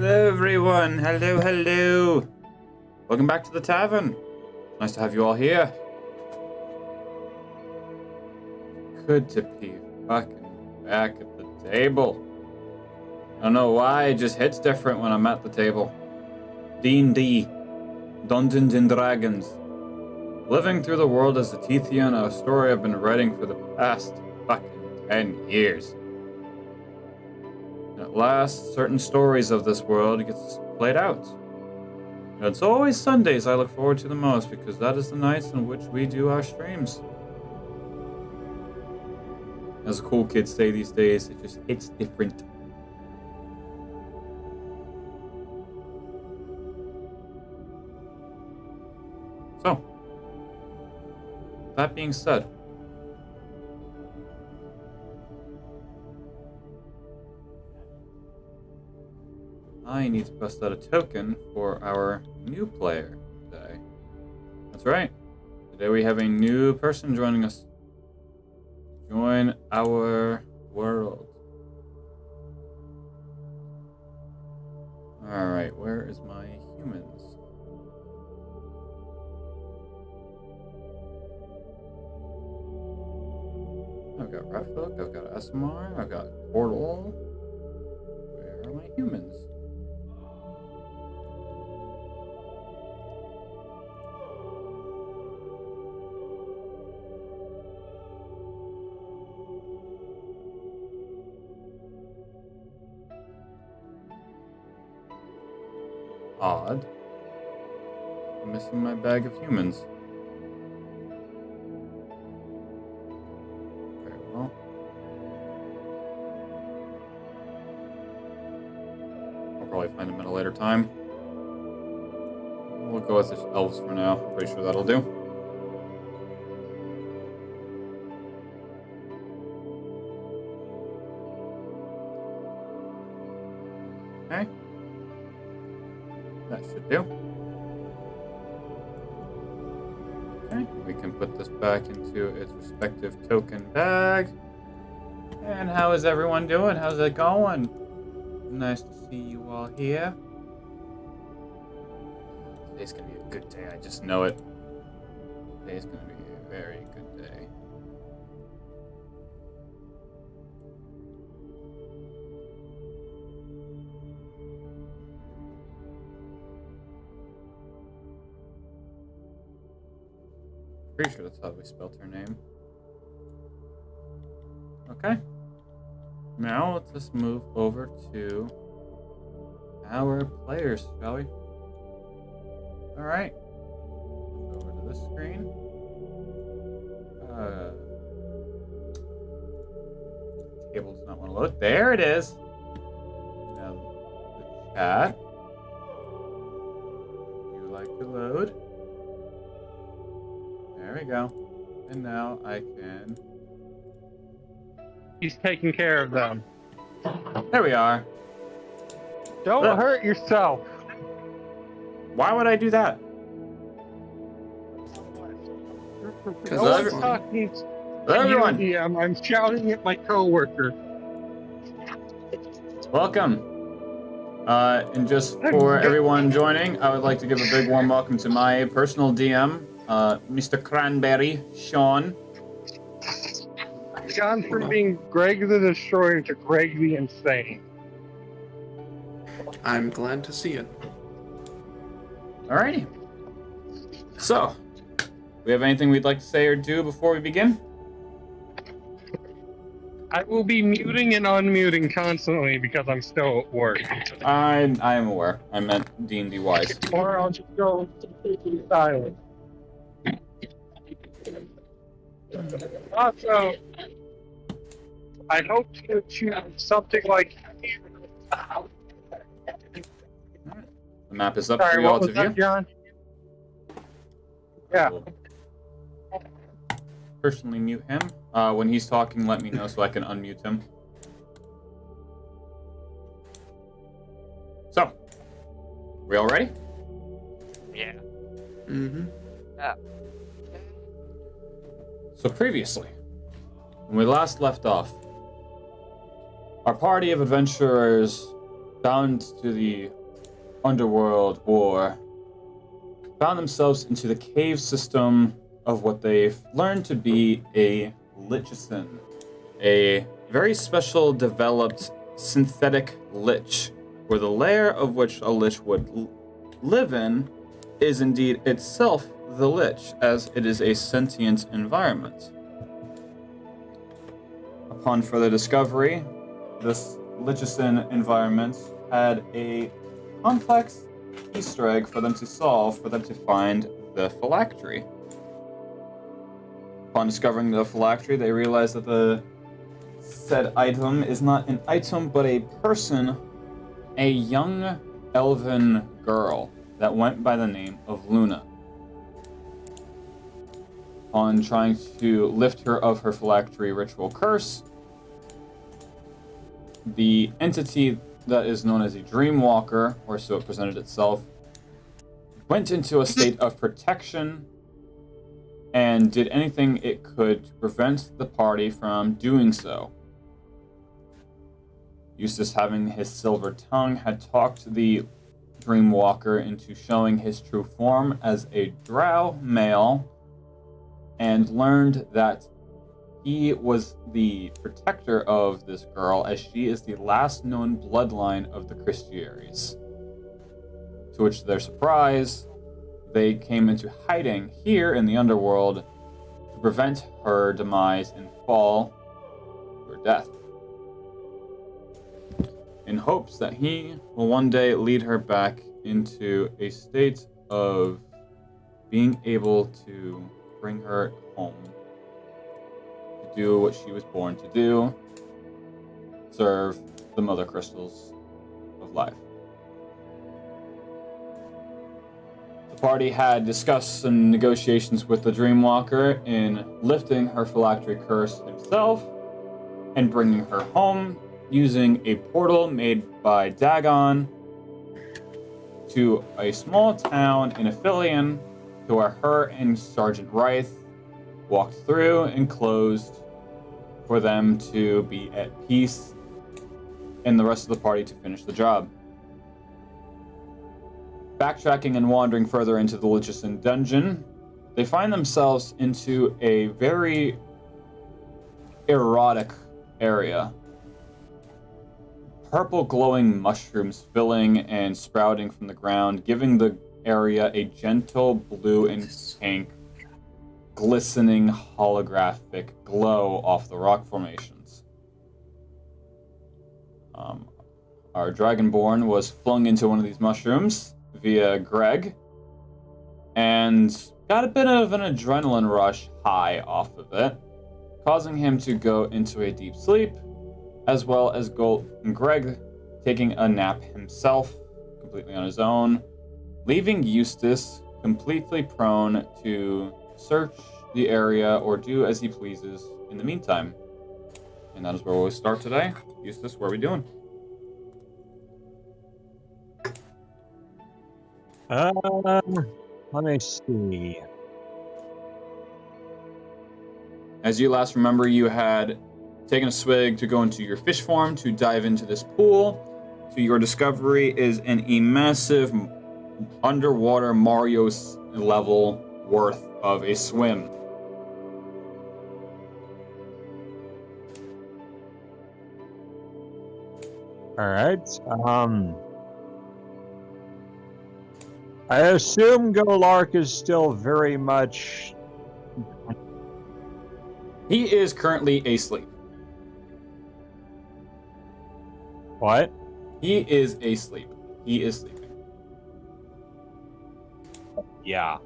Hello, everyone. Hello, hello. Welcome back to the tavern. Nice to have you all here. Good to be fucking back at the table. I don't know why, it just hits different when I'm at the table. D&D, Dungeons and Dragons. Living through the world as Zetithia and a story I've been writing for the past fucking 10 years. And at last, certain stories of this world gets played out. And it's always Sundays I look forward to the most because that is the nights in which we do our streams. As the cool kids say these days, it just hits different. So, that being said, I need to bust out a token for our new player today. That's right. Today we have a new person joining us. Join our world. Alright, where is my humans? I've got Ratfolk, I've got SMR, I've got Portal. Where are my humans? Odd. I'm missing my bag of humans. Very well. I'll probably find them at a later time. We'll go with the elves for now. I'm pretty sure that'll do. Okay. That should do. Okay, we can put this back into its respective token bag. And how is everyone doing? How's it going? Nice to see you all here. Today's gonna be a good day, I just know it. Today's gonna be a very good day. Pretty sure that's how we spelled her name. Okay. Now let's just move over to our players, shall we? Alright. Over to this screen. Table does not want to load. There it is. Now the chat. Would you like to load? There we go. And now I can... He's taking care of them. There we are. Don't hurt yourself. Why would I do that? No one's talking to everyone. you, I'm shouting at my coworker. Welcome. And just for everyone joining, I would like to give a big warm welcome to my personal DM, Mr. Cranberry, Sean. Gone from being Greg the Destroyer to Greg the Insane. I'm glad to see it. Alrighty. So, we have anything we'd like to say or do before we begin? I will be muting and unmuting constantly because I'm still at work. I am aware. I meant D&D wise. Or I'll just go completely silent. Also, I hope to choose something like... The map is up Sorry, for you all what to was that, view. John? Yeah. We'll personally mute him. When he's talking, let me know so I can unmute him. So, we all ready? Yeah. Mm-hmm. Yeah. So previously, when we last left off, our party of adventurers bound to the underworld war found themselves into the cave system of what they've learned to be a lichison, a very special developed synthetic lich, where the layer of which a lich would live in is indeed itself the lich, as it is a sentient environment. Upon further discovery, this lichison environment had a complex Easter egg for them to solve, for them to find the phylactery. Upon discovering the phylactery, they realized that the said item is not an item, but a person, a young elven girl that went by the name of Luna. On trying to lift her of her phylactery ritual curse, the entity that is known as a Dreamwalker, or so it presented itself, went into a state of protection and did anything it could to prevent the party from doing so. Eustace, having his silver tongue, had talked the Dreamwalker into showing his true form as a drow male, and learned that he was the protector of this girl, as she is the last known bloodline of the Christiaries. To which, to their surprise, they came into hiding here in the underworld to prevent her demise and fall to her death, in hopes that he will one day lead her back into a state of being able to bring her home, to do what she was born to do, serve the mother crystals of life. The party had discussed some negotiations with the Dreamwalker in lifting her phylactery curse himself and bringing her home using a portal made by Dagon to a small town in Aphelion, to where her and Sergeant Wraith walked through and closed for them to be at peace and the rest of the party to finish the job. Backtracking and wandering further into the Lichison dungeon, they find themselves into a very erotic area. Purple glowing mushrooms filling and sprouting from the ground, giving the area a gentle blue and pink, glistening holographic glow off the rock formations. Our Dragonborn was flung into one of these mushrooms via Greg, and got a bit of an adrenaline rush high off of it, causing him to go into a deep sleep, as well as Greg taking a nap himself, completely on his own, leaving Eustace completely prone to search the area or do as he pleases in the meantime. And that is where we'll start today. Eustace, what are we doing? Let me see. As you last remember, you had taken a swig to go into your fish form to dive into this pool. To your discovery is an massive underwater Mario level worth of a swim. All right. I assume Golark is still very much. He is currently asleep. What? He is asleep. He is sleeping. Yeah.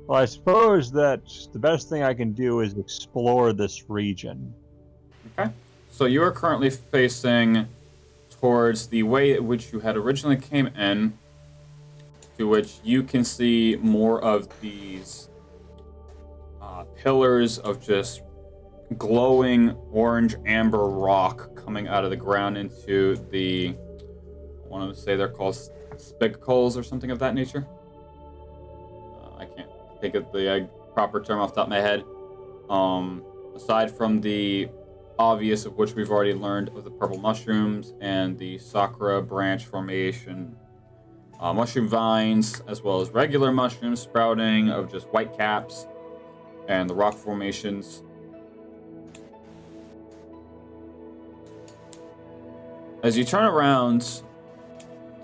Well, I suppose that the best thing I can do is explore this region. Okay. So you are currently facing towards the way at which you had originally came in, to which you can see more of these pillars of just glowing orange amber rock coming out of the ground into the, I want to say they're called spicules or something of that nature. I think of the proper term off the top of my head. Aside from the obvious of which we've already learned of the purple mushrooms and the sakura branch formation, mushroom vines, as well as regular mushrooms sprouting of just white caps and the rock formations. As you turn around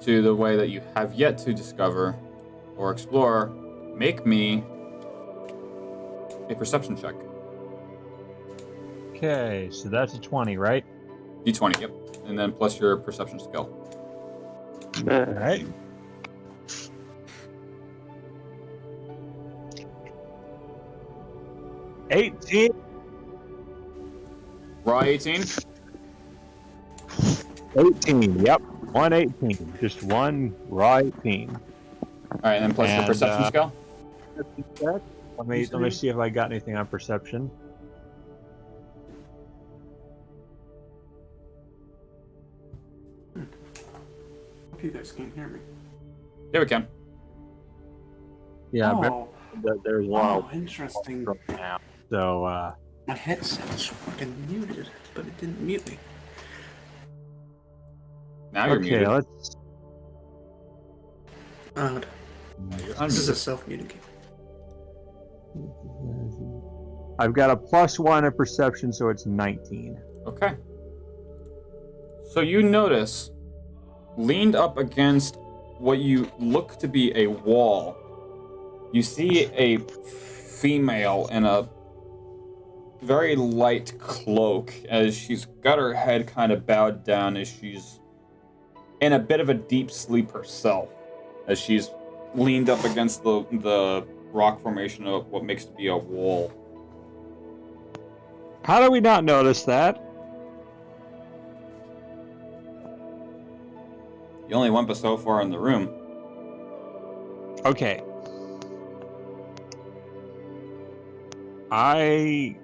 to the way that you have yet to discover or explore, make me a perception check. Okay, so that's a 20, right? D20, yep. And then plus your perception skill. All right. $18. Raw 18? 18, yep. 118. Just one raw 18. Alright, and then plus your And, perception skill? Let me see if I got anything on perception. Hope you guys can't hear me. Yeah, we can. Yeah, Oh, there's one interesting. right now. So, My headset was fucking muted, but it didn't mute me. Now you're okay, muted. let's. Odd. You're This is a unmuted. self-muting game. I've got a +1 in perception, so it's 19. Okay. So you notice, leaned up against what you look to be a wall, you see a female in a very light cloak as she's got her head kind of bowed down as she's in a bit of a deep sleep herself, as she's leaned up against the rock formation of what makes to be a wall. How do we not notice that? You only went but so far in the room. Okay. I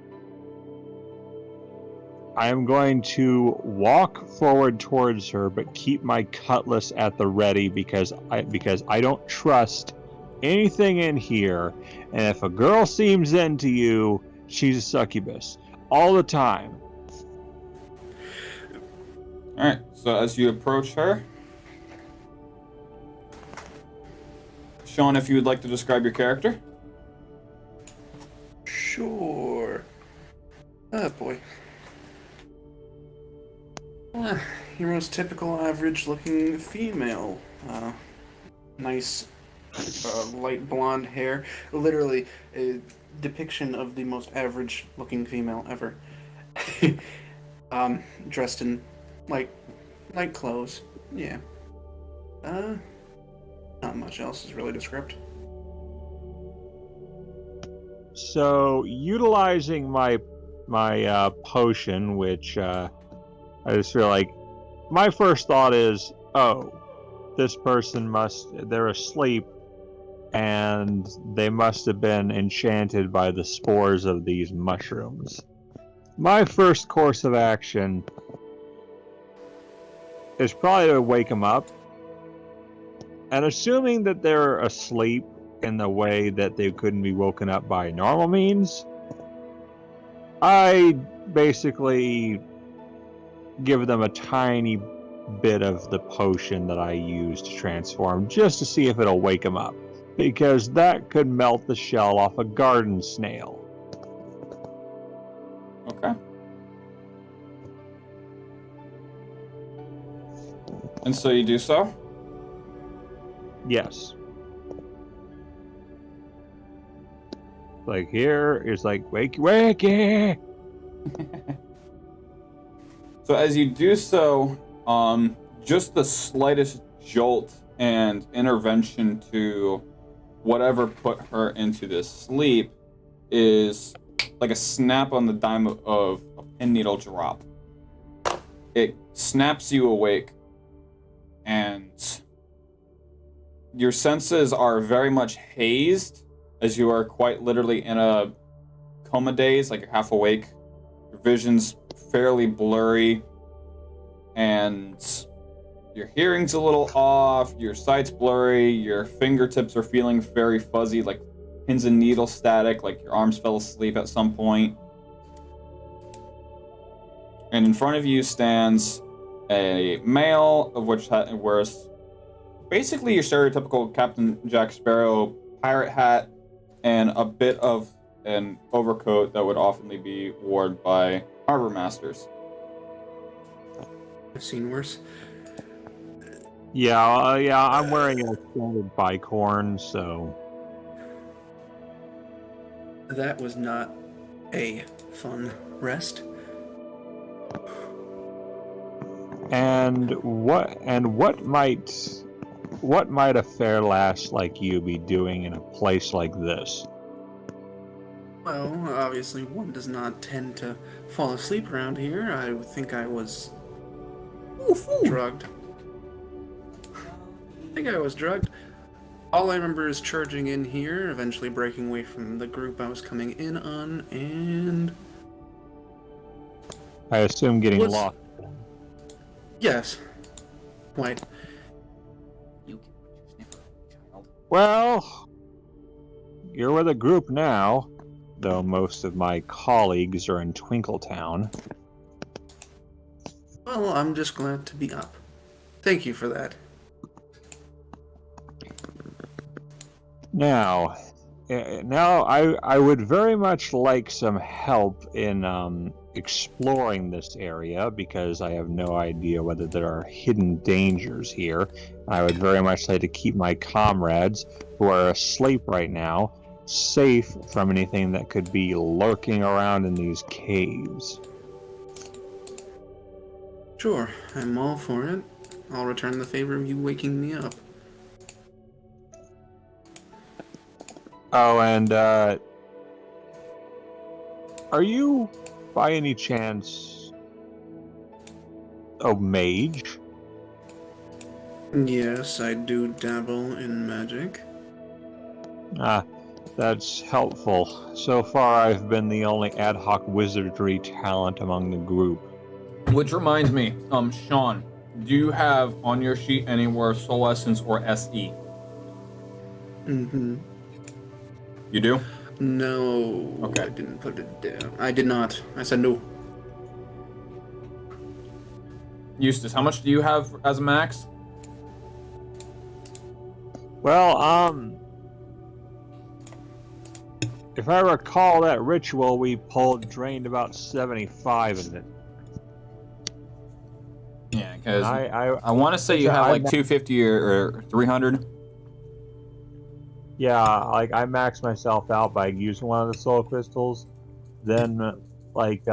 am going to walk forward towards her, but keep my cutlass at the ready because I don't trust anything in here. And if a girl seems into you, she's a succubus all the time. Alright, so as you approach her, Sean, if you would like to describe your character. Sure. Oh boy. Your most typical average-looking female. Nice, light blonde hair. Literally a depiction of the most average-looking female ever. Dressed in light clothes. Yeah. Not much else is really described. So, utilizing my potion, which I just feel like my first thought is, oh, this person they're asleep, and they must have been enchanted by the spores of these mushrooms. My first course of action is probably to wake them up, and assuming that they're asleep in the way that they couldn't be woken up by normal means, I basically give them a tiny bit of the potion that I use to transform, just to see if it'll wake them up, because that could melt the shell off a garden snail. Okay. And so you do so? Yes. Like here is like wakey. So as you do so, just the slightest jolt and intervention to whatever put her into this sleep is like a snap on the dime of a pin needle drop. It snaps you awake, and your senses are very much hazed as you are quite literally in a coma daze, like you're half awake. Your vision's fairly blurry, and your hearing's a little off, your sight's blurry, your fingertips are feeling very fuzzy, like pins and needles static, like your arms fell asleep at some point. And in front of you stands a male, of which wears basically your stereotypical Captain Jack Sparrow pirate hat and a bit of an overcoat that would often be worn by harbor masters. I've seen worse. Yeah, I'm wearing a standard bicorn, so... That was not a fun rest. And what might a fair lass like you be doing in a place like this? Well, obviously one does not tend to fall asleep around here. I would think I was drugged. I think I was drugged. All I remember is charging in here, eventually breaking away from the group I was coming in on, and... I assume getting lost. Yes. Quite. Well, you're with a group now, though most of my colleagues are in Twinkletown. Well, I'm just glad to be up. Thank you for that. Now I would very much like some help in exploring this area, because I have no idea whether there are hidden dangers here. I would very much like to keep my comrades, who are asleep right now, safe from anything that could be lurking around in these caves. Sure, I'm all for it. I'll return the favor of you waking me up. Oh, and are you, by any chance, a mage? Yes, I do dabble in magic. Ah, that's helpful. So far, I've been the only ad hoc wizardry talent among the group. Which reminds me, Sean, do you have on your sheet anywhere Soul Essence or SE? Mm-hmm. You do? No, Okay. I didn't put it down. I did not. I said no. Eustace, how much do you have as a max? Well, if I recall that ritual we drained about 75 of it. Yeah, because I want to say you have like 250 or 300. Yeah, like I maxed myself out by using one of the soul crystals. Then, like,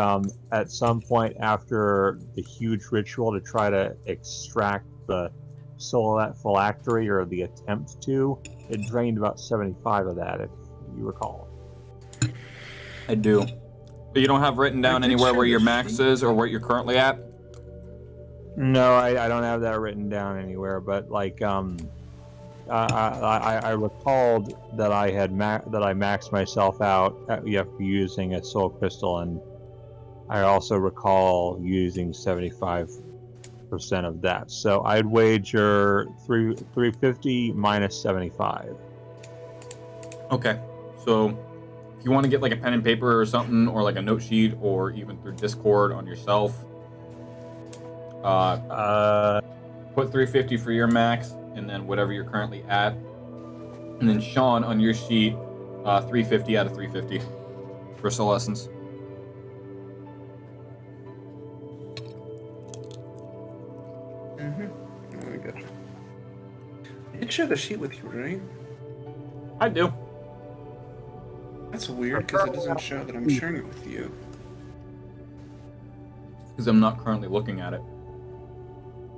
at some point after the huge ritual to try to extract the soul of that phylactery, or the attempt to, it drained about 75 of that, if you recall. I do. But you don't have written down anywhere where your max is or what you're currently at? No, I don't have that written down anywhere, but like I recalled that I maxed myself out after using a soul crystal, and I also recall using 75% of that. So I'd wager 350 minus 75. Okay, so if you want to get like a pen and paper or something, or like a note sheet, or even through Discord on yourself, put 350 for your max, and then whatever you're currently at, and then Sean on your sheet, 350 out of 350 for Soul Essence. Very good. I did share the sheet with you, right? I do. That's weird, because it doesn't show that I'm sharing it with you. Because I'm not currently looking at it.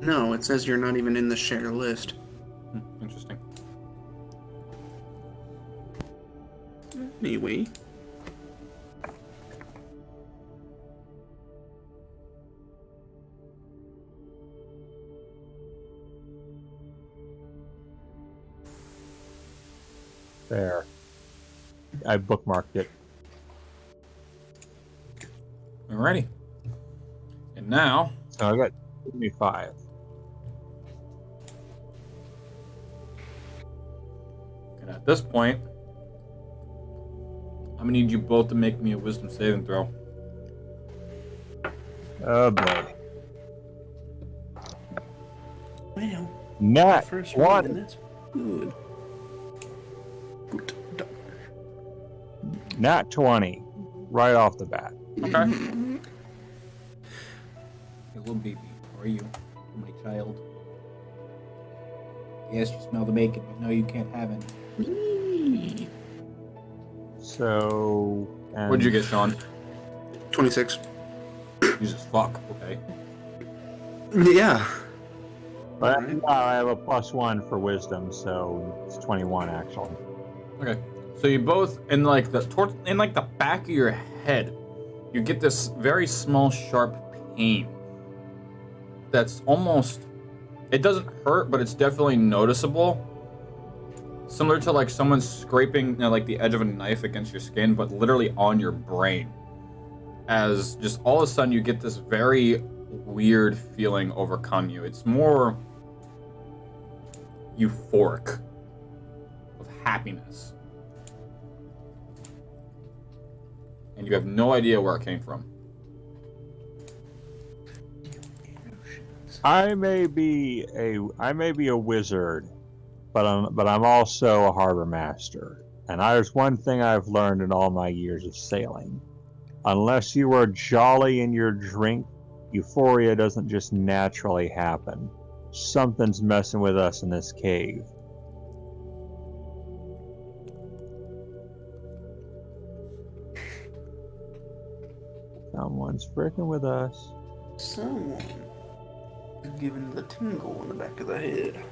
No, it says you're not even in the share list. Interesting. Anyway. There. I bookmarked it. Alrighty. And now, So I got 75. and at this point, gonna need you both to make me a wisdom saving throw. Oh boy. Well, Nat first 1. one, and that's good. Good. Nat 20. Right off the bat. Okay. Hey, little baby, how are you, my child? Yes, you smell the bacon, but no, you can't have it. So. What'd you get, Sean? 26. Jesus fuck. Okay. Yeah. But Alright. I have a +1 for wisdom, so it's 21 actually. Okay. So you both in like the back of your head, you get this very small, sharp pain. That's almost. It doesn't hurt, but it's definitely noticeable. Similar to like someone scraping like the edge of a knife against your skin, but literally on your brain. As just all of a sudden you get this very weird feeling overcome you. It's more euphoric of happiness. And you have no idea where it came from. I may be a wizard, but I'm also a harbor master. And there's one thing I've learned in all my years of sailing. Unless you are jolly in your drink, euphoria doesn't just naturally happen. Something's messing with us in this cave. Someone's freaking with us. Someone is giving the tingle in the back of the head.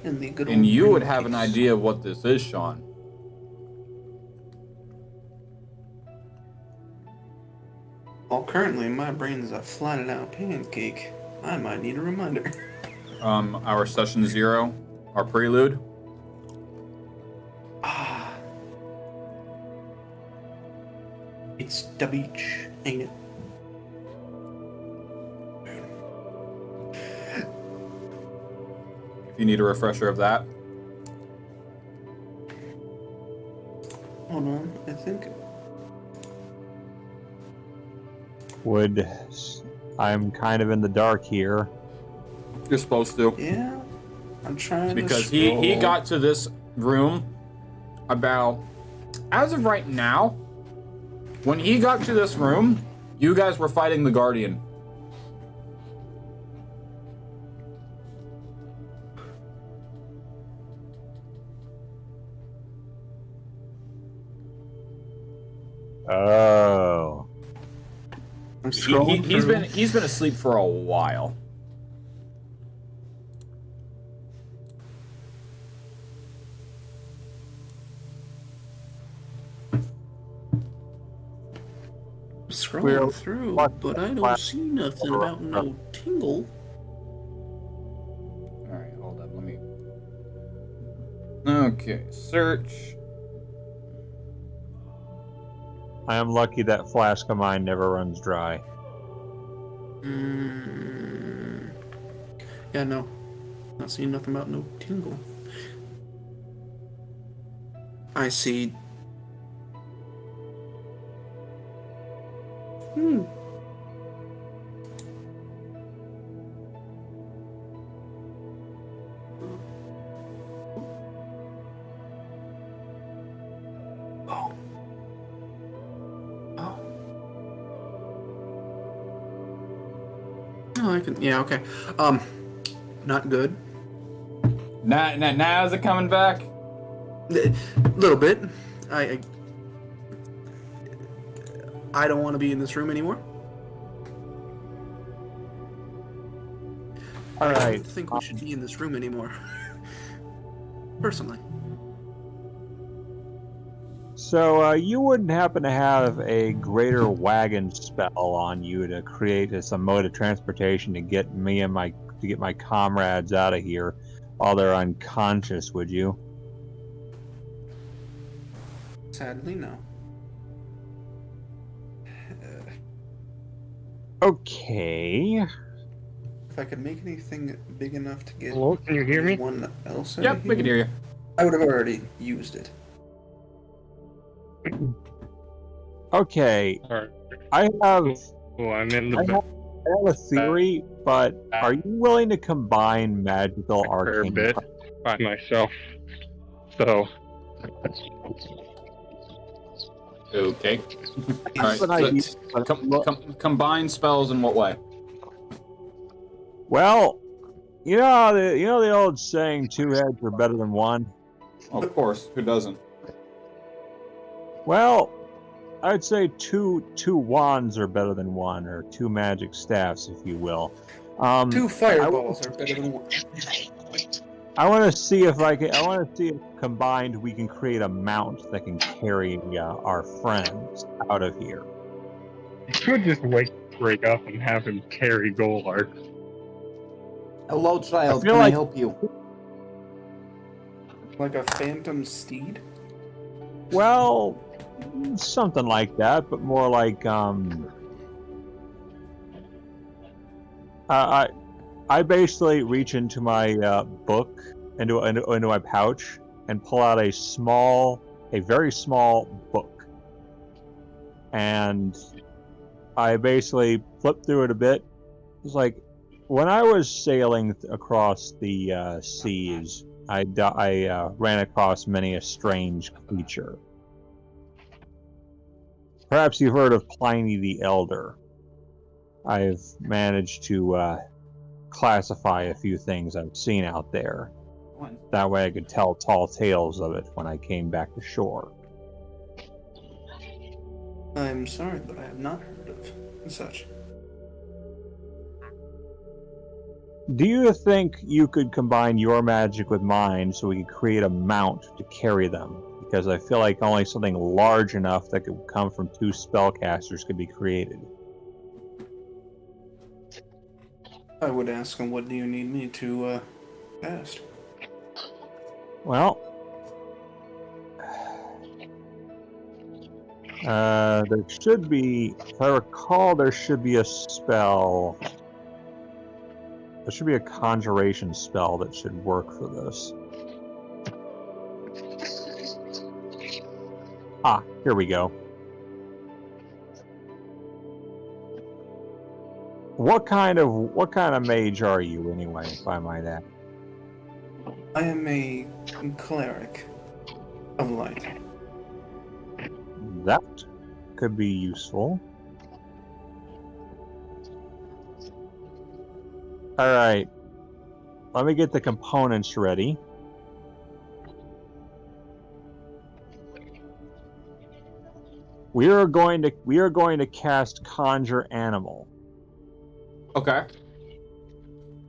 And the good And old you would brain have an piece. idea of what this is, Sean. Well, currently my brain is a flattened out pancake. I might need a reminder. Our session 0, our prelude. Ah. It's the beach, ain't it? If you need a refresher of that. Hold on, I think. I'm kind of in the dark here. You're supposed to. Yeah. I'm trying Because to he scroll. got to this room about, as of right now, when he got to this room, you guys were fighting the Guardian. Oh. I'm scrolling through. He's been asleep for a while. Scrolling through, but I don't see nothing about no tingle. Alright, hold up, let me... Okay, search. I am lucky that flask of mine never runs dry. Yeah, no. Not seeing nothing about no tingle. I see. Oh. Oh. Oh, I can. Yeah, okay. Not good. Now is it coming back? A little bit. I don't want to be in this room anymore. All I right. don't think we should be in this room anymore. Personally. So you wouldn't happen to have a greater wagon spell on you to create some mode of transportation to get my comrades out of here while they're unconscious, would you? Sadly, no. Okay. If I could make anything big enough to get Hello, can you hear me? anyone else out Yep, of we can hear you. I would have already used it. Okay, Alright. I have Oh, I'm in I the have a theory, but are you willing to combine magical fair arcane? bit by myself. So, Okay. I have All an right. idea, So, but combine spells in what way? well, you know the old saying, two heads are better than one. Of course. Who doesn't? Well, I'd say two wands are better than one, or two magic staffs, if you will. 2 fireballs are better than 1. I want to see if I want to see if combined we can create a mount that can carry our friends out of here. you could just break up and have him carry Golark. Hello, child. I feel Can I like- help you? Like a phantom steed? Well, something like that, but more like I basically reach into my book, into my pouch, and pull out a very small book, and I basically flip through it a bit. It's like when I was sailing across the seas, I ran across many a strange creature. Perhaps you've heard of Pliny the Elder. I've managed to classify a few things I've seen out there. That way I could tell tall tales of it when I came back to shore. I'm sorry, but I have not heard of such. Do you think you could combine your magic with mine so we could create a mount to carry them? Because I feel like only something large enough that could come from 2 spellcasters could be created. I would ask him, what do you need me to cast? Well, there should be, if I recall, there should be a spell. There should be a conjuration spell that should work for this. Ah, here we go. What kind of mage are you anyway, if I might ask? I am a cleric of light. That could be useful. Alright. Let me get the components ready. We are going to cast Conjure Animal. Okay.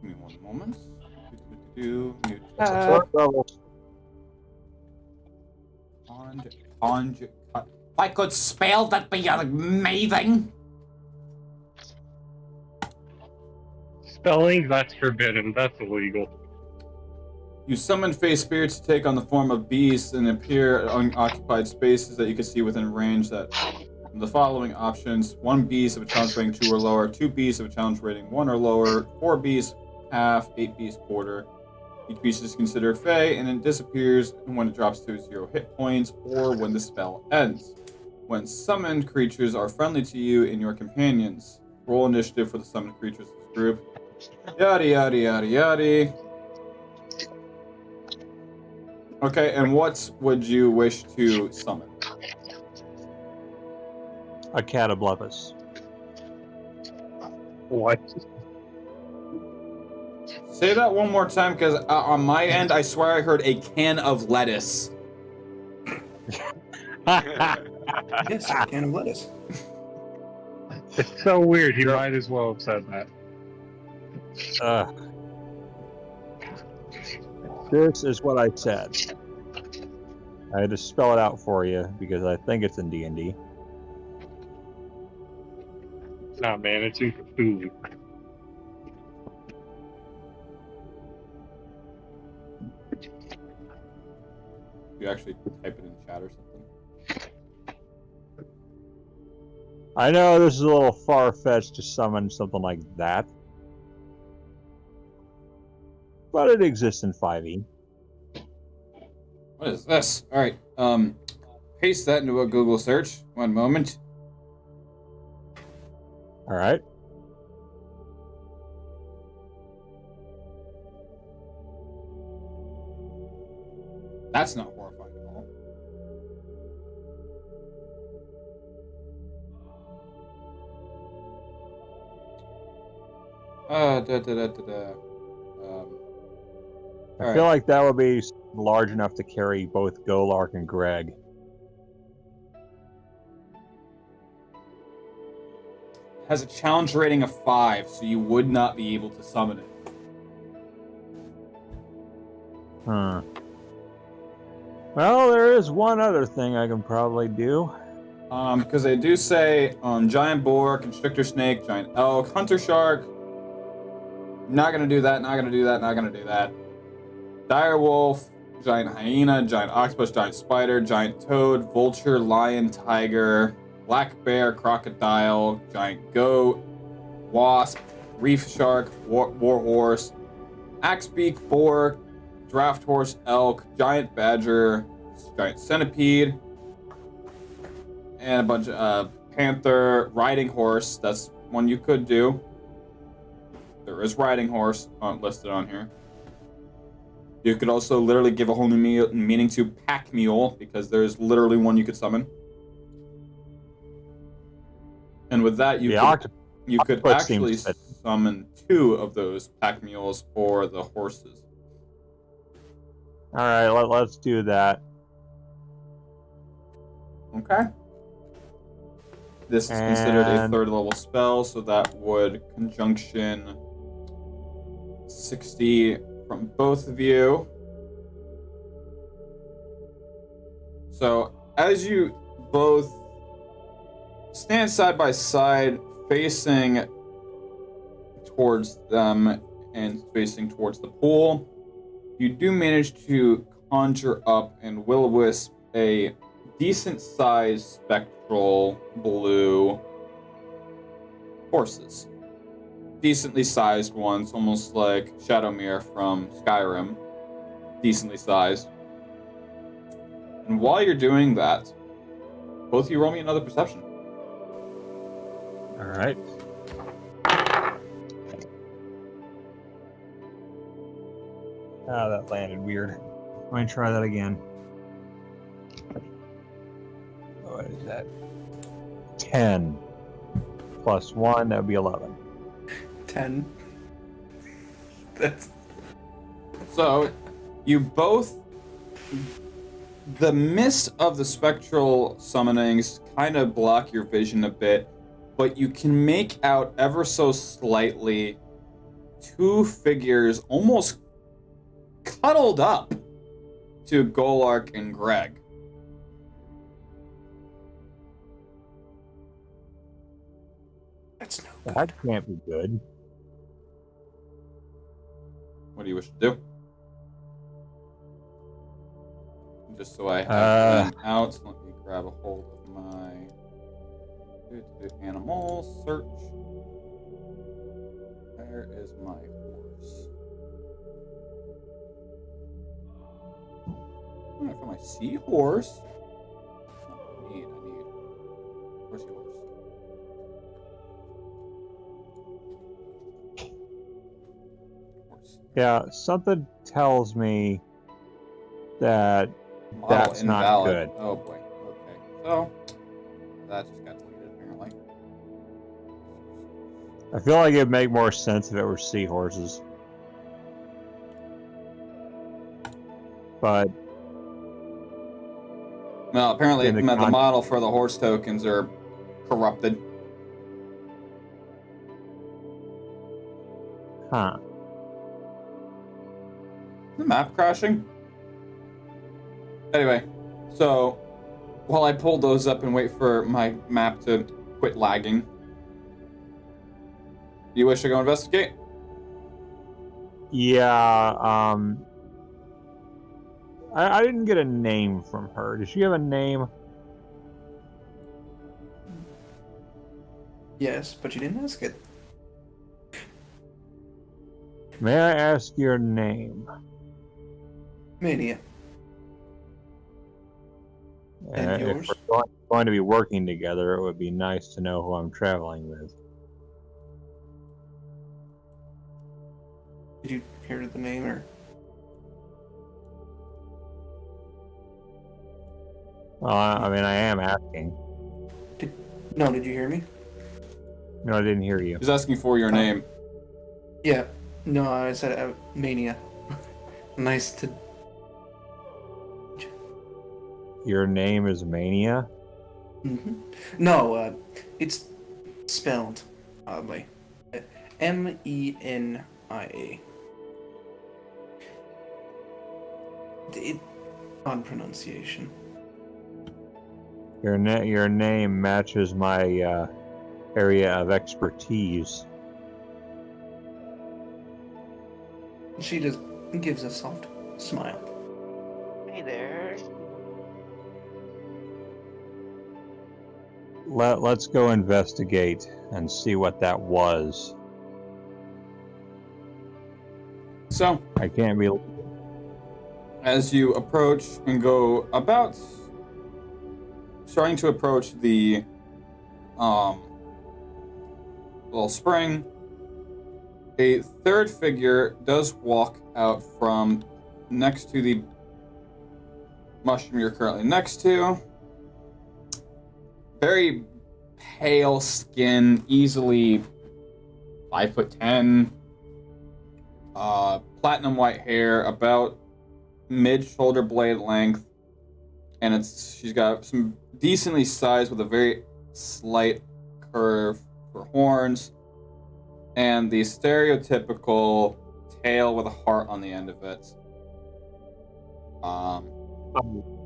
Give me one moment. New It's a tab. 3rd level. Conjure. If I could spell, that'd be amazing. Spelling, that's forbidden. That's illegal. You summon face spirits to take on the form of beasts and appear at unoccupied spaces that you can see within range that the following options: 1 beast of a challenge rating 2 or lower, 2 beasts of a challenge rating 1 or lower, 4 beasts half, 8 beasts quarter. Each beast is considered fey and it disappears when it drops to 0 hit points or when the spell ends. When summoned creatures are friendly to you and your companions. Roll initiative for the summoned creatures of this group. Yada yada yada yada. Okay, and what would you wish to summon? A Catoblephus. What? Say that one more time, because on my end, I swear I heard a can of lettuce. Yes, a can of lettuce. It's so weird. He might as well have said that. This is what I said. I had to spell it out for you because I think it's in D&D. Nah, man, it's in Cthulhu. You actually type it in chat or something. I know this is a little far-fetched to summon something like that, but it exists in 5e. What is this? All right. Paste that into a Google search. One moment. All right. That's not horrifying at all. I feel like that would be large enough to carry both Golark and Greg. Has a challenge rating of 5, so you would not be able to summon it. Well, there is one other thing I can probably do. Because they do say giant boar, constrictor snake, giant elk, hunter shark. Not gonna do that. Not gonna do that. Not gonna do that. Dire wolf, giant hyena, giant octopus, giant spider, giant toad, vulture, lion, tiger, black bear, crocodile, giant goat, wasp, reef shark, war horse, axebeak, boar, draft horse, elk, giant badger, giant centipede, and a bunch of panther, riding horse. That's one you could do. There is riding horse listed on here. You could also literally give a whole new meaning to pack mule, because there's literally one you could summon. And with that, you could actually summon 2 of those pack mules or the horses. All right, let's do that. Okay. This is considered a 3rd level spell, so that would conjunction 60 from both of you. So as you both stand side by side, facing towards them and facing towards the pool, you do manage to conjure up and will-o-wisp a decent-sized spectral blue horses. Decently sized ones, almost like Shadowmere from Skyrim. Decently sized. And while you're doing that, both of you roll me another perception. All right. Ah, that landed weird. Let me try that again. What is that? 10 plus 1, that would be 11. 10. That's... So, you both... The mist of the spectral summonings kind of block your vision a bit, but you can make out ever so slightly 2 figures almost cuddled up to Golark and Greg. That's no good. That can't be good. What do you wish to do? Just so I have them out, let me grab a hold of my animal search. Where is my horse? Oh, for my seahorse. I need. Where's your horse? Yeah, something tells me that Model that's not invalid. good. Oh boy. Okay. So that just got deleted apparently. I feel like it'd make more sense if it were seahorses. But Well, apparently In the the con- model for the horse tokens are corrupted. huh. The map crashing? Anyway, so while I pull those up and wait for my map to quit lagging, you wish to go investigate? Yeah, I didn't get a name from her. Does she have a name? Yes, but you didn't ask it. May I ask your name? Mania. And If yours? we're going to be working together, it would be nice to know who I'm traveling with. Did you hear the name or? I mean, I am asking. No, did you hear me? No, I didn't hear you. He's asking for your name. Yeah. No, I said Mania. Nice to. Your name is Mania? No, it's spelled oddly. Menia. Odd pronunciation. Your name matches my area of expertise. She just gives a soft smile. Hey there. Let's go investigate and see what that was. So, I can't be. as you approach and go about, starting to approach the little spring, a third figure does walk out from next to the mushroom you're currently next to. Very pale skin, easily 5'10", platinum white hair, about mid-shoulder blade length, and she's got some decently sized with a very slight curve for horns, and the stereotypical tail with a heart on the end of it.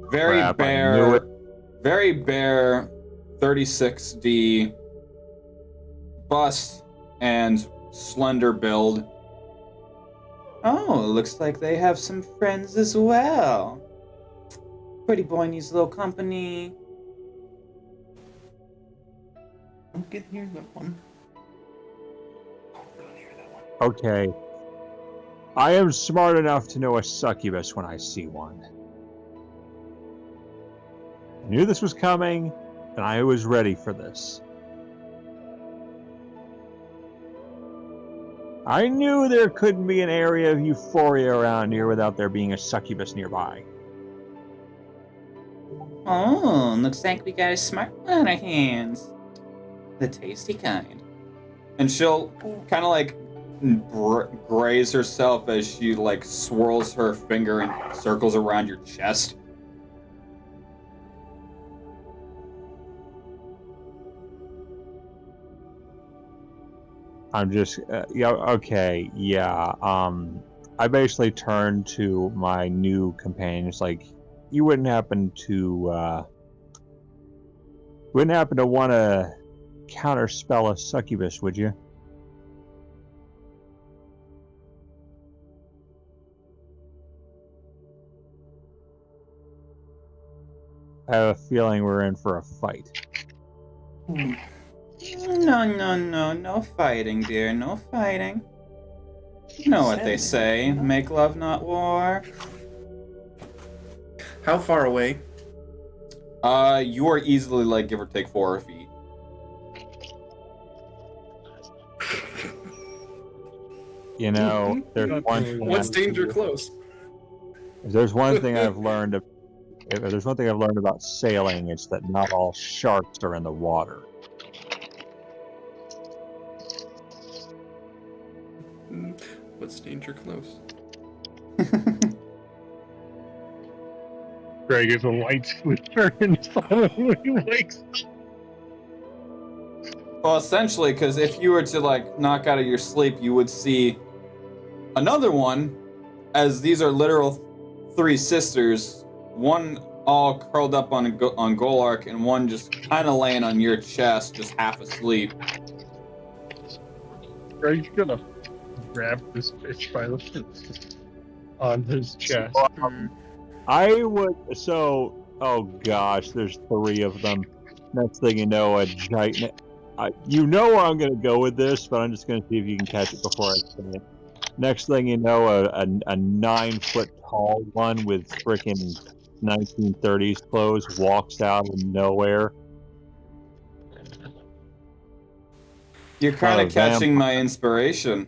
Very Crap, I knew it. very bare 36D bust and slender build. Oh, looks like they have some friends as well. Pretty boy needs a little company. Don't get near that one. Don't go near that one. Okay. I am smart enough to know a succubus when I see one. I knew this was coming, and I was ready for this. I knew there couldn't be an area of euphoria around here without there being a succubus nearby. Oh, looks like we got a smart one on our hands. The tasty kind. And she'll kind of like graze herself as she like swirls her finger in circles around your chest. I'm just, yeah, okay, yeah. I basically turned to my new companions, like, you wouldn't happen to want to counterspell a succubus, would you? I have a feeling we're in for a fight. No fighting, dear, no fighting. You know what they say, make love, not war. How far away? You are easily, like, give or take 4 feet. You know, there's one. What's danger close? If there's one thing I've learned, if there's one thing I've learned about sailing, it's that not all sharks are in the water. What's danger close? Greg is a light sleeper and silently wakes up. Well, essentially, because if you were to, like, knock out of your sleep, you would see another one, as these are literal 3 sisters, one all curled up on Golark, and one just kind of laying on your chest, just half asleep. Greg's gonna grab this bitch by the feet on his chest. I would, oh gosh, there's 3 of them. Next thing you know, a giant. You know where I'm going to go with this, but I'm just going to see if you can catch it before I say it. Next thing you know, a 9-foot tall one with frickin' 1930s clothes walks out of nowhere. You're kind of catching my inspiration.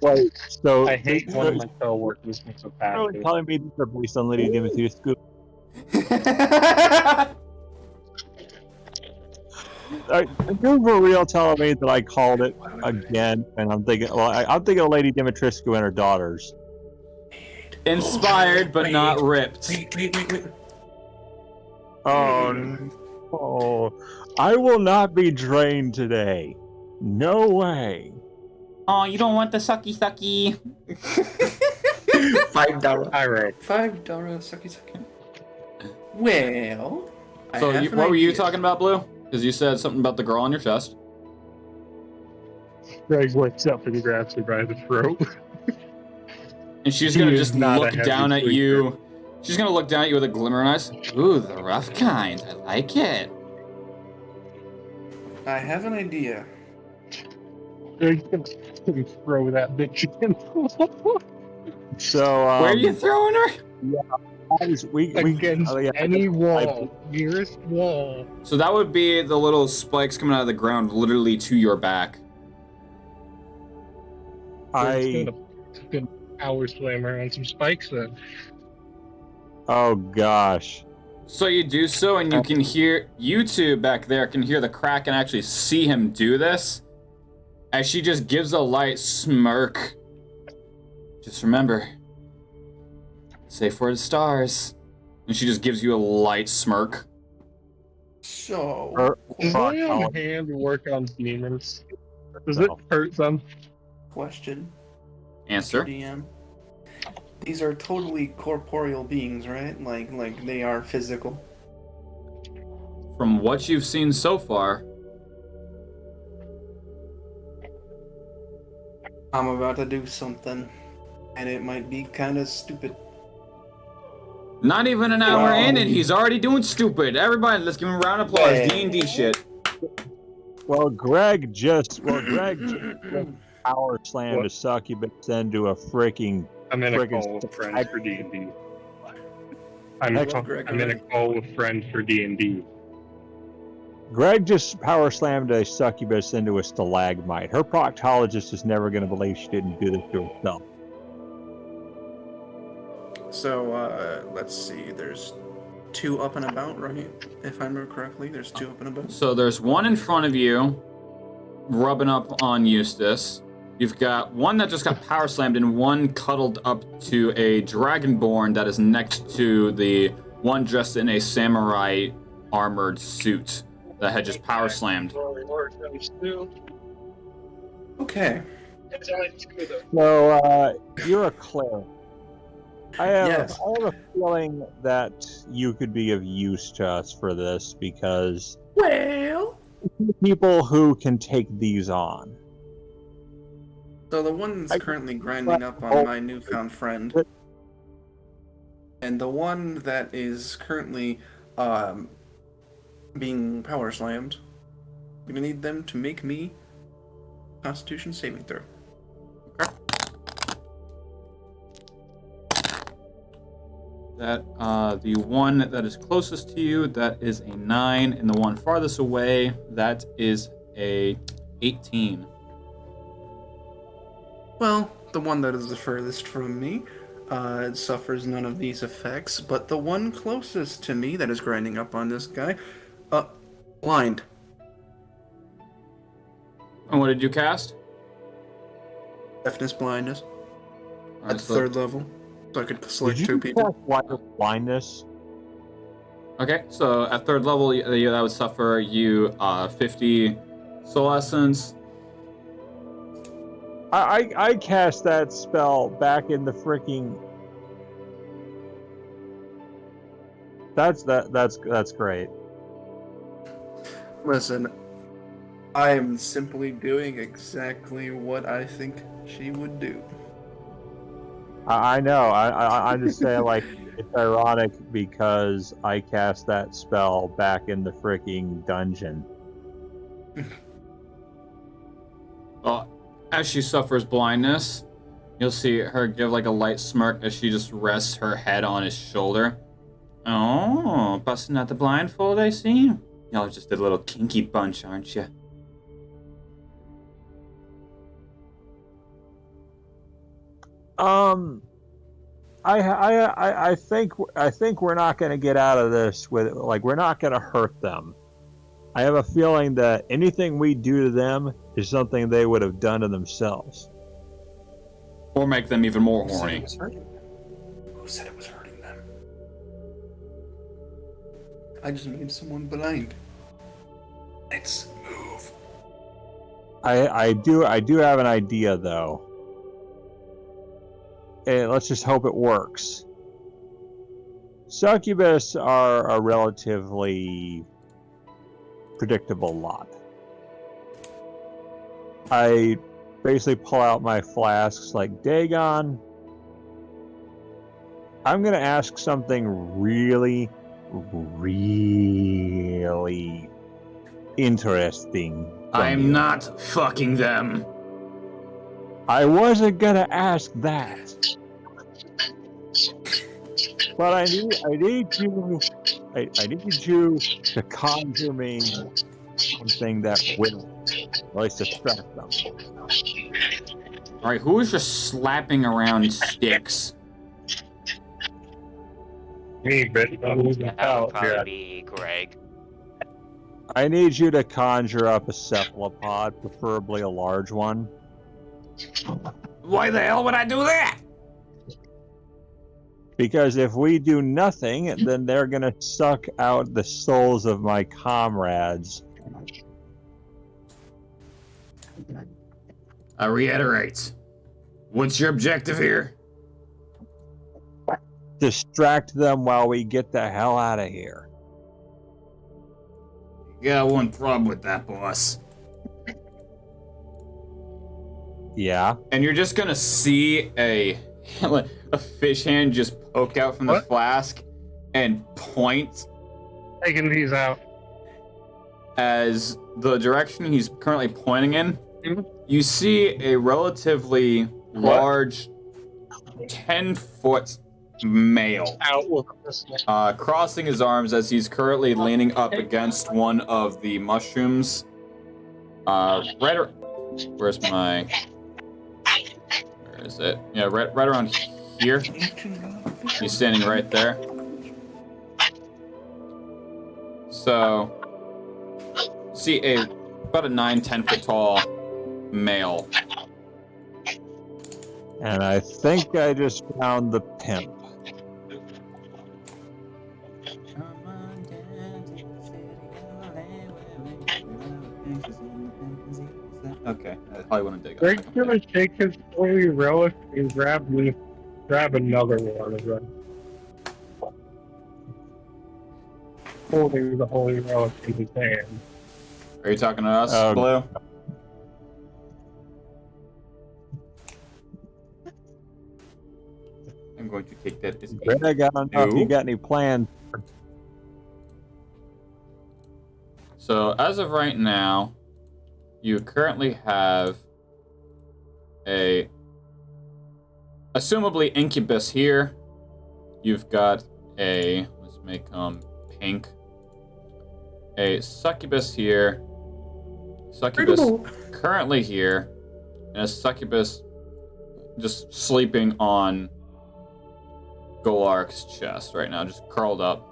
Wait, so I hate one of you're my coworkers was a bad really telling me these are based on Lady Dimitri's school? You're for real telling me that I called it again, and I'm thinking, well, I'm thinking of Lady Dimitrescu and her daughters. Inspired, but not ripped. Wait. Oh no! I will not be drained today. No way. Oh, you don't want the sucky. $5. Pyro. $5 sucky. Well, So, what were you talking about, Blue? Because you said something about the girl on your chest. Greg wakes up and grabs her by the throat. And she's He gonna is just not a look heavy down at sleeper. you. She's gonna look down at you with a glimmer in her eyes. Ooh, the rough kind. I like it. I have an idea. Greg's gonna throw that bitch against the wall. So, Where are you throwing her? Against any wall. Nearest wall. So that would be the little spikes coming out of the ground, literally to your back. Greg's gonna power slam her on some spikes then. Oh gosh. So you do so, and you can hear, you two back there can hear the crack and actually see him do this. As she just gives a light smirk. Just remember, safe for the stars. And she just gives you a light smirk. So, Does lay on hand work on demons? Does it hurt them? question. Answer. DM. These are totally corporeal beings, right? Like they are physical. From what you've seen so far, I'm about to do something, and it might be kind of stupid. not even an hour in, and he's already doing stupid. Everybody, let's give him a round of applause. Hey. D&D shit. Greg just power slammed a succubus into a freaking. I'm in a Friggin' call with friends for D&D. I'm in a call with friends for D&D. Greg just power slammed a succubus into a stalagmite. Her proctologist is never going to believe she didn't do this to herself. So, let's see. There's 2 up and about, right? If I remember correctly, there's 2 up and about. So there's one in front of you, rubbing up on Eustace. You've got one that just got power slammed and one cuddled up to a dragonborn that is next to the one dressed in a samurai armored suit that had just power slammed. Okay. So, you're a cleric. I have a feeling that you could be of use to us for this because people who can take these on. So the one that's currently grinding up on my newfound friend, and the one that is currently being power slammed, I'm gonna need them to make me Constitution saving throw. That the one that is closest to you, that is a 9, and the one farthest away, that is a 18. Well, the one that is the furthest from me it suffers none of these effects, but the one closest to me that is grinding up on this guy, blind. And what did you cast? Deafness blindness. Alright, At the 3rd level. So I could select Did 2 you people. cast blindness? Okay, so at 3rd level, that would suffer you 50 soul essence. I cast that spell back in the freaking. That's great. Listen, I am simply doing exactly what I think she would do. I know. I'm just saying, like, it's ironic because I cast that spell back in the freaking dungeon. As she suffers blindness, you'll see her give like a light smirk as she just rests her head on his shoulder. Oh, busting out the blindfold, I see. Y'all are just a little kinky bunch, aren't you? I think we're not going to get out of this with we're not going to hurt them. I have a feeling that anything we do to them is something they would have done to themselves. Or make them even more Who said horny. it was hurting them? Who said it was hurting them? I just made someone blind. Let's move. I do have an idea though. Let's just hope it works. Succubus are a relatively predictable lot. I basically pull out my flasks like Dagon. I'm going to ask something really, really interesting. I'm not fucking them. I wasn't going to ask that. But I need you to conjure me something that will at least distract them. Alright, who is just slapping around sticks? Me, but That would out. probably Yeah. be Greg. I need you to conjure up a cephalopod, preferably a large one. Why the hell would I do that? Because if we do nothing, then they're going to suck out the souls of my comrades. I reiterate. What's your objective here? Distract them while we get the hell out of here. Got one problem with that, boss. Yeah? And you're just gonna see a fish hand just poke out from the What? flask and point Taking these out. as the direction he's currently pointing in. Mhm. You see a relatively large 10-foot male Out with this one. crossing his arms as he's currently leaning up against one of the mushrooms. Where's my... Where is it? Yeah, right around here. He's standing right there. So, see about a 9-10 foot tall male. And I think I just found the pimp. Okay, I probably want to dig Greg's up. gonna take his holy relic and grab another one of them. Holding the holy relic in his hand. Are you talking to us, Oh. Blue? I'm going to take that as a Greg, I don't know if No. you got any plans. So as of right now, you currently have a assumably Incubus here. You've got a, let's make pink, a Succubus here, Succubus currently here, and a Succubus just sleeping on Golark's chest right now, just curled up.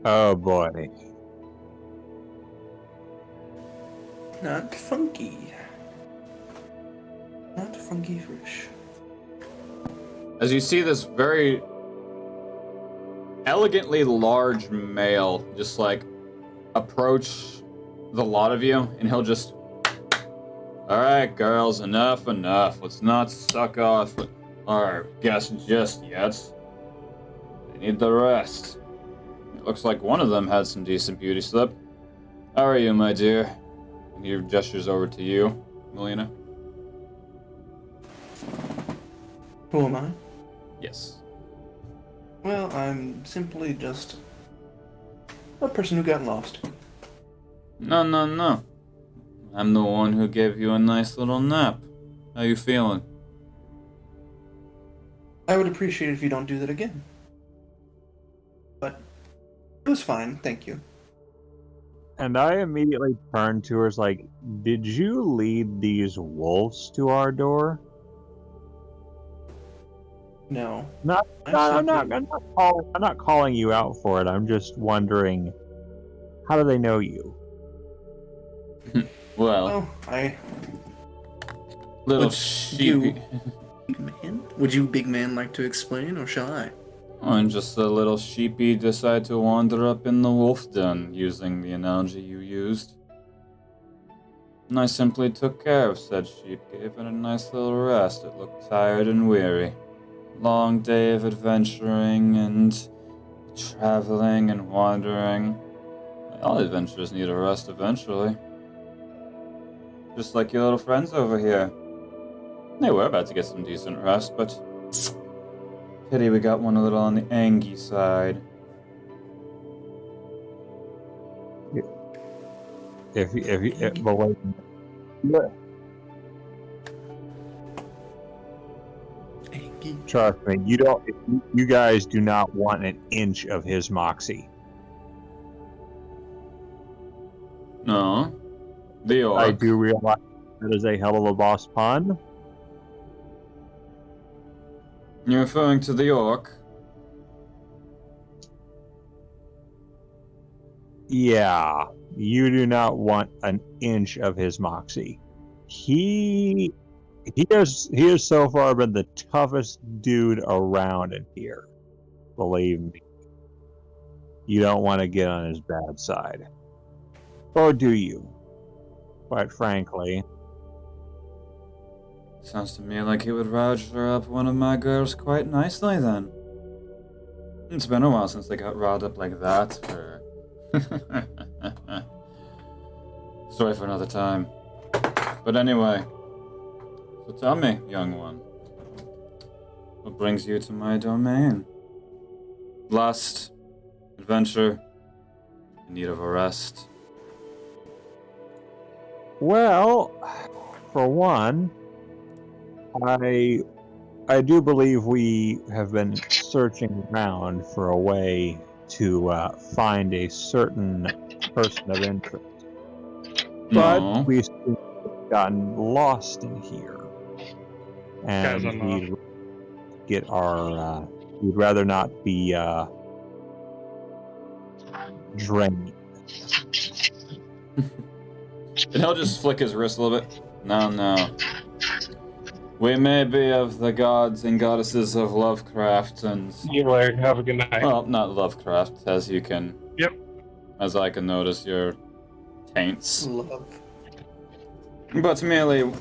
Oh boy. Not funky. Not funky fish. As you see this very elegantly large male just like approach the lot of you, and he'll just, all right, girls, enough. Let's not suck off our guest just yet. They need the rest. It looks like one of them had some decent beauty slip. How are you, my dear? And he gestures over to you, Melina. Who am I? Yes. Well, I'm simply just a person who got lost. No. I'm the one who gave you a nice little nap. How you feeling? I would appreciate it if you don't do that again. But it was fine, thank you. And I immediately turned to her, as like, did you lead these wolves to our door? No. Not, I no, simply- I'm not calling you out for it. I'm just wondering, how do they know you? Well, Oh, little would sheepy. big man? Would you, big man, like to explain, or shall I? I'm just a little sheepy decide to wander up in the wolf den, using the analogy you used. And I simply took care of said sheep, gave it a nice little rest. It looked tired and weary. Long day of adventuring and traveling and wandering. All adventurers need a rest eventually. Just like your little friends over here. They were about to get some decent rest, but pity we got one a little on the angy side. But wait, trust me, you guys do not want an inch of his moxie. No. The orc. I do realize that is a hell of a boss pun. You're referring to the orc? Yeah, you do not want an inch of his moxie. He has so far been the toughest dude around in here. Believe me. You don't want to get on his bad side. Or do you? Quite frankly. Sounds to me like he would roger up one of my girls quite nicely then. It's been a while since they got riled up like that for... Story for another time. But anyway, so tell me, young one, what brings you to my domain? Lust, adventure, in need of a rest. Well, for one, I do believe we have been searching around for a way to find a certain person of interest. But No. we've gotten lost in here. Guys, And I'm we'd get our we'd rather not be drained. And he'll just flick his wrist a little bit. No. We may be of the gods and goddesses of Lovecraft and... See you later. Have a good night. Well, not Lovecraft, as you can... Yep. As I can notice your taints. Love. But merely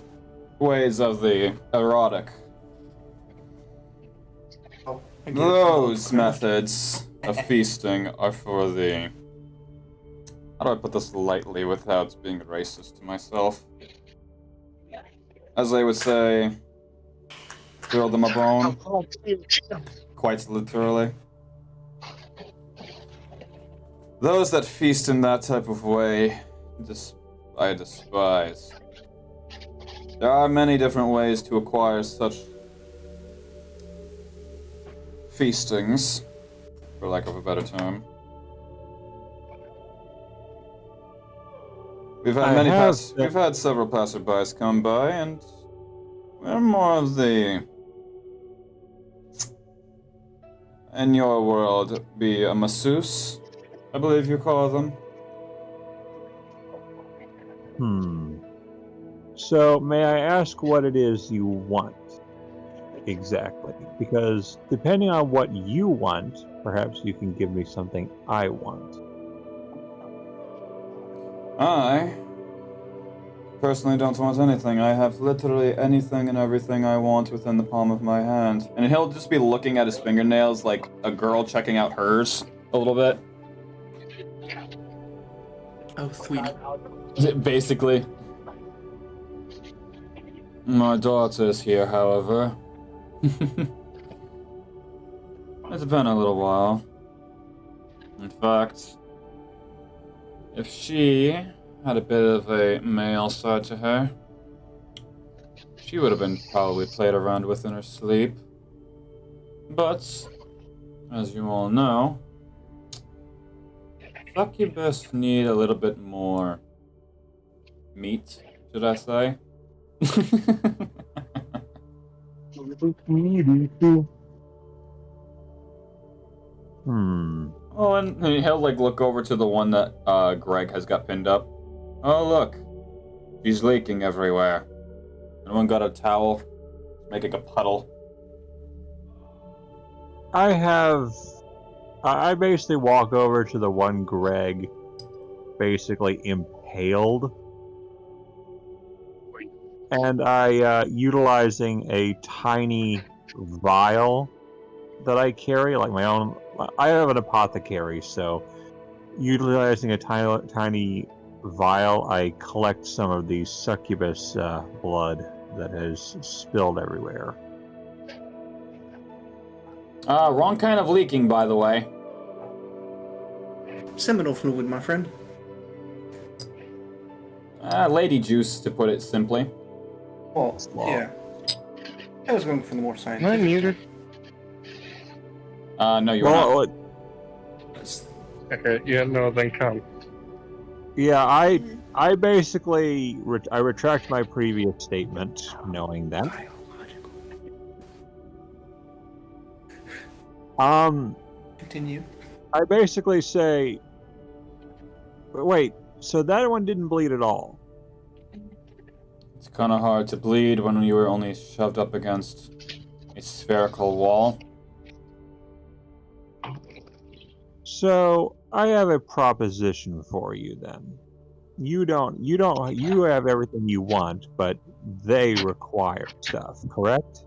ways of the erotic. Oh, I get it. Those methods of feasting are for the... How do I put this lightly without being racist to myself? As they would say, throw them a bone. Quite literally. Those that feast in that type of way, I despise. There are many different ways to acquire such feastings, for lack of a better term. We've had several passerbys come by, and we're more of the, in your world, be a masseuse, I believe you call them. So, may I ask what it is you want exactly? Because depending on what you want, perhaps you can give me something I want. I personally don't want anything. I have literally anything and everything I want within the palm of my hand. And he'll just be looking at his fingernails like a girl checking out hers a little bit. Oh, sweetie. Basically. My daughter's here, however. It's been a little while. In fact, if she had a bit of a male side to her, she would have been probably played around with in her sleep. But, as you all know, succubus need a little bit more meat, should I say? Oh, and he'll like look over to the one that Greg has got pinned up. Oh, look. She's leaking everywhere. Anyone got a towel? Making a puddle. I basically walk over to the one Greg basically impaled. And I, utilizing a tiny vial that I carry, like my own, I have an apothecary, so utilizing a tiny vial, I collect some of the succubus blood that has spilled everywhere. Wrong kind of leaking, by the way. Seminal fluid, my friend. Lady juice, to put it simply. Well, yeah. I was going for the more Am I scientific. muted? No, you're not. Okay, yeah, no, then come. Yeah, I basically I retract my previous statement, knowing that. Continue. I basically say, wait, so that one didn't bleed at all. It's kind of hard to bleed when you were only shoved up against a spherical wall. So I have a proposition for you then. You have everything you want, but they require stuff, correct?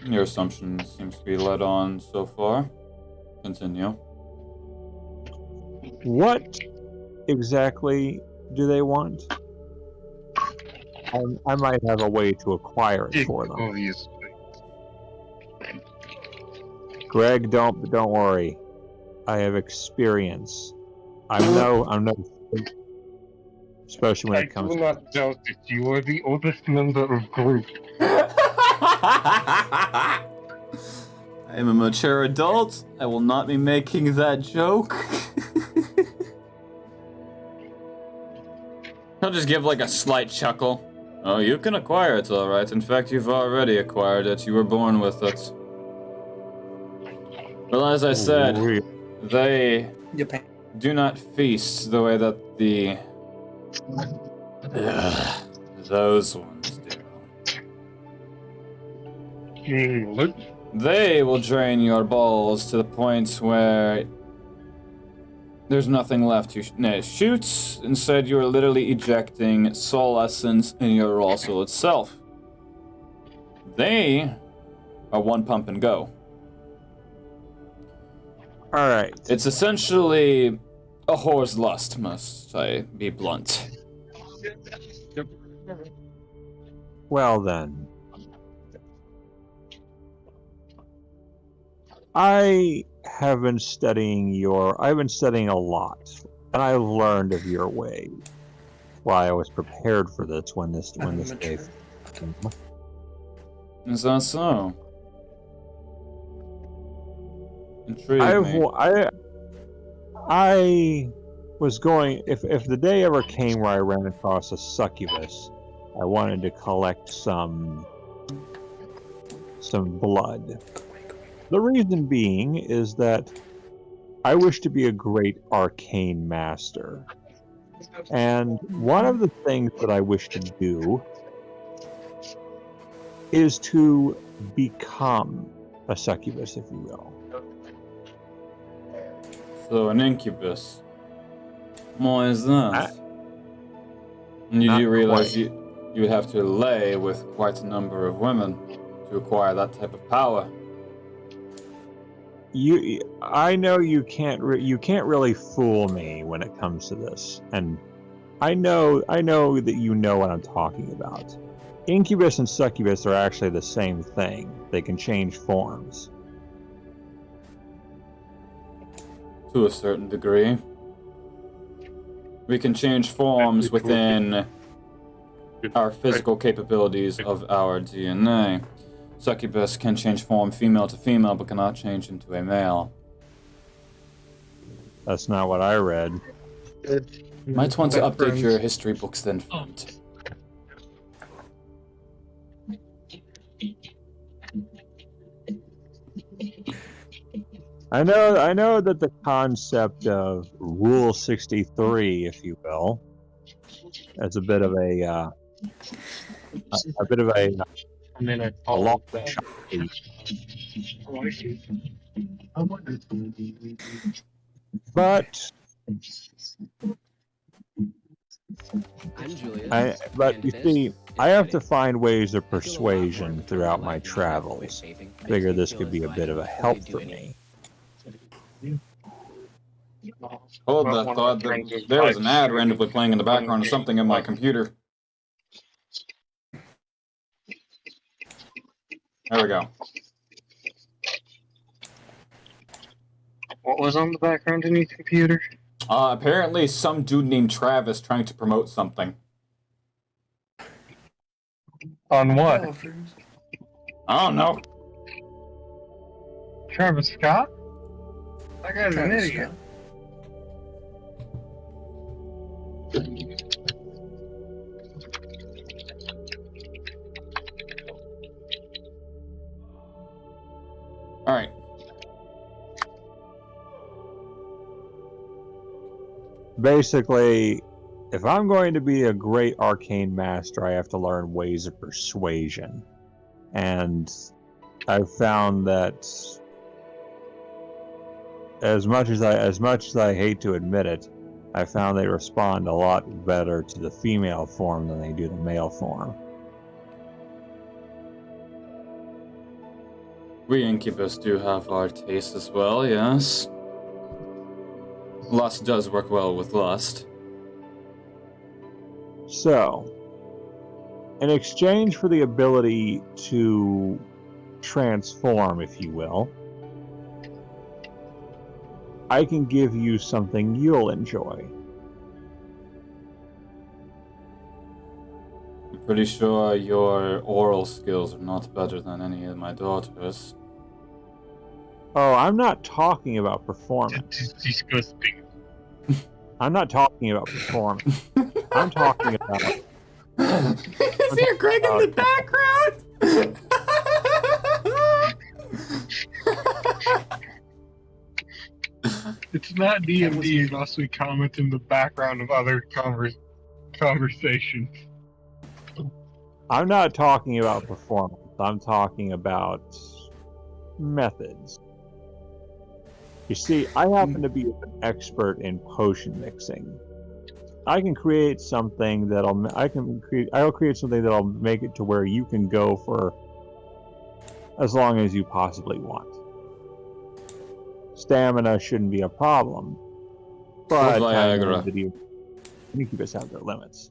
Your assumption seems to be led on so far. Continue. What exactly do they want? I might have a way to acquire it for them. Obviously. Greg, don't worry. I have experience. I'm no, especially when I it comes do to not doubt that you are the oldest member of group. I am a mature adult. I will not be making that joke. He'll just give like a slight chuckle. Oh, you can acquire it, alright. In fact, you've already acquired it. You were born with it. Well, as I said, they do not feast the way that the... those ones do. Look, They will drain your balls to the point where there's nothing left to shoot. Instead, you are literally ejecting soul essence in your raw soul itself. They are one pump and go. Alright. It's essentially a whore's lust, must I be blunt. Well then. I've been studying a lot, and I learned of your way. Why I was prepared for this when this day. Is that so? Intrigue me. I was going, if the day ever came where I ran across a succubus, I wanted to collect some blood. The reason being is that I wish to be a great arcane master. And one of the things that I wish to do is to become a succubus, if you will. So, an incubus. Why is that? And you do realize you would have to lay with quite a number of women to acquire that type of power. I know you can't really fool me when it comes to this, and I know that you know what I'm talking about. Incubus and succubus are actually the same thing. They can change forms. To a certain degree. We can change forms within our physical capabilities of our DNA. Succubus can change form female to female, but cannot change into a male. That's not what I read. Might want to update Friends. your history books then, friend. I know that the concept of Rule 63, if you will, as a bit of a And then I a long followed that. shot. Oh, I see. I wonder. But I'm Julius. but you see, I have to find ways of persuasion throughout my travels. Figure this could be a bit of a help for me. Hold that thought. There was an ad randomly playing in the background of something in my computer. There we go. What was on the background in your computer? Apparently some dude named Travis trying to promote something. On what? I don't know. Travis Scott? That guy's an Travis idiot. Scott. Alright. Basically, if I'm going to be a great arcane master, I have to learn ways of persuasion. And I've found that as much as I hate to admit it, I found they respond a lot better to the female form than they do the male form. We Incubus do have our taste as well, yes. Lust does work well with lust. So, in exchange for the ability to transform, if you will, I can give you something you'll enjoy. I'm pretty sure your oral skills are not better than any of my daughters. Oh, I'm not talking about performance. Disgusting. I'm not talking about performance. I'm talking about... Is there Greg in the background? It's not D&D unless we comment in the background of other conversations. I'm not talking about performance. I'm talking about methods. You see, I happen to be an expert in potion mixing. I can create something I'll create something that'll make it to where you can go for as long as you possibly want. Stamina shouldn't be a problem, but Viagra. Incubus have their limits.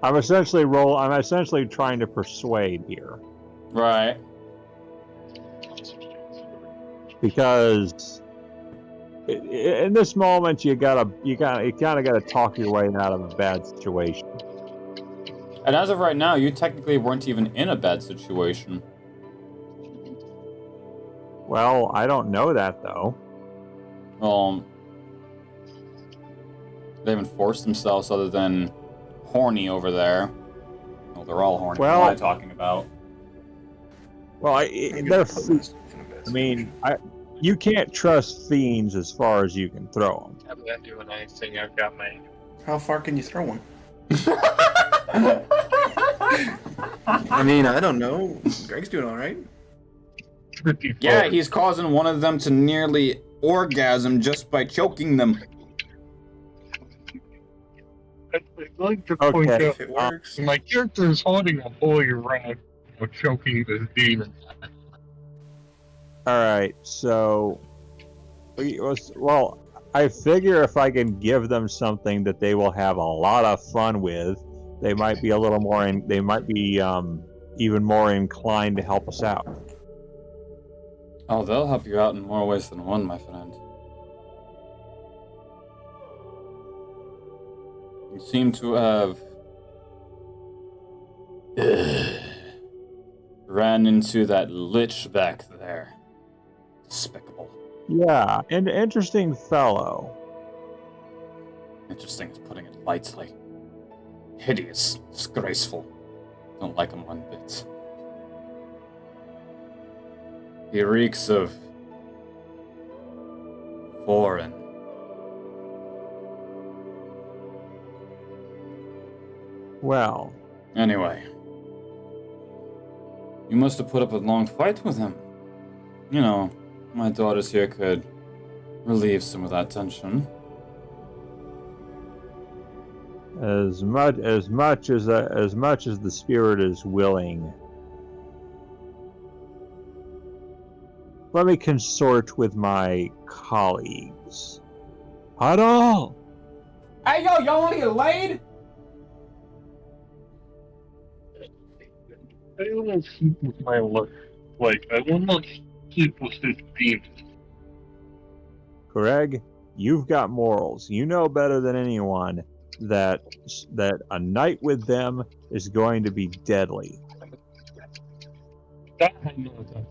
I'm essentially trying to persuade here. Right. Because in this moment you kind of gotta talk your way out of a bad situation. And as of right now, you technically weren't even in a bad situation. Well, I don't know that though. They haven't forced themselves other than horny over there. Well, they're all horny. Well- What am I talking about? Well, you can't trust fiends as far as you can throw them. I'm not doing anything. I've got my... How far can you throw one? I mean, I don't know. Greg's doing all right. Yeah, he's causing one of them to nearly orgasm just by choking them. I'd like to point Okay. out, If it works. my character is holding a boy around while choking this demon. Alright, so... Well, I figure if I can give them something that they will have a lot of fun with, they might be a little more... they might be even more inclined to help us out. Oh, they'll help you out in more ways than one, my friend. You seem to have ran into that lich back there. Despicable. Yeah, an interesting fellow. Interesting is putting it lightly. Hideous, disgraceful. Don't like him one bit. He reeks of foreign. Well, Anyway, you must have put up a long fight with him. You know, my daughters here could relieve some of that tension. as much as the spirit is willing. Let me consort with my colleagues. Huddle! Hey, yo, y'all want to get laid? I don't want to sleep with my luck. Like, I will not sleep with this demon. Greg, you've got morals. You know better than anyone that a night with them is going to be deadly. That I know that.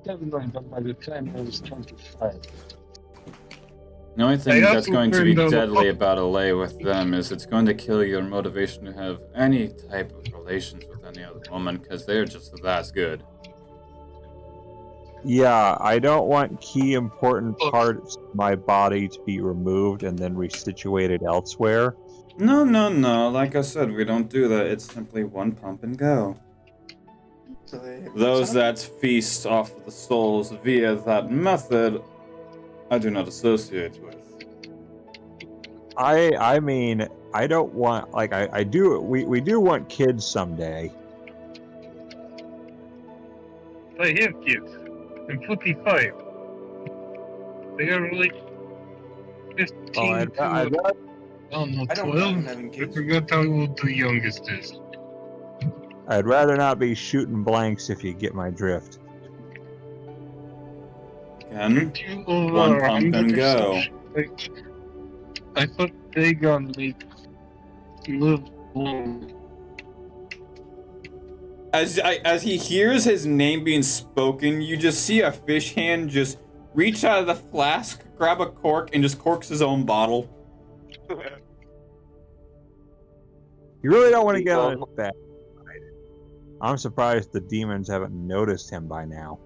Never mind that by the time I was 25. The only thing I that's also going to be turned down deadly the- about a lay with them is it's going to kill your motivation to have any type of relations with any other woman, because they're just that good. Yeah, I don't want key important parts of my body to be removed and then resituated elsewhere. No. Like I said, we don't do that. It's simply one pump and go. So Those that feast off the souls via that method, I do not associate with. I mean, I don't want, like, I do, we do want kids someday. I have kids. I'm 45. They are like 15 Oh, I'd to, rather- I don't know, I don't 12? mind having I kids. forgot how old the youngest is. I'd rather not be shooting blanks if you get my drift. Again, You one are pump and go. I thought Dagon made live long. As he hears his name being spoken, you just see a fish hand just reach out of the flask, grab a cork, and just corks his own bottle. You really don't want to get on his back. I'm surprised the demons haven't noticed him by now.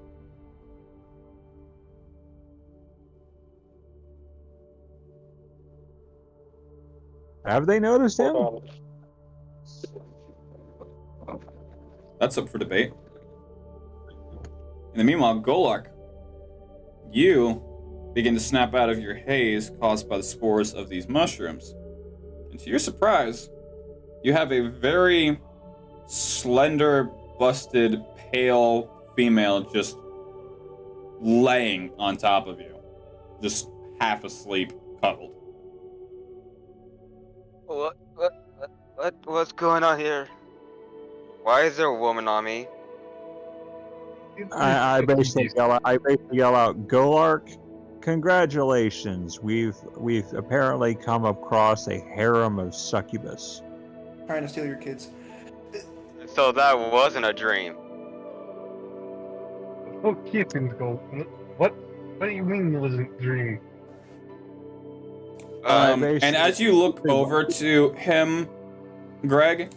Have they noticed him? That's up for debate. In the meanwhile, Golak, you begin to snap out of your haze caused by the spores of these mushrooms. And to your surprise, you have a very slender, busted, pale female just laying on top of you. Just half asleep, cuddled. What's going on here? Why is there a woman on me? I basically yell out, Golark, congratulations. We've apparently come across a harem of succubus. Trying to steal your kids. So that wasn't a dream. Oh, kittens go. What? What do you mean it wasn't a dream? And as you look over to him, Greg,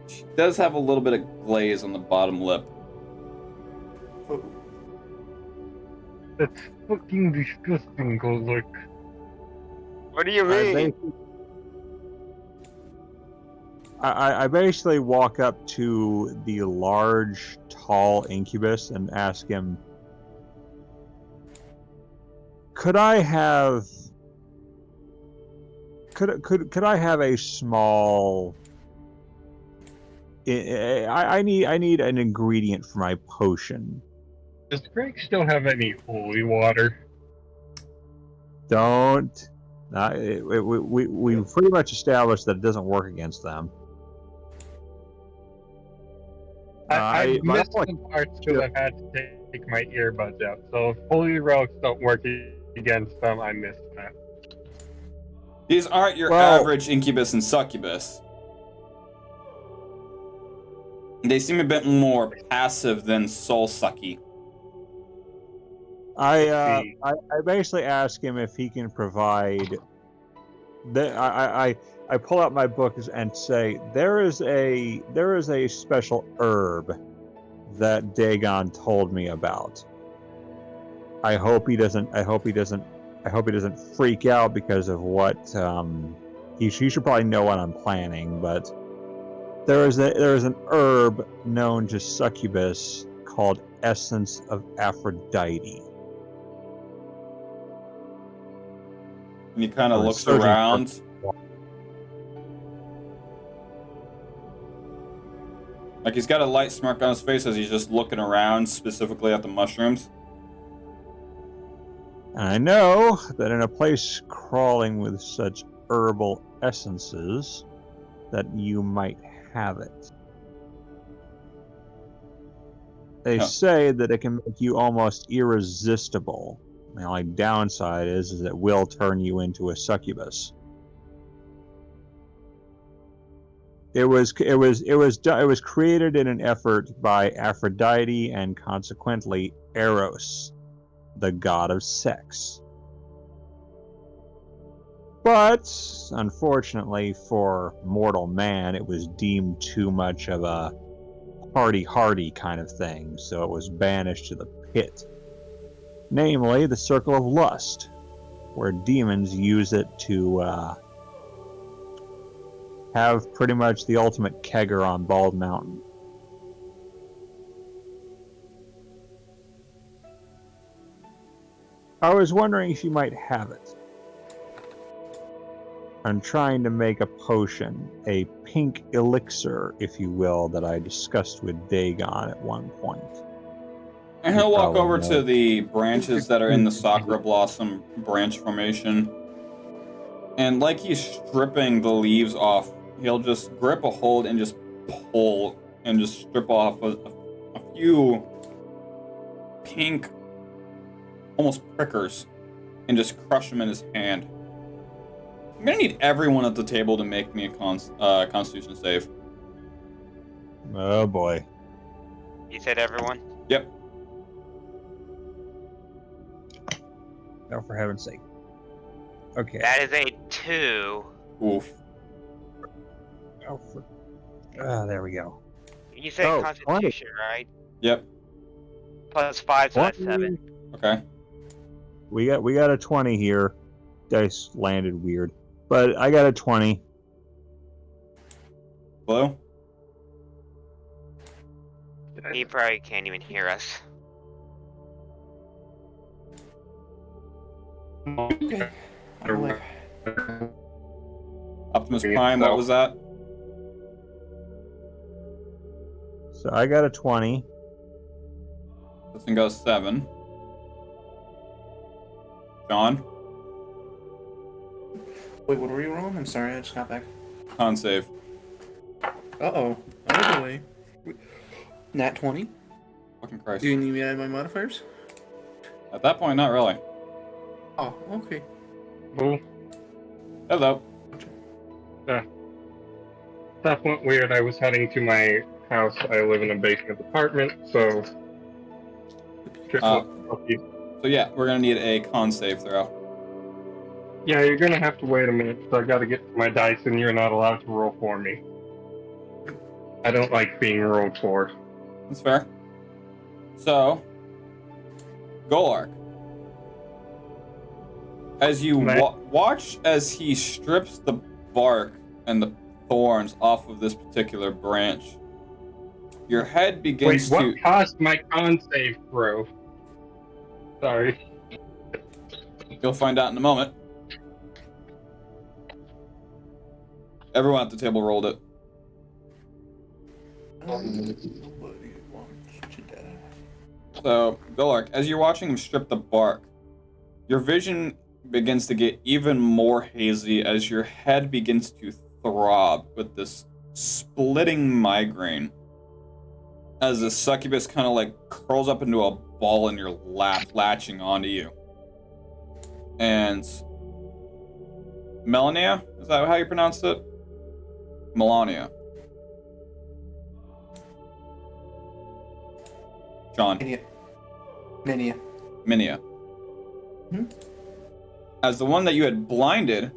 she does have a little bit of glaze on the bottom lip. Oh, That's fucking disgusting, go look. What do you I mean? basically walk up to the large, tall Incubus and ask him, could I have a small? I need an ingredient for my potion. Does Greg still have any holy water? Don't. We pretty much established that it doesn't work against them. I my missed some parts because I've had to take my earbuds out. So if holy relics don't work against them, I missed that. These aren't your average incubus and succubus. They seem a bit more passive than soul sucky. I basically ask him if he can provide. I pull out my book and say there is a special herb that Dagon told me about. I hope he doesn't freak out because of what he should probably know what I'm planning, but there is an herb known to succubus called Essence of Aphrodite. And he kind of looks around. Like he's got a light smirk on his face as he's just looking around specifically at the mushrooms. I know that in a place crawling with such herbal essences, that you might have it. They say that it can make you almost irresistible. The only downside is it will turn you into a succubus. It was created in an effort by Aphrodite and consequently Eros, the god of sex. But unfortunately for mortal man, it was deemed too much of a party-hardy kind of thing, so it was banished to the pit. Namely, the circle of lust, where demons use it to have pretty much the ultimate kegger on Bald Mountain. I was wondering if you might have it. I'm trying to make a potion, a pink elixir, if you will, that I discussed with Dagon at one point. And he'll walk over to the branches that are in the Sakura Blossom branch formation. And like he's stripping the leaves off, he'll just grip a hold and just pull and just strip off a few pink, almost prickers, and just crush them in his hand. I'm gonna need everyone at the table to make me a Constitution save. Oh boy. You said everyone? Yep. Oh, for heaven's sake. Okay. That is a 2. Oof. Oh, there we go. You said Constitution, right? Yep. Plus 5, so that's 7. Okay. We got a 20 here. Dice landed weird, but I got a 20. Blue? He probably can't even hear us. Okay. Optimus Prime, what was that? So I got a 20. This thing goes 7. John? Wait, what were you rolling? I'm sorry, I just got back. Con save. Uh-oh. Oh boy. Nat 20? Fucking Christ. Do you need me to add my modifiers? At that point, not really. Oh, okay. Well, Hello. stuff went weird. I was heading to my house. I live in a basement apartment, so... So yeah, we're gonna need a con save throw. Yeah, you're gonna have to wait a minute, so I gotta get my dice, and you're not allowed to roll for me. I don't like being rolled for. That's fair. So, Golark. As you watch as he strips the bark and the thorns off of this particular branch, your head begins Wait, what caused my con save throw? Sorry. You'll find out in a moment. Everyone at the table rolled it. So, Golark, as you're watching him strip the bark, your vision begins to get even more hazy as your head begins to throb with this splitting migraine. As the succubus kind of like curls up into a ball in your lap, latching onto you. And Melania? Is that how you pronounce it? Melania. John. Minia. As the one that you had blinded,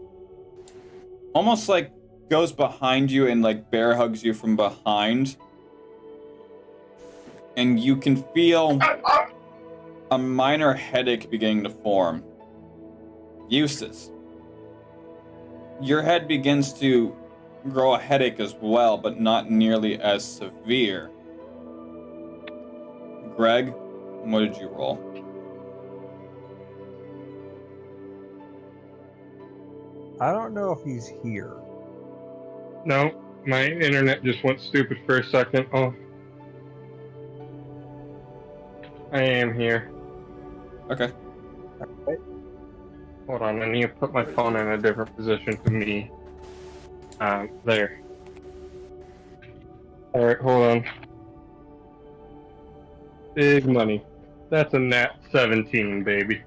almost like goes behind you and like bear hugs you from behind. And you can feel a minor headache beginning to form. Eustace. Your head begins to grow a headache as well, but not nearly as severe. Greg, what did you roll? I don't know if he's here. No, my internet just went stupid for a second. Oh. I am here. Okay. Hold on, I need to put my phone in a different position to me. There. Alright, hold on. Big money. That's a nat 17, baby.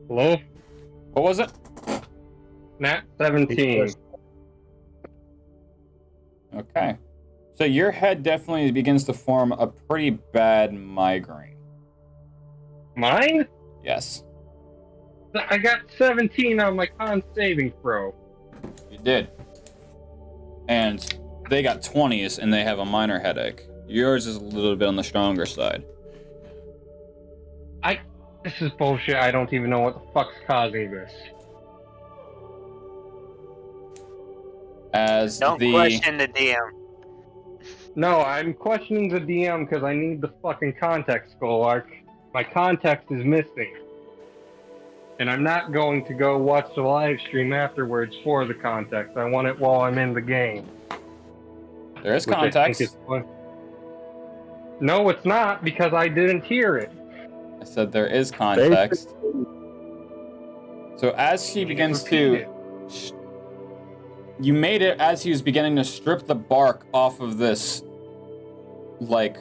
Hello? What was it? Nat 17. Okay. So your head definitely begins to form a pretty bad migraine. Mine? Yes, I got 17 on my con saving throw. you did. And they got 20s and they have a minor headache. Yours is a little bit on the stronger side. This is bullshit. I don't even know what the fuck's causing this. As Don't the question the DM. No, I'm questioning the DM because I need the fucking context skull arc. My context is missing. And I'm not going to go watch the live stream afterwards for the context. I want it while I'm in the game. there is which I think context. is fun. No, it's not because I didn't hear it. I said there is context. So as he begins Repeat to... You made it as he was beginning to strip the bark off of this, like,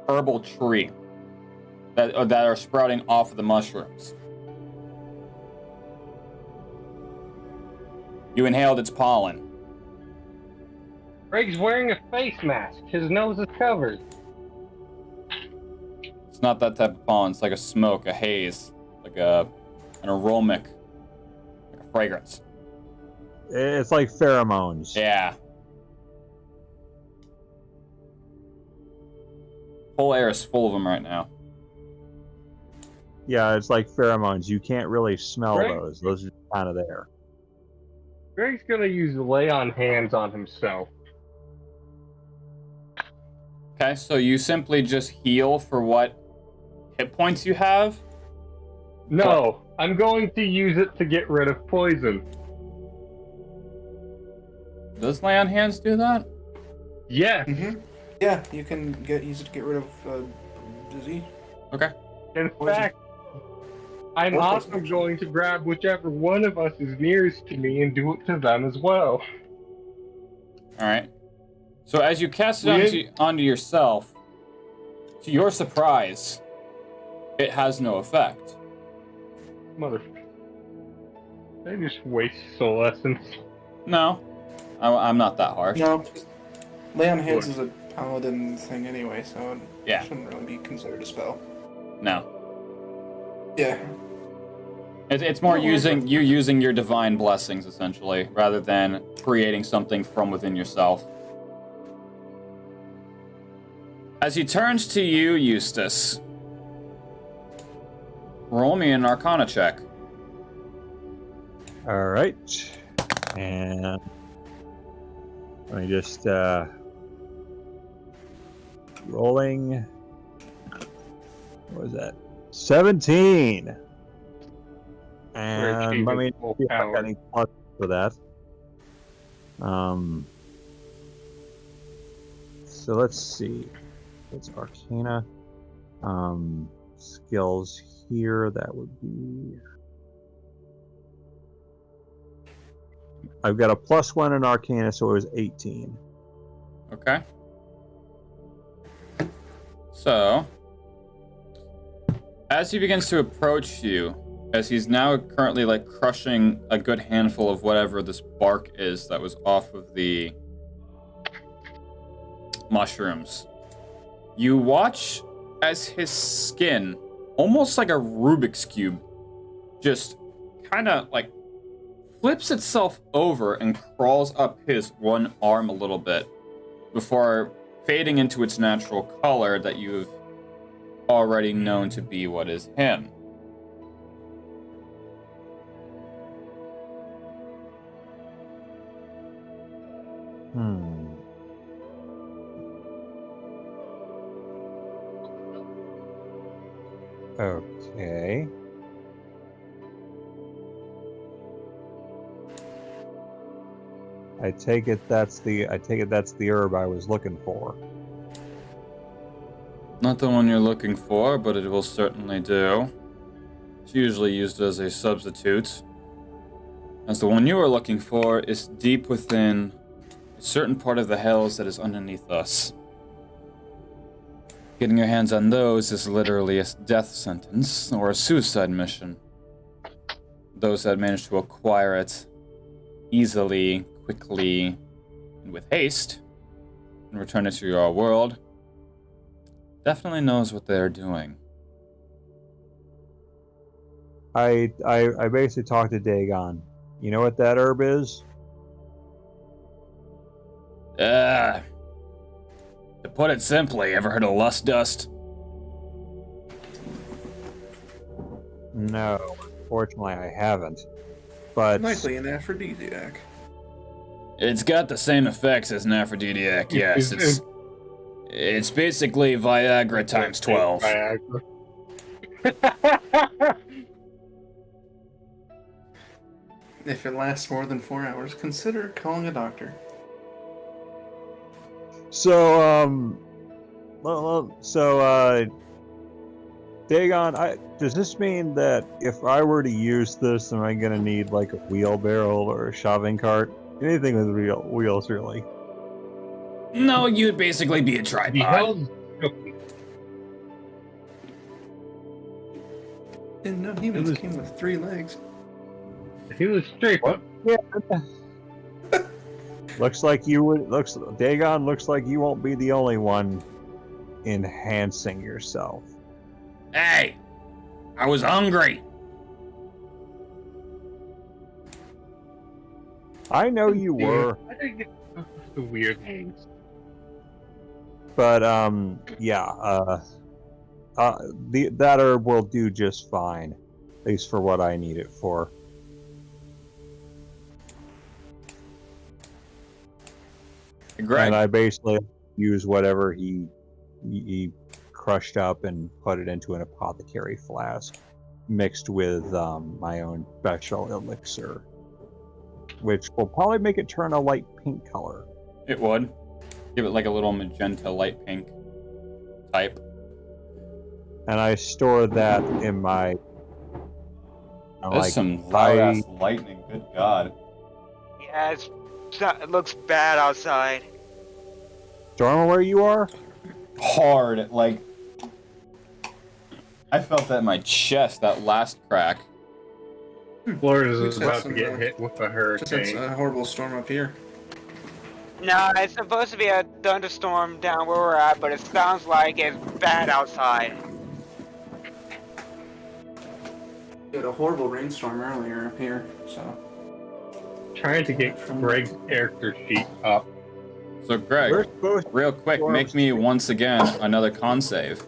herbal tree that are sprouting off of the mushrooms. You inhaled its pollen. Greg's wearing a face mask. His nose is covered. It's not that type of pollen. It's like a smoke, a haze, like an aromatic, like a fragrance. It's like pheromones. Yeah. Whole air is full of them right now. Yeah, it's like pheromones. You can't really smell Right. those. Those are kind of there. Greg's gonna use lay on hands on himself. Okay, so you simply just heal for what hit points you have? No, I'm going to use it to get rid of poison. Does lay on hands do that? Yes. Yeah, you can use it to get rid of disease. Okay. In Poison. fact, I'm Or also poison. going to grab whichever one of us is nearest to me and do it to them as well. Alright. So as you cast it onto yourself, to your surprise, it has no effect. Motherfucker. They just waste soul essence. No. I'm not that harsh. No, lay on hands is a paladin thing anyway, so it Yeah. shouldn't really be considered a spell. No. Yeah. It's more No, using your divine blessings, essentially, rather than creating something from within yourself. As he turns to you, Eustace, roll me an Arcana check. All right. And let me just rolling. What was that? 17. And let me full see if I power. got any plus for that. So let's see. It's Arcana. Skills here. That would be. I've got a +1 in Arcana, so it was 18. Okay. So, as he begins to approach you, as he's now currently like crushing a good handful of whatever this bark is that was off of the mushrooms, you watch as his skin, almost like a Rubik's Cube, just kind of like flips itself over and crawls up his one arm a little bit before fading into its natural color that you've already known to be what is him. Okay. I take it that's the herb I was looking for. Not the one you're looking for, but it will certainly do. It's usually used as a substitute, as the one you are looking for is deep within a certain part of the hells that is underneath us. Getting your hands on those is literally a death sentence or a suicide mission. Those that manage to acquire it easily, quickly, and with haste, and return it to your world, definitely knows what they're doing. I basically talked to Dagon. You know what that herb is? To put it simply, ever heard of lust dust? No, unfortunately I haven't. But Likely an aphrodisiac. It's got the same effects as an aphrodisiac, yes. It's basically Viagra times 12. Viagra. If it lasts more than 4 hours, consider calling a doctor. so Dagon, does this mean that if I were to use this, am I gonna need like a wheelbarrow or a shopping cart? Anything with wheels, really. No, you'd basically be a The tripod. hell's Didn't know humans came with 3 legs. he was straight up. Dagon looks like you won't be the only one enhancing yourself. Hey! I was hungry! I know you were, I didn't get the weird things. but that herb will do just fine, at least for what I need it for. Greg, And I basically use whatever he crushed up and put it into an apothecary flask, mixed with my own special elixir, which will probably make it turn a light pink color. it would. Give it like a little magenta light pink type. And I store that in my. There's some loud-ass lightning, good god. Yeah, it looks bad outside. Storm, where you are? Hard, like... I felt that in my chest, that last crack. Florida's Who's had about to some, get hit with a Just had hurricane. a horrible storm up here. No, it's supposed to be a thunderstorm down where we're at, but it sounds like it's bad outside. We had a horrible rainstorm earlier up here, so. Trying to get Greg's character sheet up. So Greg, real quick, make me once again another con save.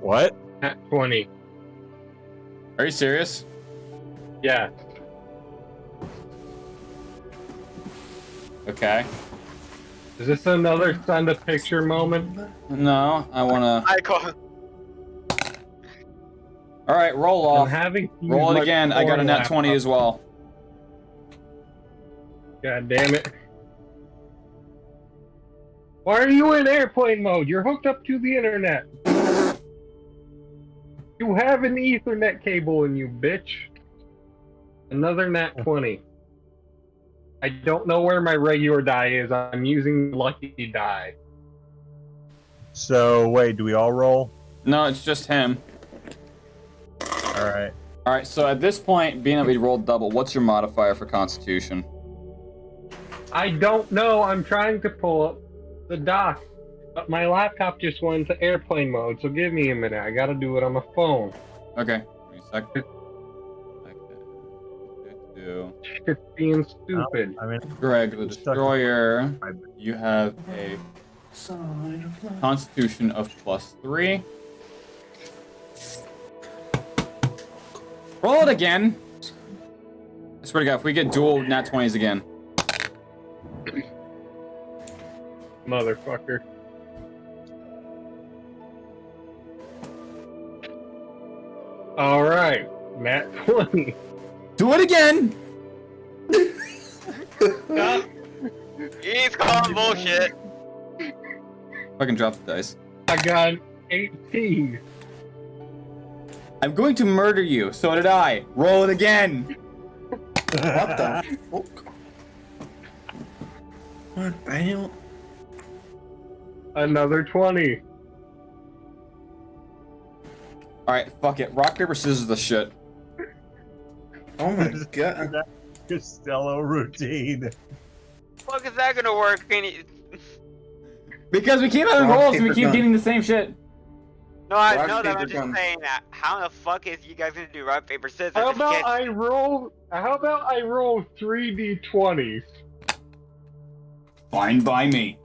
What? At 20. Are you serious? Yeah. Okay. Is this another send a picture moment? No, I wanna... I call. Alright, roll I'm off. having to use Roll it my again, I got a nat laptop. 20 as well. God damn it. Why are you in airplane mode? You're hooked up to the internet. You have an Ethernet cable in you, bitch. Another nat 20. I don't know where my regular die is. I'm using lucky die. So wait, do we all roll? No, it's just him. All right. All right, so at this point, being that we rolled double, what's your modifier for Constitution? I don't know. I'm trying to pull up the doc, but my laptop just went into airplane mode. So give me a minute. I gotta do it on my phone. Okay, give me a second. Shit's being stupid. I mean, Greg, the Destroyer, you have a Side of life. Constitution of +3. Roll it again. I swear to God, if we get dual nat 20s again. Motherfucker. Alright, Nat 20. Do it again! He's calling bullshit. Fucking drop the dice. I got an 18. I'm going to murder you, so did I. Roll it again! What the fuck? What the hell? Another 20. Alright, fuck it. Rock, paper, scissors the shit. Oh my god. Costello routine. Fuck is that gonna work? Because we keep having Rock, rolls and we paper, keep gun. getting the same shit. No, I Rock, know that. paper, I'm just gun. saying that. How the fuck is you guys gonna do rock paper scissors? How if about kids- I roll 3d20s? Fine by me.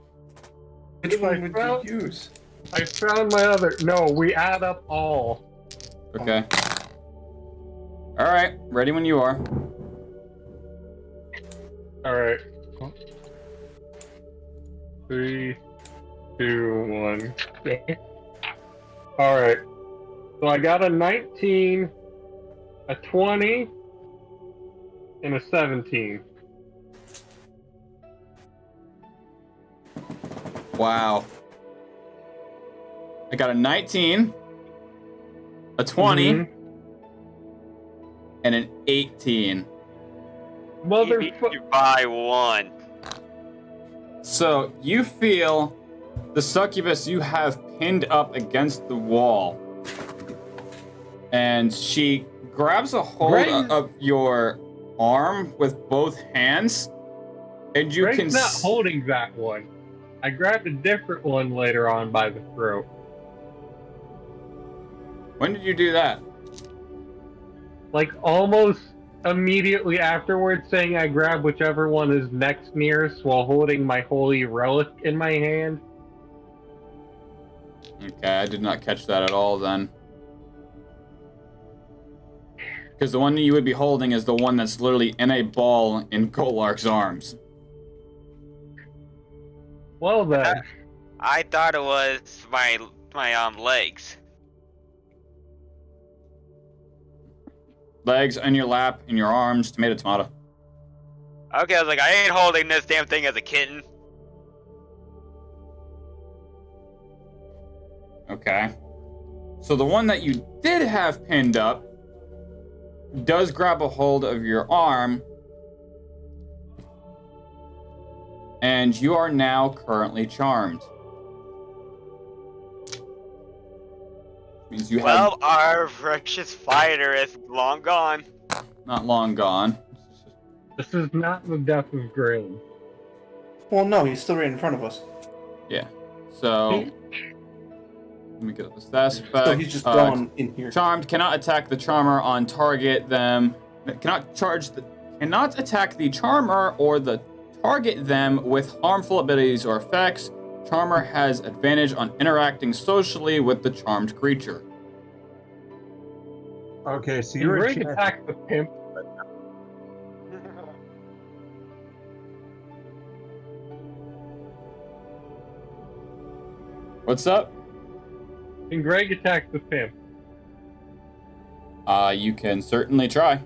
Which one would Well- you use? I found my other. No, we add up all. Okay. Alright, ready when you are. Alright. 3, 2, 1. Alright. So I got a 19, a 20, and a 17. Wow. I got a 19, a 20, Mhm. and an 18. You need Motherfucker. to buy one. So you feel the succubus you have pinned up against the wall. And she grabs a hold Greg- of your arm with both hands. And you Greg's can not holding that one. I grabbed a different one later on by the throat. When did you do that? Like almost immediately afterwards, saying I grab whichever one is next nearest while holding my holy relic in my hand. Okay, I did not catch that at all then. Because the one you would be holding is the one that's literally in a ball in Golark's arms. Well then, I thought it was my legs. Legs in your lap, in your arms, tomato. Okay, I was like, I ain't holding this damn thing as a kitten. Okay. So the one that you did have pinned up does grab a hold of your arm. And you are now currently charmed. Means you Well, our precious fighter is long gone. have not long gone. this is not the death of Grain. Well, no, he's still right in front of us. Yeah. So let me get up the stats effect. So he's just gone in here. Charmed cannot attack the charmer on target them. Cannot attack the charmer or the target them with harmful abilities or effects. Charmer has advantage on interacting socially with the charmed creature. Okay, so Can you're Greg in attack the pimp? What's up? Can Greg attack the pimp? You can certainly try.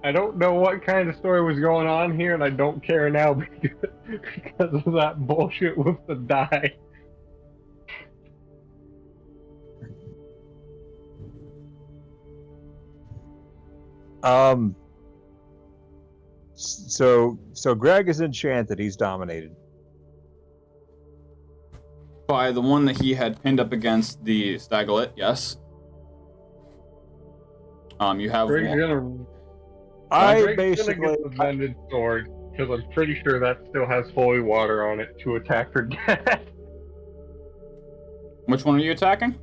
I don't know what kind of story was going on here, and I don't care now because of that bullshit with the die. So Greg is enchanted. He's dominated. By the one that he had pinned up against the staglet, yes. You have Greg's one. gonna get the mended sword, because I'm pretty sure that still has holy water on it to attack for death. Which one are you attacking?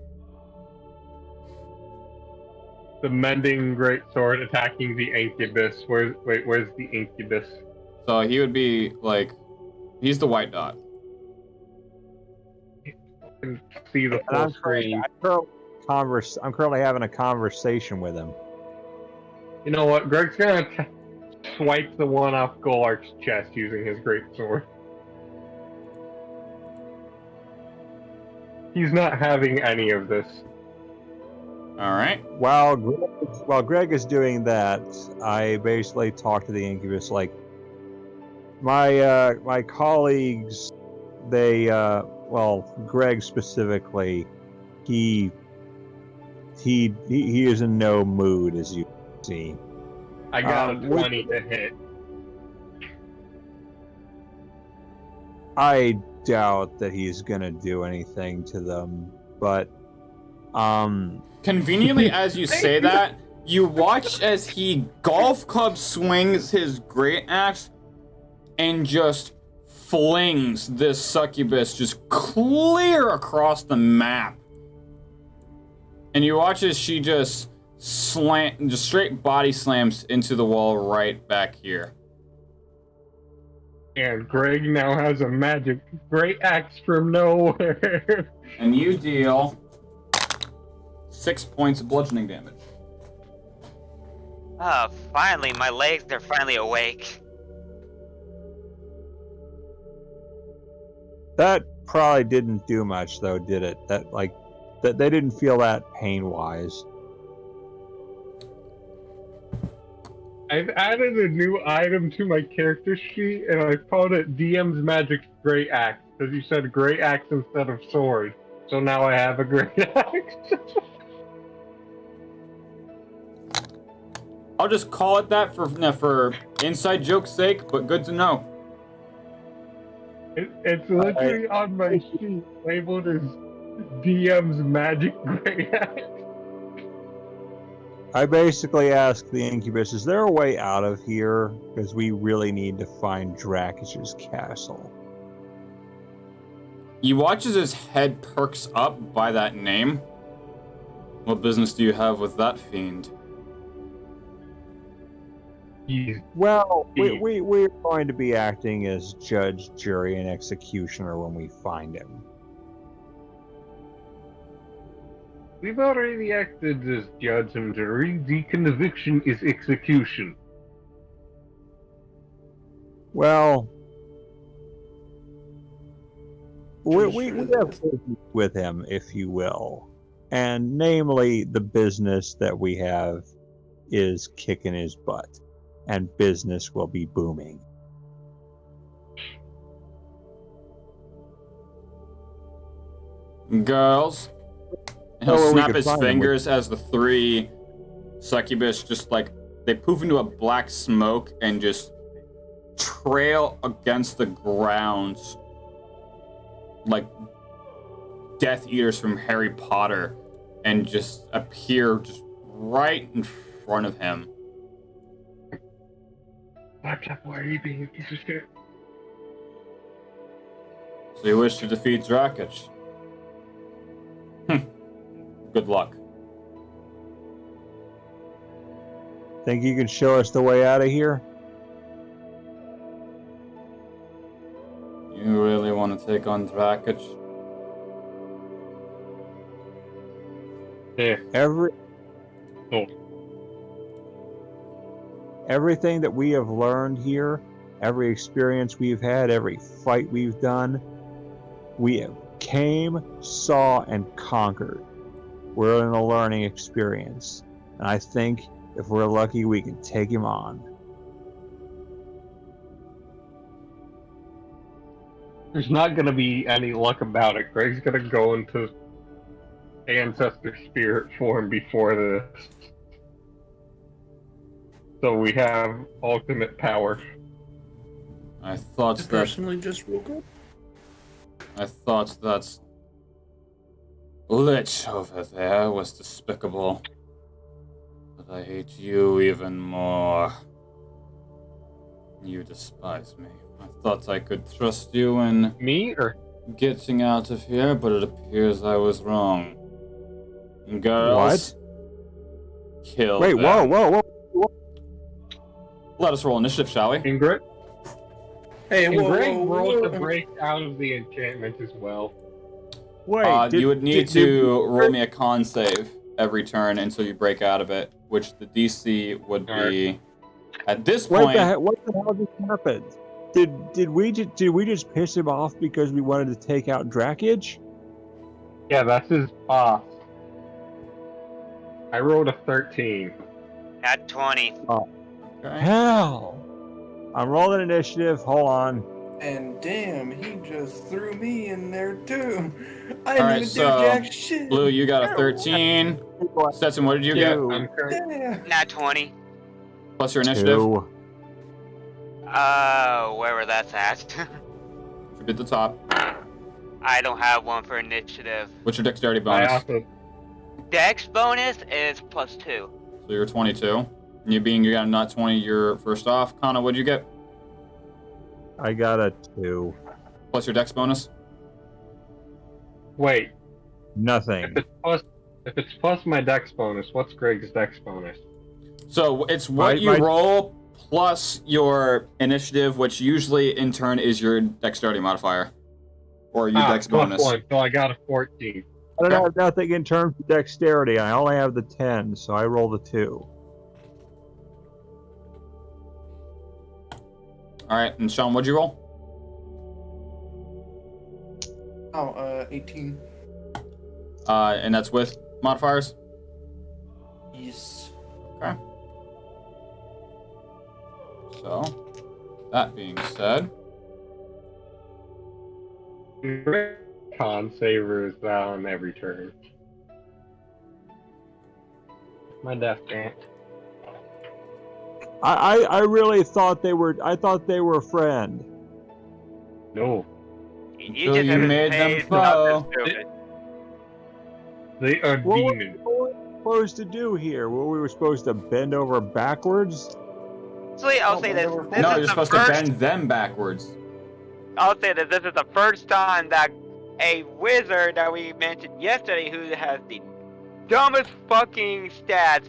The mending great sword attacking the Incubus. Where's the Incubus? So he would be like, he's the white dot. I can see the And full screen. I'm currently having a conversation with him. You know what? Greg's gonna swipe the one off Golark's chest using his great sword. He's not having any of this. All right. While Greg is doing that, I basically talk to the Incubus like my colleagues. They Greg specifically, he is in no mood, as you see. I got a 20 to hit. I doubt that he's gonna do anything to them, but Conveniently, as you say that, you watch as he golf club swings his great axe and just flings this succubus just clear across the map. And you watch as she just straight body slams into the wall right back here. And Greg now has a magic great axe from nowhere. And you deal 6 points of bludgeoning damage. Oh, finally, my legs, they're finally awake. that probably didn't do much, though, did it? That they didn't feel that pain-wise. I've added a new item to my character sheet, and I called it DM's Magic Great Axe, because you said Great Axe instead of sword. So now I have a Great Axe. I'll just call it that for inside joke's sake, but good to know. It's literally on my sheet, labeled as DM's Magic Great Axe. I basically asked the Incubus, is there a way out of here? Because we really need to find Drakish's castle. You watch as his head perks up by that name. What business do you have with that fiend? Well, we're going to be acting as judge, jury, and executioner when we find him. We've already acted as judge and jury. The conviction is execution. Well, we have business with him, if you will. And namely, the business that we have is kicking his butt. And business will be booming. Girls. He'll Oh, well, we snap could his find him fingers as the three succubus just like they poof into a black smoke and just trail against the ground like Death Eaters from Harry Potter and just appear just right in front of him. Laptop, why are you being a piece of shit? So you wish to defeat Drakich? Good luck. Think you can show us the way out of here? You really want to take on Drakich? Yeah. Everything that we have learned here, every experience we've had, every fight we've done, we came, saw, and conquered. We're in a learning experience. And I think if we're lucky, we can take him on. There's not going to be any luck about it. Greg's going to go into ancestor spirit form before this. So we have ultimate power. I thought I that personally just woke up. that lich over there was despicable. But I hate you even more. You despise me. I thought I could trust you in Me or getting out of here, but it appears I was wrong. Girls, kill Wait, them. whoa. Let us roll initiative, shall we? Ingrid? Hey, And whoa, Greg whoa, rolled to whoa. break out of the enchantment as well. Wait, You would need to roll me a con save every turn until you break out of it, which the DC would be at this What point. the hell just happened? Did we just piss him off because we wanted to take out Drakage? Yeah, that's his boss. I rolled a 13. At 20. Okay. Hell! I'm rolling initiative. Hold on. And damn, he just threw me in there too. I All didn't right, even so do jack shit. Blue, you got a 13. Stetson, what did you get? Two. I'm current. Damn. Nat 20. Plus your initiative. Two. Wherever that's at. Should be at the top. I don't have one for initiative. What's your dexterity I bonus? also Dex bonus is +2. So you're 22. And you got a nat 20, you're first off. Kana, what'd you get? I got a 2. Plus your dex bonus? wait. Nothing. If it's plus my dex bonus, what's Greg's dex bonus? So it's what My- you my- roll plus your initiative, which usually in turn is your dexterity modifier. Or your dex plus bonus. 1, so I got a 14. I don't have nothing in terms of dexterity. I only have the 10, so I rolled a 2. Alright, and Sean, what'd you roll? Oh, 18. And that's with modifiers? Yes. Okay. So, that being said, Con saver is on every turn. My death grant. I really thought they were. I thought they were a friend. No. Until just you haven't made them paid foe. nothing to it. They are What were demons. we supposed to do here? What we were supposed to bend over backwards? Actually, I'll Oh, say but they this. were- This no, is you're the supposed first, to bend them backwards. I'll say that this is the first time that a wizard that we mentioned yesterday who has the dumbest fucking stats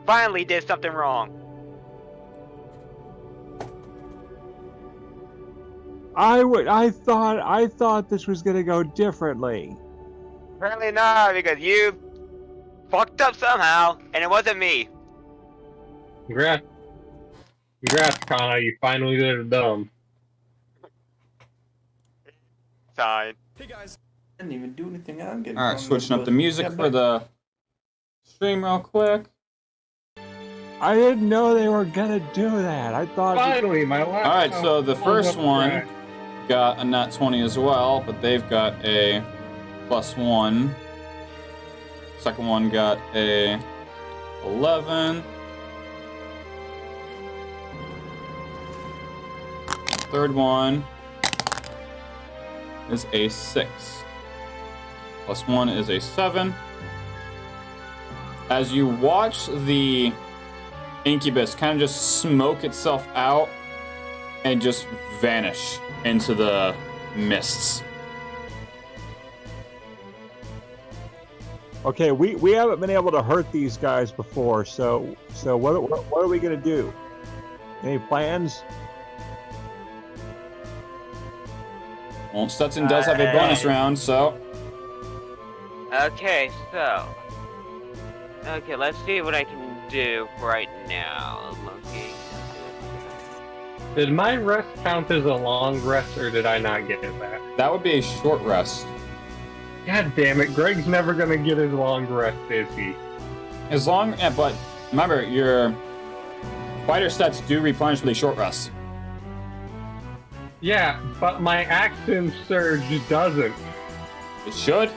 finally did something wrong. I thought this was gonna go differently. Apparently not, because you fucked up somehow, and it wasn't me. Congrats, Kana. You finally did it dumb. Fine. Hey guys. I didn't even do anything. I'm getting. Alright, thrown switching into up the a- music Yeah, for the stream real quick. I didn't know they were gonna do that. I thought. Finally, my last. Alright, so the first one got a nat 20 as well, but they've got a +1. Second one got a 11. Third one is a 6. +1 is a 7. As you watch the Incubus kind of just smoke itself out and just vanish into the mists. Okay, we haven't been able to hurt these guys before, so what are we gonna do? Any plans? Well, Stetson does have a bonus round, so Okay, so. Okay, let's see what I can do right now. I'm looking. Did my rest count as a long rest, or did I not get it back? that would be a short rest. God damn it, Greg's never gonna get his long rest, is he? As long, yeah, but remember, your fighter stats do replenish with a short rest. Yeah, but my action surge doesn't. It should.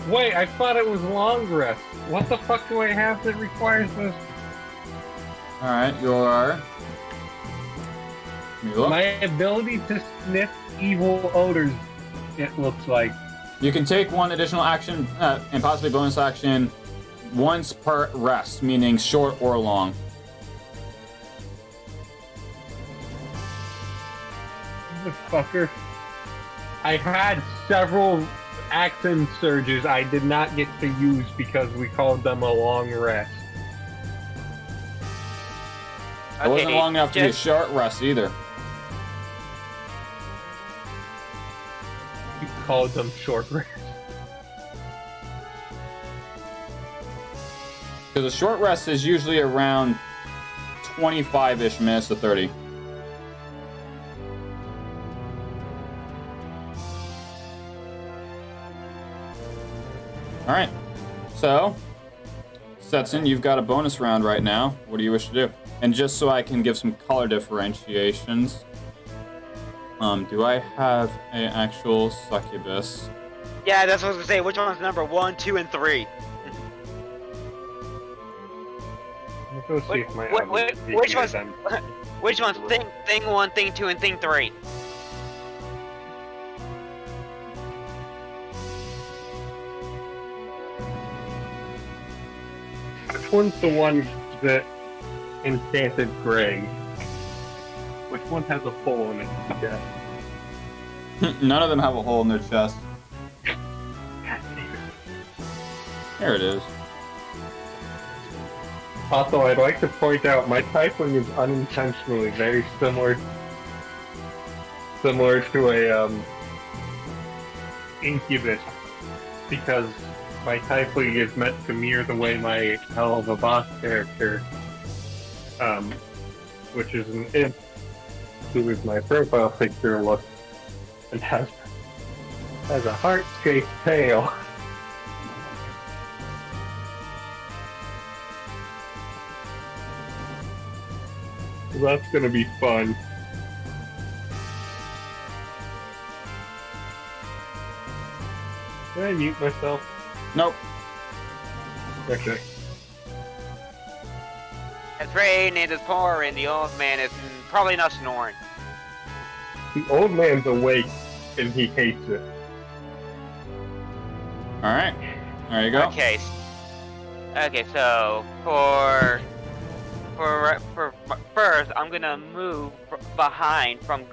Wait, I thought it was long rest. What the fuck do I have that requires this? Alright, your... My ability to sniff evil odors, it looks like. You can take one additional action, and possibly bonus action, once per rest, meaning short or long. Motherfucker. I had several accent surges I did not get to use because we called them a long rest. It wasn't long enough to be a short rest either. You called them short rest. Because a short rest is usually around 25-ish minutes to 30. Alright, so, Setson, you've got a bonus round right now. What do you wish to do? And just so I can give some color differentiations, do I have an actual succubus? Yeah, that's what I was gonna say. Which one's number 1, 2, and 3? Let's go see if my which one's which one's thing 1, thing 2, and thing 3? Which one's the one that enchanted Greg? Which one has a hole in its chest? None of them have a hole in their chest. There it is. Also, I'd like to point out my typing is unintentionally very similar to a Incubus, because my typing is meant to mirror the way my Hell of a Boss character, which is an imp, who is my profile picture, looks and has a heart-shaped tail. So that's gonna be fun. Did I mute myself? Nope. Okay. It's raining, it is pouring, the old man is probably not snoring. The old man's awake and he hates it. Alright. There you go. Okay. Okay, so for first, I'm gonna move behind from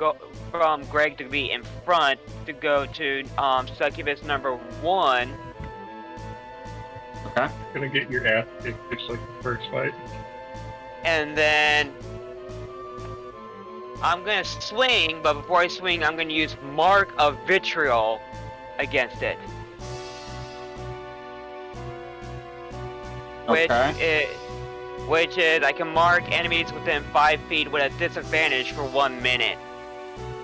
Greg to be in front to go to succubus number 1. Okay. Gonna get your ass kicked just like the first fight. And then I'm gonna swing, but before I swing, I'm gonna use Mark of Vitriol against it. Okay. Which is I can mark enemies within 5 feet with a disadvantage for 1 minute.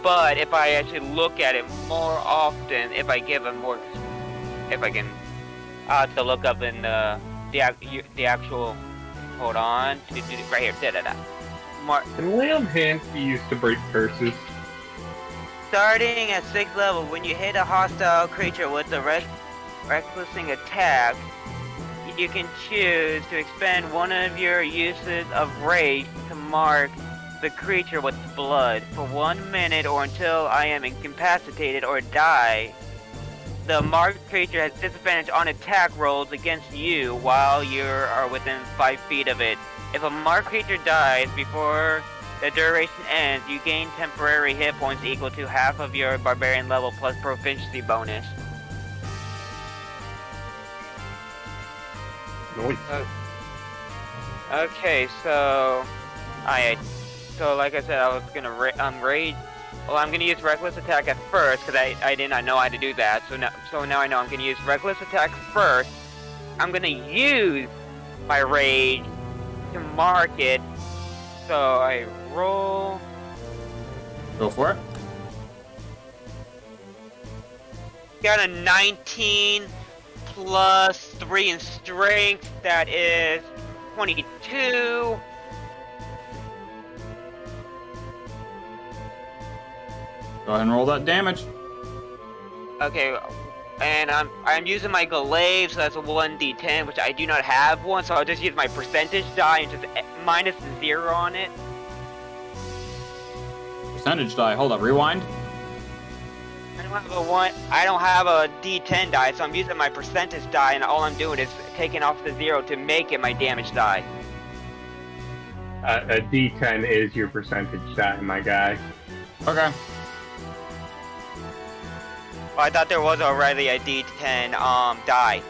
But if I actually look at it more often, if I give them more, if I can, I have to look up in the actual. Hold on, right here. Can Lamb Hands be used to break curses? Starting at 6th level, when you hit a hostile creature with a recklessing attack, you can choose to expend one of your uses of rage to mark the creature with blood for 1 minute or until I am incapacitated or die. The marked creature has disadvantage on attack rolls against you while you are within 5 feet of it. If a marked creature dies before the duration ends, you gain temporary hit points equal to half of your barbarian level plus proficiency bonus. Okay, so like I said, I was gonna rage. Well, I'm gonna use reckless attack at first because I did not know how to do that. So now I know I'm gonna use reckless attack first. I'm gonna use my rage to mark it. So I roll. Go for it. Got a 19 plus 3 in strength. That is 22. Go ahead and roll that damage. Okay, and I'm using my glaive, so that's a 1d10, which I do not have one, so I'll just use my percentage die and just minus 0 on it. Percentage die. Hold up. Rewind. I don't have a d10 die, so I'm using my percentage die, and all I'm doing is taking off the 0 to make it my damage die. A D10 is your percentage die, my guy. Okay. Well, I thought there was already a d10 die.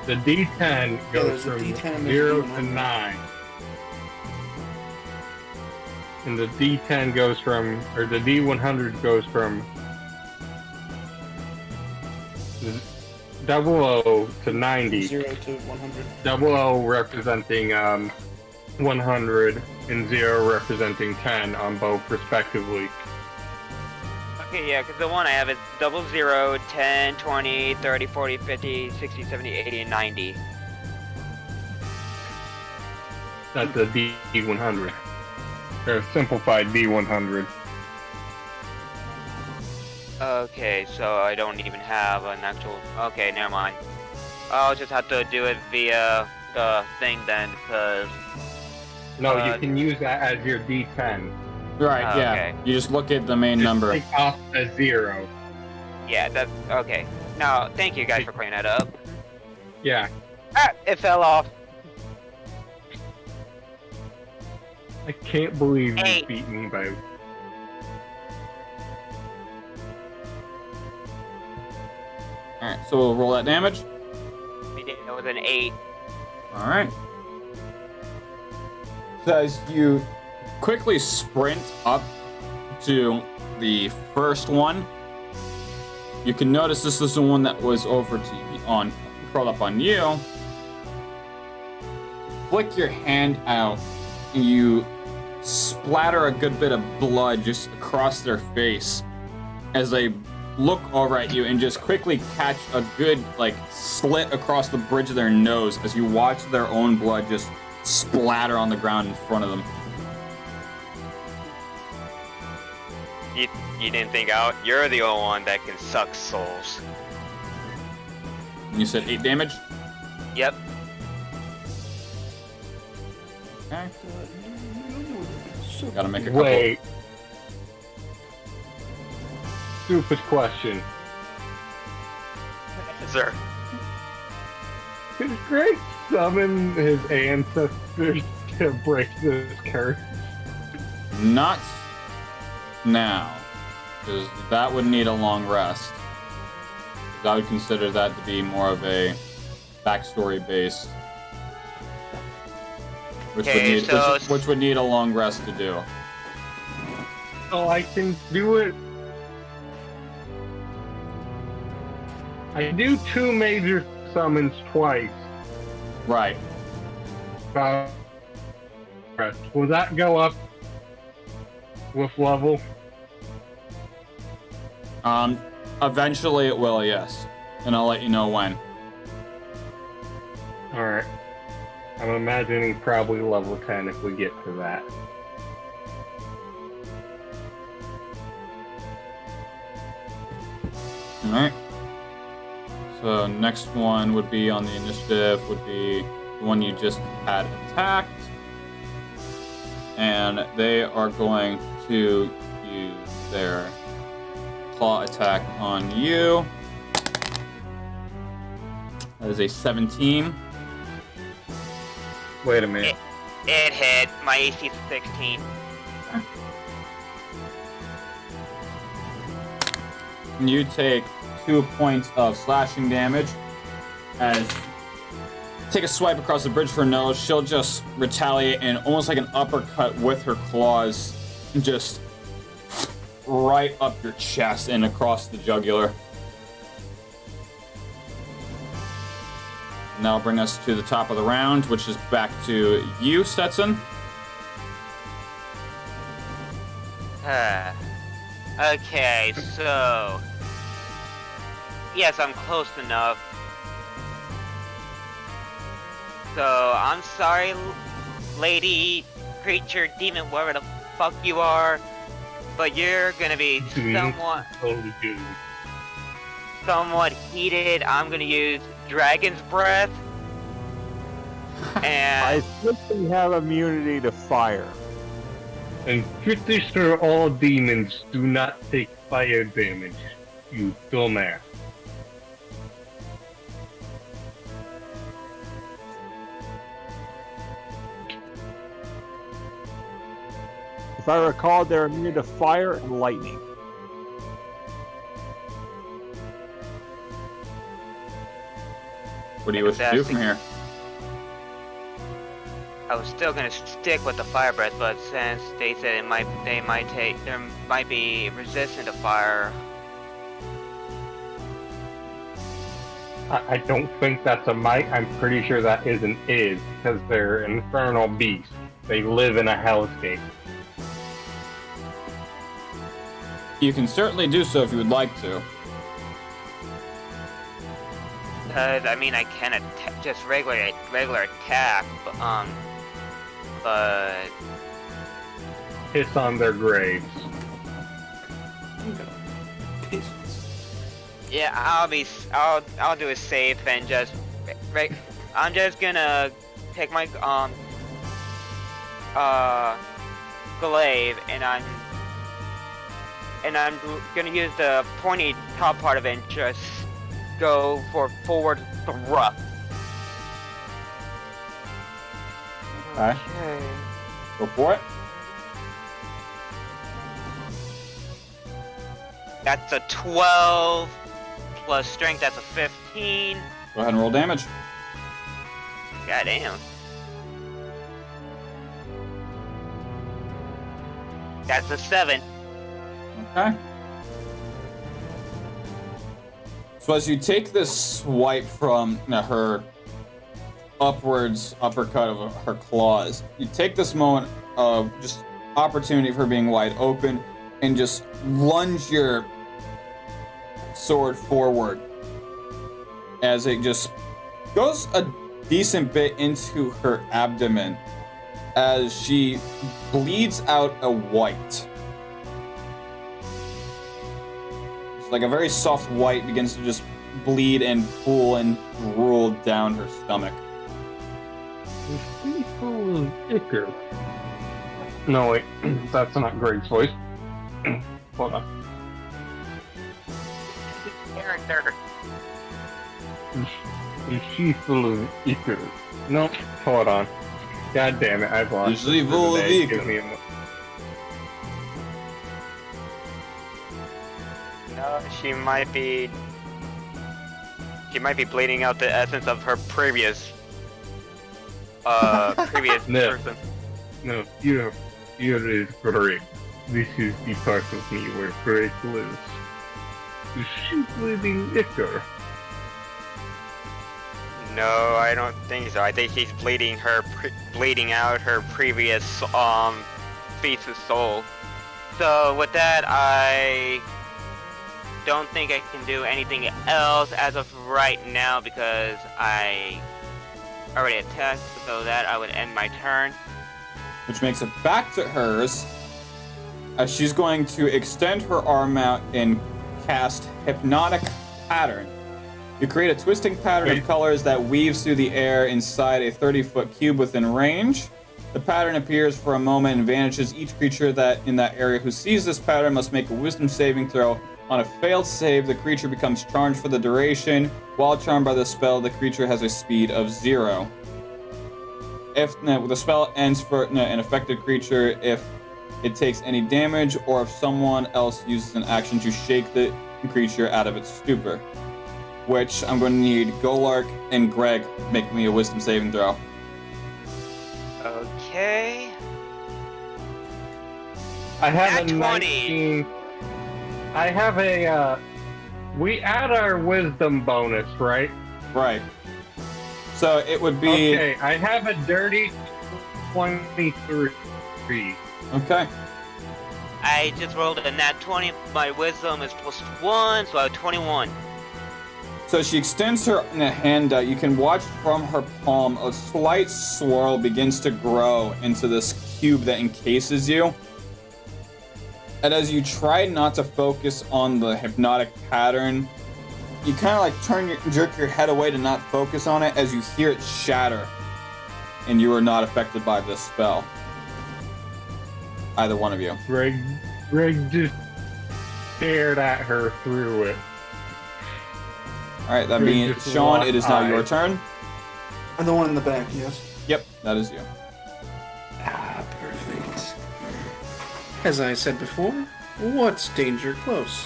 The D10 goes there's a from D10 and 0 there's a to D1. 9. And the D10 goes from, or the D100 goes from 00 to 90. 0 to 100. 00 representing 100 and 0 representing 10 on both respectively. Okay, yeah, because the one I have is 00, 10, 20, 30, 40, 50, 60, 70, 80, and 90. That's a D100. Or a simplified D100. Okay, so I don't even have an actual... Okay, never mind. I'll just have to do it via the thing then, because... No, you can use that as your D10. Right. Oh, yeah. okay. You just look at the main Just number. take off a 0. Yeah, that's... Okay. No, thank you guys for clearing that up. Yeah. Ah, it fell off. I can't believe you Hey. beat me by... Alright, so we'll roll that damage. We did it with an 8. Alright. So as you quickly sprint up to the first one, you can notice this is the one that was over to you, curled up on you. Flick your hand out, and you splatter a good bit of blood just across their face as they look over at you and just quickly catch a good slit across the bridge of their nose as you watch their own blood just splatter on the ground in front of them. You didn't think out? You're the only one that can suck souls. And you said 8 damage? Yep. Okay. Gotta make a couple. Wait. Stupid question. Sir. Could Greg summon his ancestors to break this curse? Not now, because that would need a long rest. I would consider that to be more of a backstory based, which would need a long rest to do. Oh, I can do it. I do 2 major summons twice. Right. Will that go up with level? Eventually it will, yes. And I'll let you know when. Alright. I'm imagining probably level 10 if we get to that. Alright. So next one would be on the initiative, would be the one you just had attacked. And they are going to use their claw attack on you. That is a 17. Wait a minute. It hit. My AC is 16. And you take 2 points of slashing damage as take a swipe across the bridge for her nose. She'll just retaliate and almost like an uppercut with her claws, just right up your chest and across the jugular. And that'll bring us to the top of the round, which is back to you, Stetson. Okay, so... Yes, I'm close enough. So, I'm sorry, lady, creature, demon, whatever the fuck you are, but you're gonna be somewhat... Totally good. somewhat heated, I'm gonna use Dragon's Breath. I And think we have immunity to fire. And pretty sure all demons do not take fire damage, you dumbass. If I recall, they're immune to fire and lightning. What do you wish to do from here? I was still gonna stick with the fire breath, but since they said they might be resistant to fire. I don't think that's a might. I'm pretty sure that is an is, because they're infernal beasts. They live in a hellscape. You can certainly do so if you would like to. Cause I mean I can just regular attack, but Piss on their graves. yeah, I'll do a safe and just I'm just gonna take my glaive and I'm gonna use the pointy top part of it and just go for forward thrust. Okay. Go for it. That's a 12 plus strength. That's a 15. Go ahead and roll damage. Goddamn. That's a 7. Okay. So as you take this swipe from her uppercut of her claws, you take this moment of just opportunity for her being wide open and just lunge your sword forward as it just goes a decent bit into her abdomen as she bleeds out a white. Like a very soft white begins to just bleed and pool and drool down her stomach. Icker. No, wait. That's not Greg's voice. Hold on. Character. Is she full of icker? No, hold on. God damn it, I've lost. Usually it for full of today. icker. Give me a No, she might be bleeding out the essence of her previous No. person. No, you're is correct. This is the part of me where Greg lives. Is she bleeding icker? No, I don't think so. I think she's bleeding out her previous piece of soul. So with that, I don't think I can do anything else as of right now because I already attacked, so that I would end my turn. Which makes it back to hers as she's going to extend her arm out and cast Hypnotic Pattern. You create a twisting pattern of colors that weaves through the air inside a 30-foot cube within range. The pattern appears for a moment and vanishes. Each creature that in that area who sees this pattern must make a wisdom saving throw. On a failed save, the creature becomes charmed for the duration. While charmed by the spell, the creature has a speed of 0. If the spell ends for an affected creature, if it takes any damage, or if someone else uses an action to shake the creature out of its stupor. Which I'm going to need Golark and Greg make me a wisdom saving throw. Okay. I have Nat a 20. 19. I have a, we add our wisdom bonus, right? Right. So it would be... Okay, I have a dirty 23. Okay. I just rolled a nat 20. My wisdom is +1, so I have 21. So she extends her hand out. You can watch from her palm a slight swirl begins to grow into this cube that encases you. And as you try not to focus on the hypnotic pattern, you kind of like jerk your head away to not focus on it as you hear it shatter, and you are not affected by this spell. Either one of you. Greg just stared at her through it. All right, that Greg means just Sean. locked It is now your eyes. turn. I'm the one in the back, yes. Yep, that is you. Ah, perfect. As I said before, what's danger close?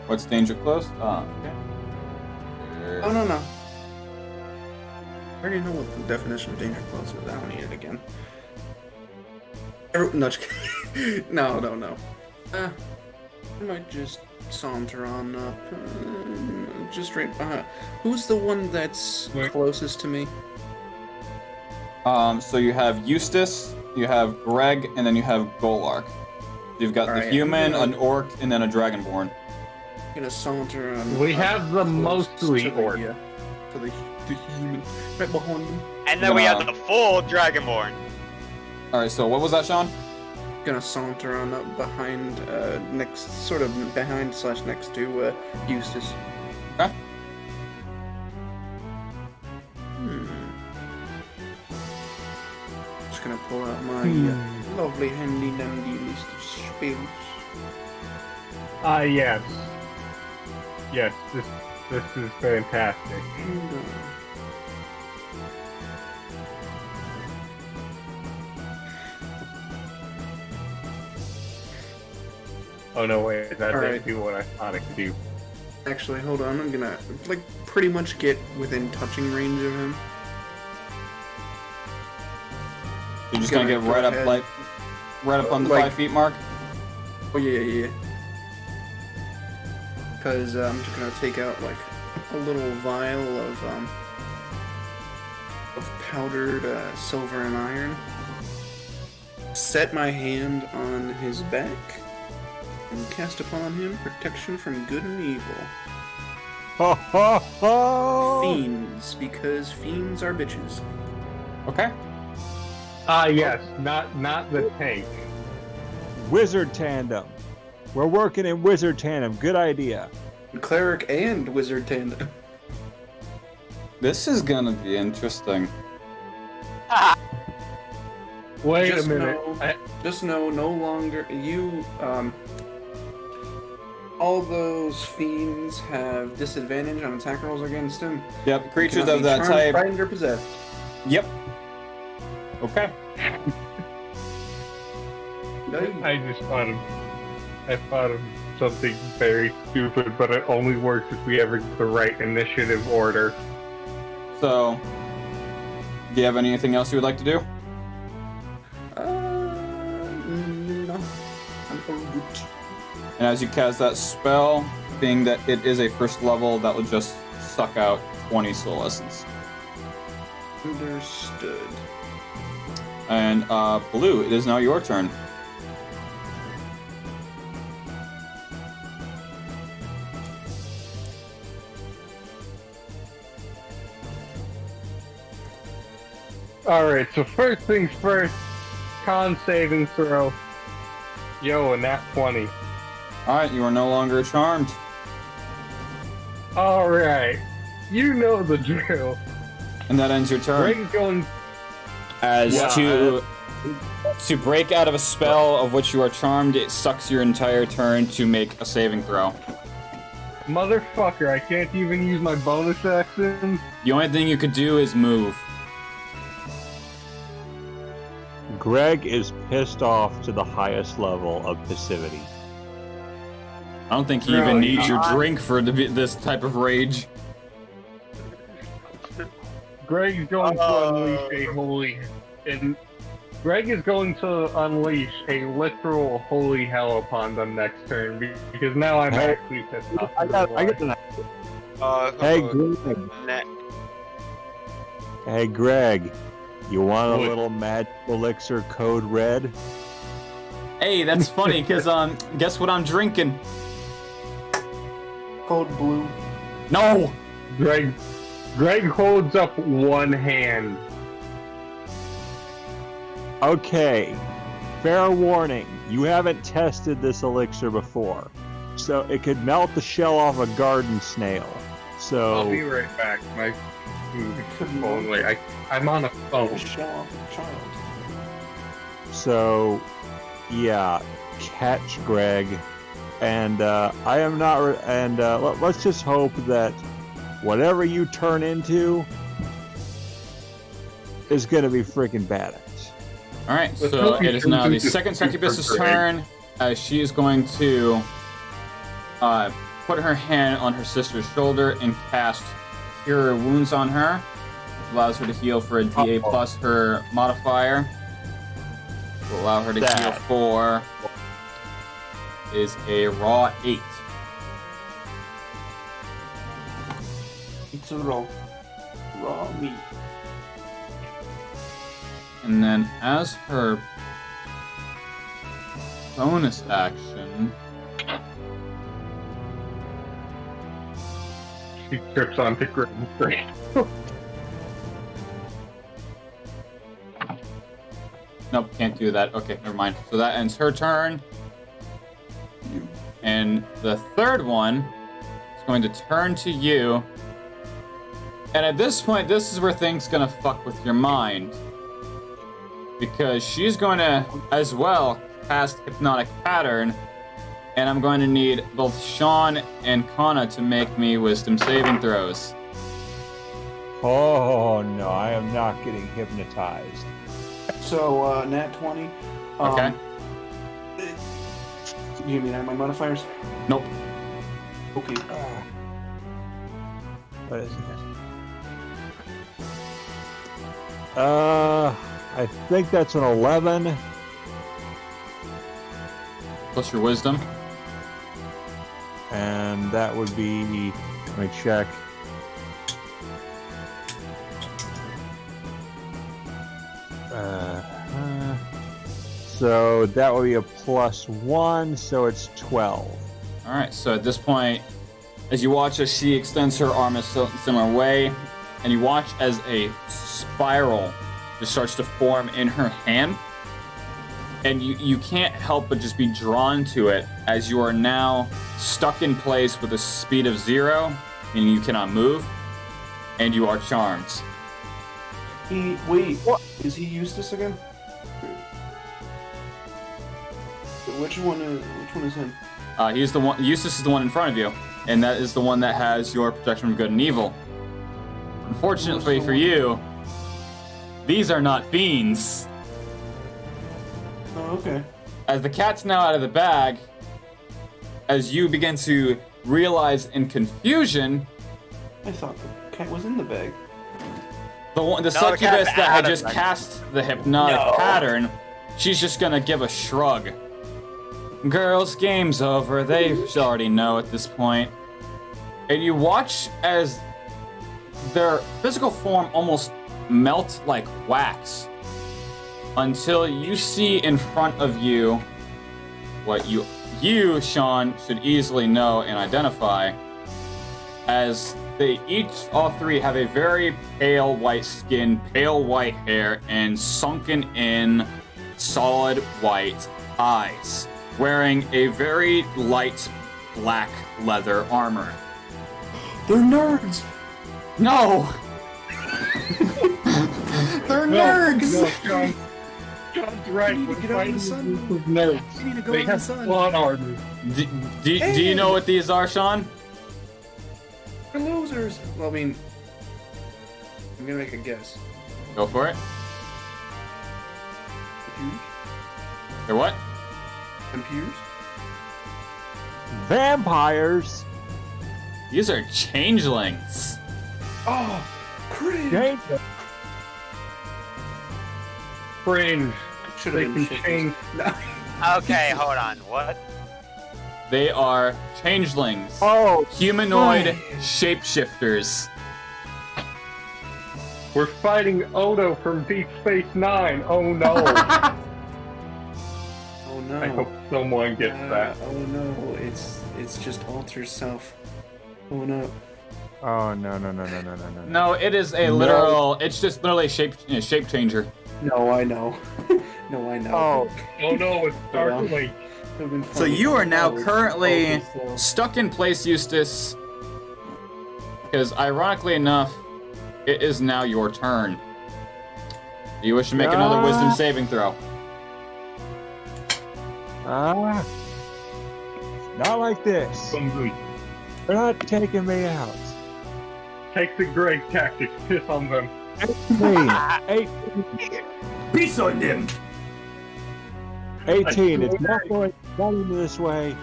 What's danger close? Okay. Oh, no. I already know what the definition of danger close is. I don't need it again. No, just kidding. No. I might just saunter on up. Just right behind. Who's the one that's closest to me? So you have Eustace, you have Greg, and then you have Golark. You've got the human, an orc, and then a dragonborn. I'm gonna saunter on. We have the mostly to the, orc. to the human right behind him. And then we have the full Dragonborn. Alright, so what was that, Sean? Gonna saunter on up behind, next / next to Eustace. Okay. Just gonna pull out my lovely handy dandy list of spells. Yes. Yes, this is fantastic. Oh no, wait, that didn't do what I thought it could do. Actually, hold on, I'm gonna, pretty much get within touching range of him. You're just gonna get right up on the 5 feet mark? Oh, yeah. Because I'm just gonna take out, a little vial of powdered silver and iron. Set my hand on his back. And cast upon him protection from good and evil. Ho ho ho! Fiends, because fiends are bitches. Okay. Yes, not the tank. Wizard tandem. We're working in wizard tandem. Good idea. Cleric and wizard tandem. This is gonna be interesting. Wait a minute. Just know, no longer you. All those fiends have disadvantage on attack rolls against him. Yep, creatures Cannot of be that charmed, type. frightened, or possessed. Yep. Okay. I thought of something very stupid, but it only works if we ever get the right initiative order. So, do you have anything else you would like to do? No. I'm all good. And as you cast that spell, being that it is a first level, that will just suck out 20 soul essence. Understood. And Blue, it is now your turn. Alright, so first things first, con saving throw. Yo, a nat 20. Alright, you are no longer charmed. Alright, you know the drill. And that ends your turn. Greg's going... As Yeah, to break out of a spell of which you are charmed, it sucks your entire turn to make a saving throw. Motherfucker, I can't even use my bonus action. The only thing you could do is move. Greg is pissed off to the highest level of passivity. I don't think he even needs your drink for this type of rage. Greg's going to unleash a holy... Greg is going to unleash a literal holy hell upon them next turn, because now I'm actually pissed off. I get the Hey Greg, you want a What? little magic elixir code red? Hey, that's funny, because, guess what I'm drinking? Code blue. No! Greg holds up one hand. Okay, fair warning, you haven't tested this elixir before. So it could melt the shell off a garden snail. So I'll be right back. My phone. Wait, I'm on a phone. Shell off a child. So, yeah, catch Greg, and I am not. Let's just hope that whatever you turn into is gonna be freaking badass. All right, so it is now the second succubus's turn. She is going to put her hand on her sister's shoulder and cast Cure Wounds on her, which allows her to heal for a DA plus her modifier. Will allow her to heal for is a raw 8. It's a raw meat. And then as her bonus action, She trips onto Grim's brain. nope, can't do that. Okay, never mind. So that ends her turn. And the third one is going to turn to you. And at this point, this is where things gonna fuck with your mind. Because she's going to, as well, cast Hypnotic Pattern. And I'm going to need both Sean and Kana to make me wisdom saving throws. Oh no, I am not getting hypnotized. So, nat 20. Okay. Do you mean my modifiers? Nope. Okay. What is it? I think that's an 11. Plus your wisdom. And that would be, let me check. So that would be a +1, so it's 12. All right, so at this point, as you watch as she extends her arm a similar way, and you watch as a spiral just starts to form in her hand, and you can't help but just be drawn to it as you are now stuck in place with a speed of 0, meaning you cannot move, and you are charmed. Wait, what? Is he Eustace again? Which one is him? He's the one. Eustace is the one in front of you, and that is the one that has your protection from good and evil. Unfortunately for you, these are not fiends. Oh, okay. As the cat's now out of the bag, as you begin to realize in confusion, I thought the cat was in the bag. the succubus that had just cast the hypnotic pattern, she's just gonna give a shrug. Girls, game's over. They already know at this point. And you watch as their physical form almost melts like wax until you see in front of you what you, Sean, should easily know and identify as they all three have a very pale white skin, pale white hair, and sunken in solid white eyes, wearing a very light black leather armor. They're nerds! No! They're nerds! No, John's right. We need to get out in the sun. Nerds. We need to go They in the have sun. plot armor. Do you know what these are, Sean? They're losers. Well, I mean, I'm gonna make a guess. Go for it. Computers? They're what? Computers? Vampires. These are changelings. Oh, cringe! Change- Fringe. Should They have been can shit. change. No. Okay, hold on. What? They are changelings. Oh, Humanoid shapeshifters. We're fighting Odo from Deep Space Nine. Oh no! Oh no. I hope someone gets that. Oh no, it's just alter self. Oh no. oh no. No, it is a literal. It's just literally a shape changer. No, I know. No, I know. Oh, Oh no, it's Dark Lake. So you are now currently stuck in place, Eustace. Because ironically enough, it is now your turn. Do you wish to make another wisdom saving throw? Not like this. They're not taking me out. Take the Greg tactics, piss on them. 18. Piss on them! 18. It's not going this way.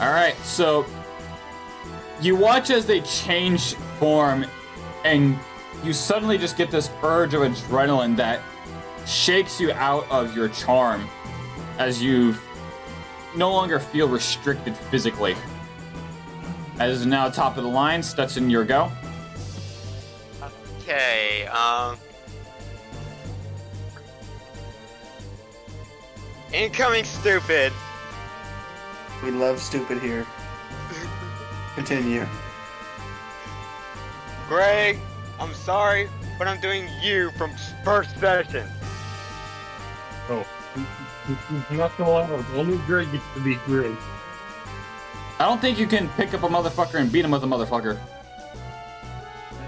Alright, so you watch as they change form, and you suddenly just get this urge of adrenaline that shakes you out of your charm as you no longer feel restricted physically. As now top of the line, Stetson, your go. Okay, incoming stupid. We love stupid here. Continue. Greg, I'm sorry, but I'm doing you from first session. Oh. Nothing allowed. Only Greg gets to be Greg. I don't think you can pick up a motherfucker and beat him with a motherfucker.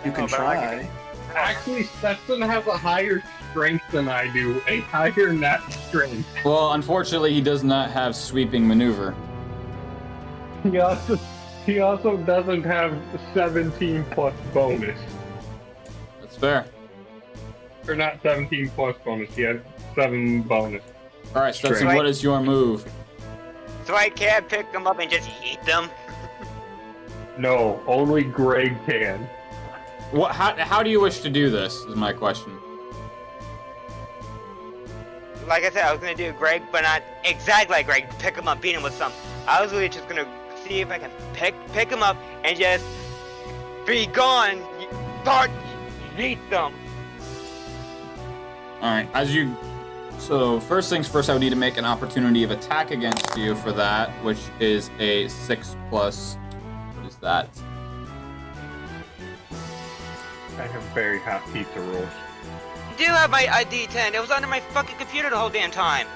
You can Oh, but try. Actually, Stetson has a higher strength than I do. A higher net strength. Well, unfortunately, he does not have sweeping maneuver. He also doesn't have 17 plus bonus. That's fair. Or not 17 plus bonus, he has 7 bonus. Alright, Stetson, Straight. what is your move? So I can't pick them up and just eat them? No, only Greg can. How do you wish to do this, is my question. Like I said, I was gonna do Greg, but not exactly like Greg. Pick him up, beat him with some. I was really just gonna see if I can pick him up and just be gone. Start eat them. Alright, so first things first, I would need to make an opportunity of attack against you for that, which is a 6 plus, what is that? I have very hot pizza rolls. You do have my ID 10. It was under my fucking computer the whole damn time.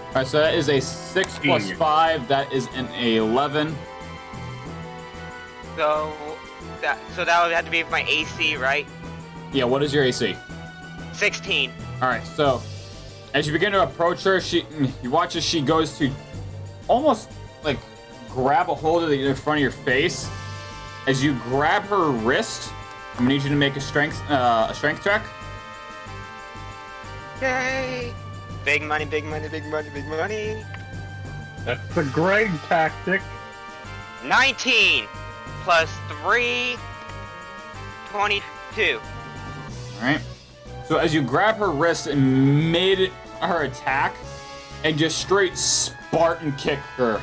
Alright, so that is a 6 plus 5, that is an 11. So that would have to be my AC, right? Yeah, what is your AC? 16. Alright, so as you begin to approach her, you watch as she goes to almost like grab a hold of the front of your face. As you grab her wrist, I'm gonna need you to make a strength check. Yay! Big money, big money, big money, big money. That's the Greg tactic. 19 plus 3, 22. Alright. So as you grab her wrist and made her attack, and just straight Spartan kick her,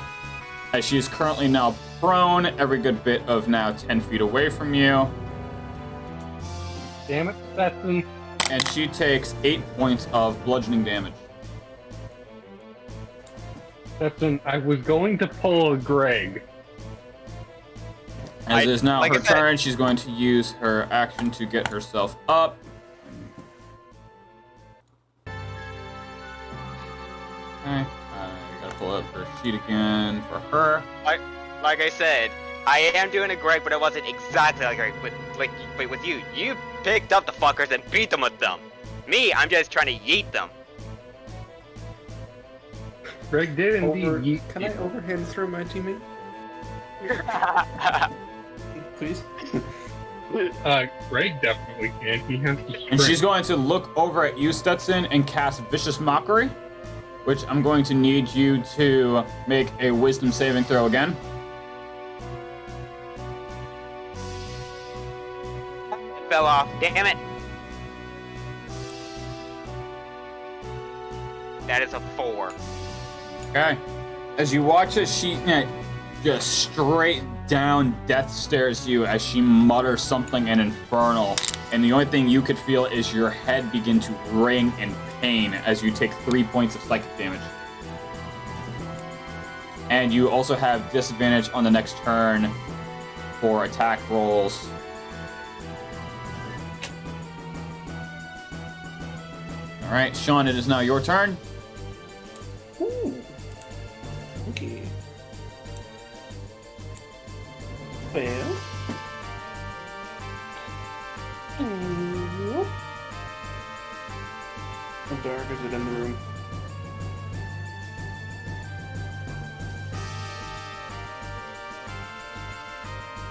as she is currently now prone, every good bit of now 10 feet away from you. Damn it, Stetson. And she takes 8 points of bludgeoning damage. Stetson, I was going to pull a Greg. As it is now like her I said- turn, she's going to use her action to get herself up. Okay, gotta pull up her sheet again for her. Like I said, I am doing a Greg, but it wasn't exactly like Greg. But with you, you picked up the fuckers and beat them with them. Me, I'm just trying to yeet them. Greg did indeed. Can I overhand throw my teammate? Please? Greg definitely can. He has the And she's strength. going to look over at you, Stetson, and cast Vicious Mockery, which I'm going to need you to make a Wisdom saving throw again. It fell off. Damn it. That is a 4. Okay. As you watch as she just straight down death stares you as she mutters something in infernal, and the only thing you could feel is your head begin to ring in pain as you take 3 points of psychic damage. And you also have disadvantage on the next turn for attack rolls. Alright, Sean, it is now your turn. Ooh. Okay. Well. How dark is it in the room?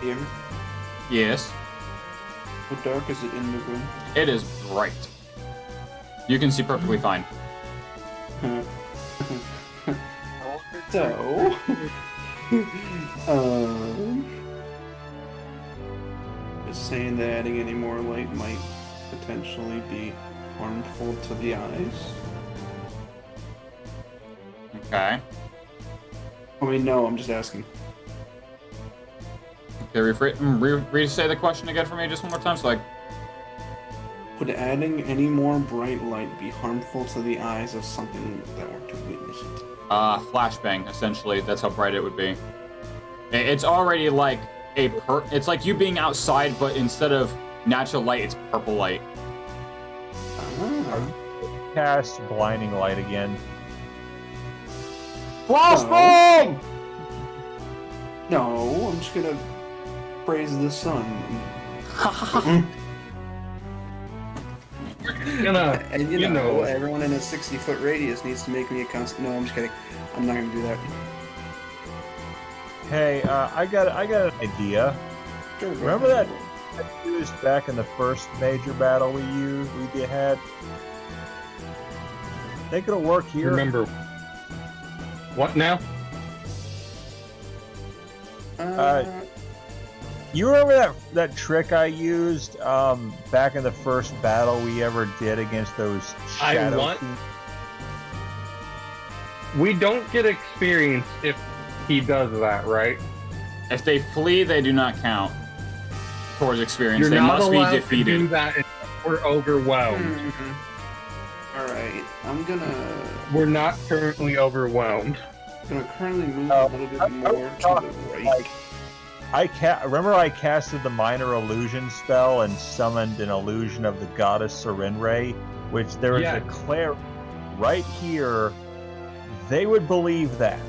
Hear me? Yes. How dark is it in the room? It is bright. You can see perfectly fine. So, just saying that adding any more light might potentially be harmful to the eyes. Okay. I mean, no, I'm just asking. Okay, re-say the question again for me just one more time, so like... Would adding any more bright light be harmful to the eyes of something that were to witness it? Flashbang, essentially. That's how bright it would be. It's already like it's like you being outside, but instead of natural light, it's purple light. Ah. Cast blinding light again. Flashbang! No, I'm just gonna praise the sun. And you know, everyone in a 60-foot radius needs to make me a constant. No, I'm just kidding. I'm not gonna do that. Hey, I got an idea. Sure, go Remember ahead. that I used back in the first major battle we had? Think it'll work here? Remember what now? You remember that trick I used back in the first battle we ever did against those shadow people? We don't get experience if he does that, right? If they flee, they do not count towards experience. You're they not must allowed be defeated. to do that if we're overwhelmed. Mm-hmm. Alright, I'm gonna... We're not currently overwhelmed. I'm gonna currently move a little bit more to the right. Remember I casted the minor illusion spell and summoned an illusion of the goddess Serenray, which there is a cleric right here. They would believe that.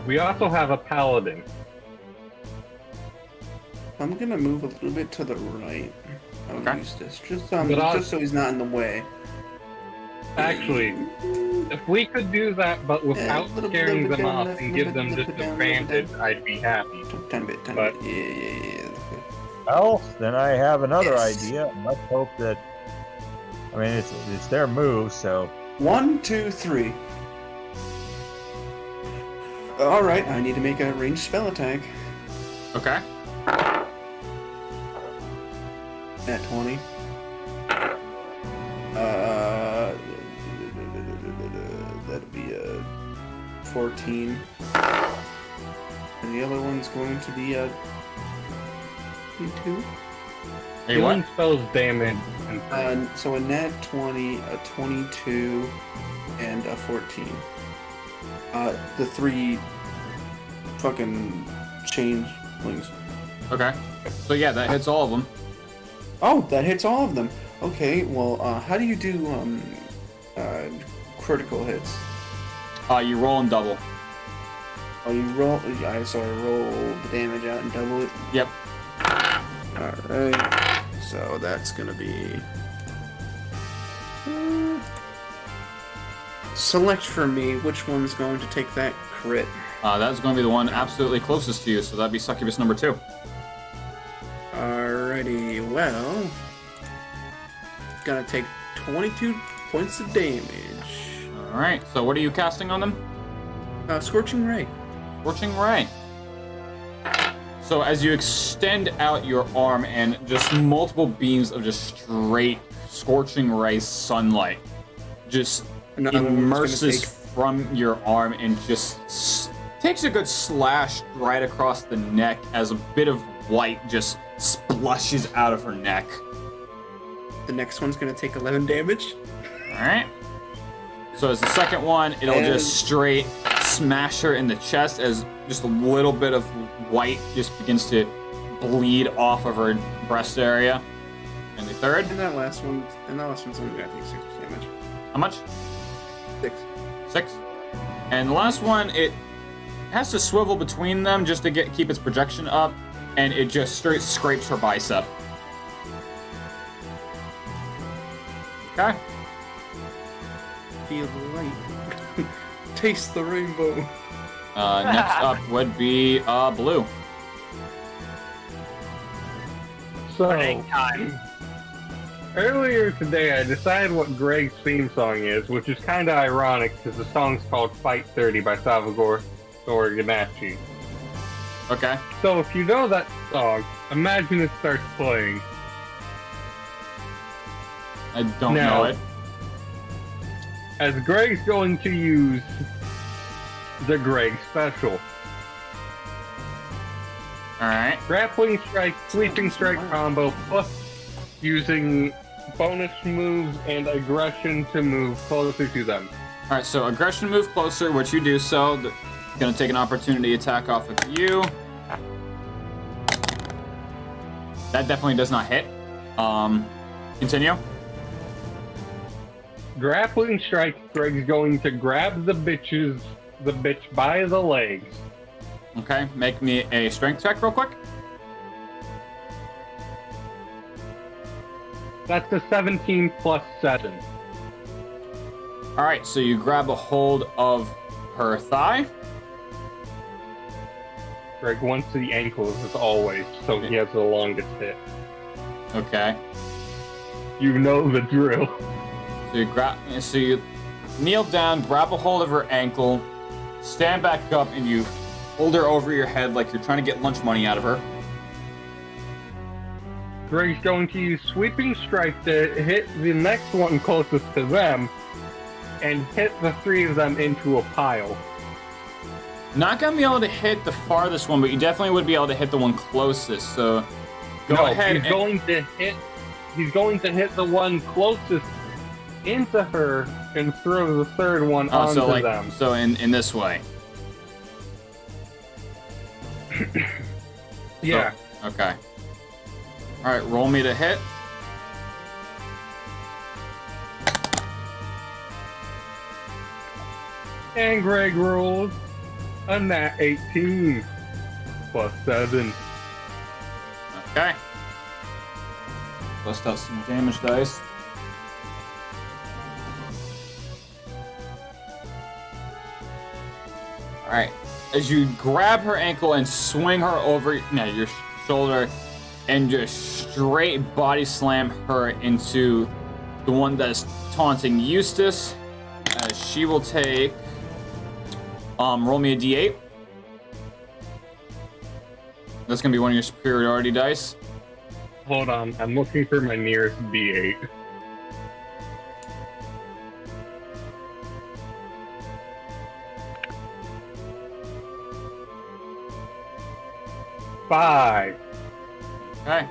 We also have a paladin. I'm gonna move a little bit to the right. I'll use this just so he's not in the way. Actually, if we could do that, but without scaring them off and give them disadvantage, I'd be happy. Tiny bit. Yeah. Well, then I have another idea. Let's hope that. I mean, it's their move, so. 1, 2, 3. All right, I need to make a ranged spell attack. Okay. At 20. That'd be a 14. And the other one's going to be a 2. Healing spells damage. So a nat 20, a 22, and a 14. The 3 fucking changelings. Okay. So yeah, that hits all of them. Oh, that hits all of them. Okay, well, how do you do critical hits? You roll and double. Oh, you roll. So I roll the damage out and double it. Yep. All right. So that's gonna be. Select for me which one's going to take that crit. That's going to be the one absolutely closest to you, so that'd be succubus number 2. Alrighty, well, gonna take 22 points of damage. Alright, so what are you casting on them? Scorching Ray. Scorching Ray. So as you extend out your arm and just multiple beams of just straight Scorching Ray sunlight just immerses from your arm and just takes a good slash right across the neck as a bit of white just splashes out of her neck. The next one's gonna take 11 damage. Alright. So as the second one, it'll just straight smash her in the chest as just a little bit of white just begins to bleed off of her breast area. And the third? And that last one's only gonna take 6 damage. How much? 6. 6. And the last one, it has to swivel between them just to keep its projection up. and it just straight scrapes her bicep. Okay. Feel the light. Taste the rainbow. Next up would be Blue. So, Break time. earlier today I decided what Greg's theme song is, which is kind of ironic because the song's called Fight 30 by Salvador Ganachi. Okay. So if you know that song, imagine it starts playing. I don't Now- know it. As Greg's going to use the Greg special. Alright. Grappling strike, sweeping strike combo, plus using bonus moves and aggression to move closer to them. Alright, so aggression move closer, which you do so. Gonna take an opportunity attack off of you. That definitely does not hit. Continue. Grappling strike, Greg's going to grab the bitch by the legs. Okay, make me a strength check real quick. That's a 17 plus 7. Alright, so you grab a hold of her thigh. Greg wants the ankles as always, so he has the longest hit. Okay. You know the drill. So you kneel down, grab a hold of her ankle, stand back up, and you hold her over your head like you're trying to get lunch money out of her. Greg's going to use sweeping strike to hit the next one closest to them, and hit the three of them into a pile. Not gonna be able to hit the farthest one, but you definitely would be able to hit the one closest. So go ahead. He's going to hit the one closest into her and throw the third one onto them. So in this way. Yeah. So, okay. All right, roll me to hit. And Greg rolls a nat 18 plus 7. Okay. Bust out some damage dice. All right. As you grab her ankle and swing her over your shoulder, and just straight body slam her into the one that's taunting Eustace, she will take. Roll me a d8. That's gonna be one of your superiority dice. Hold on, I'm looking for my nearest D8. Five. Okay.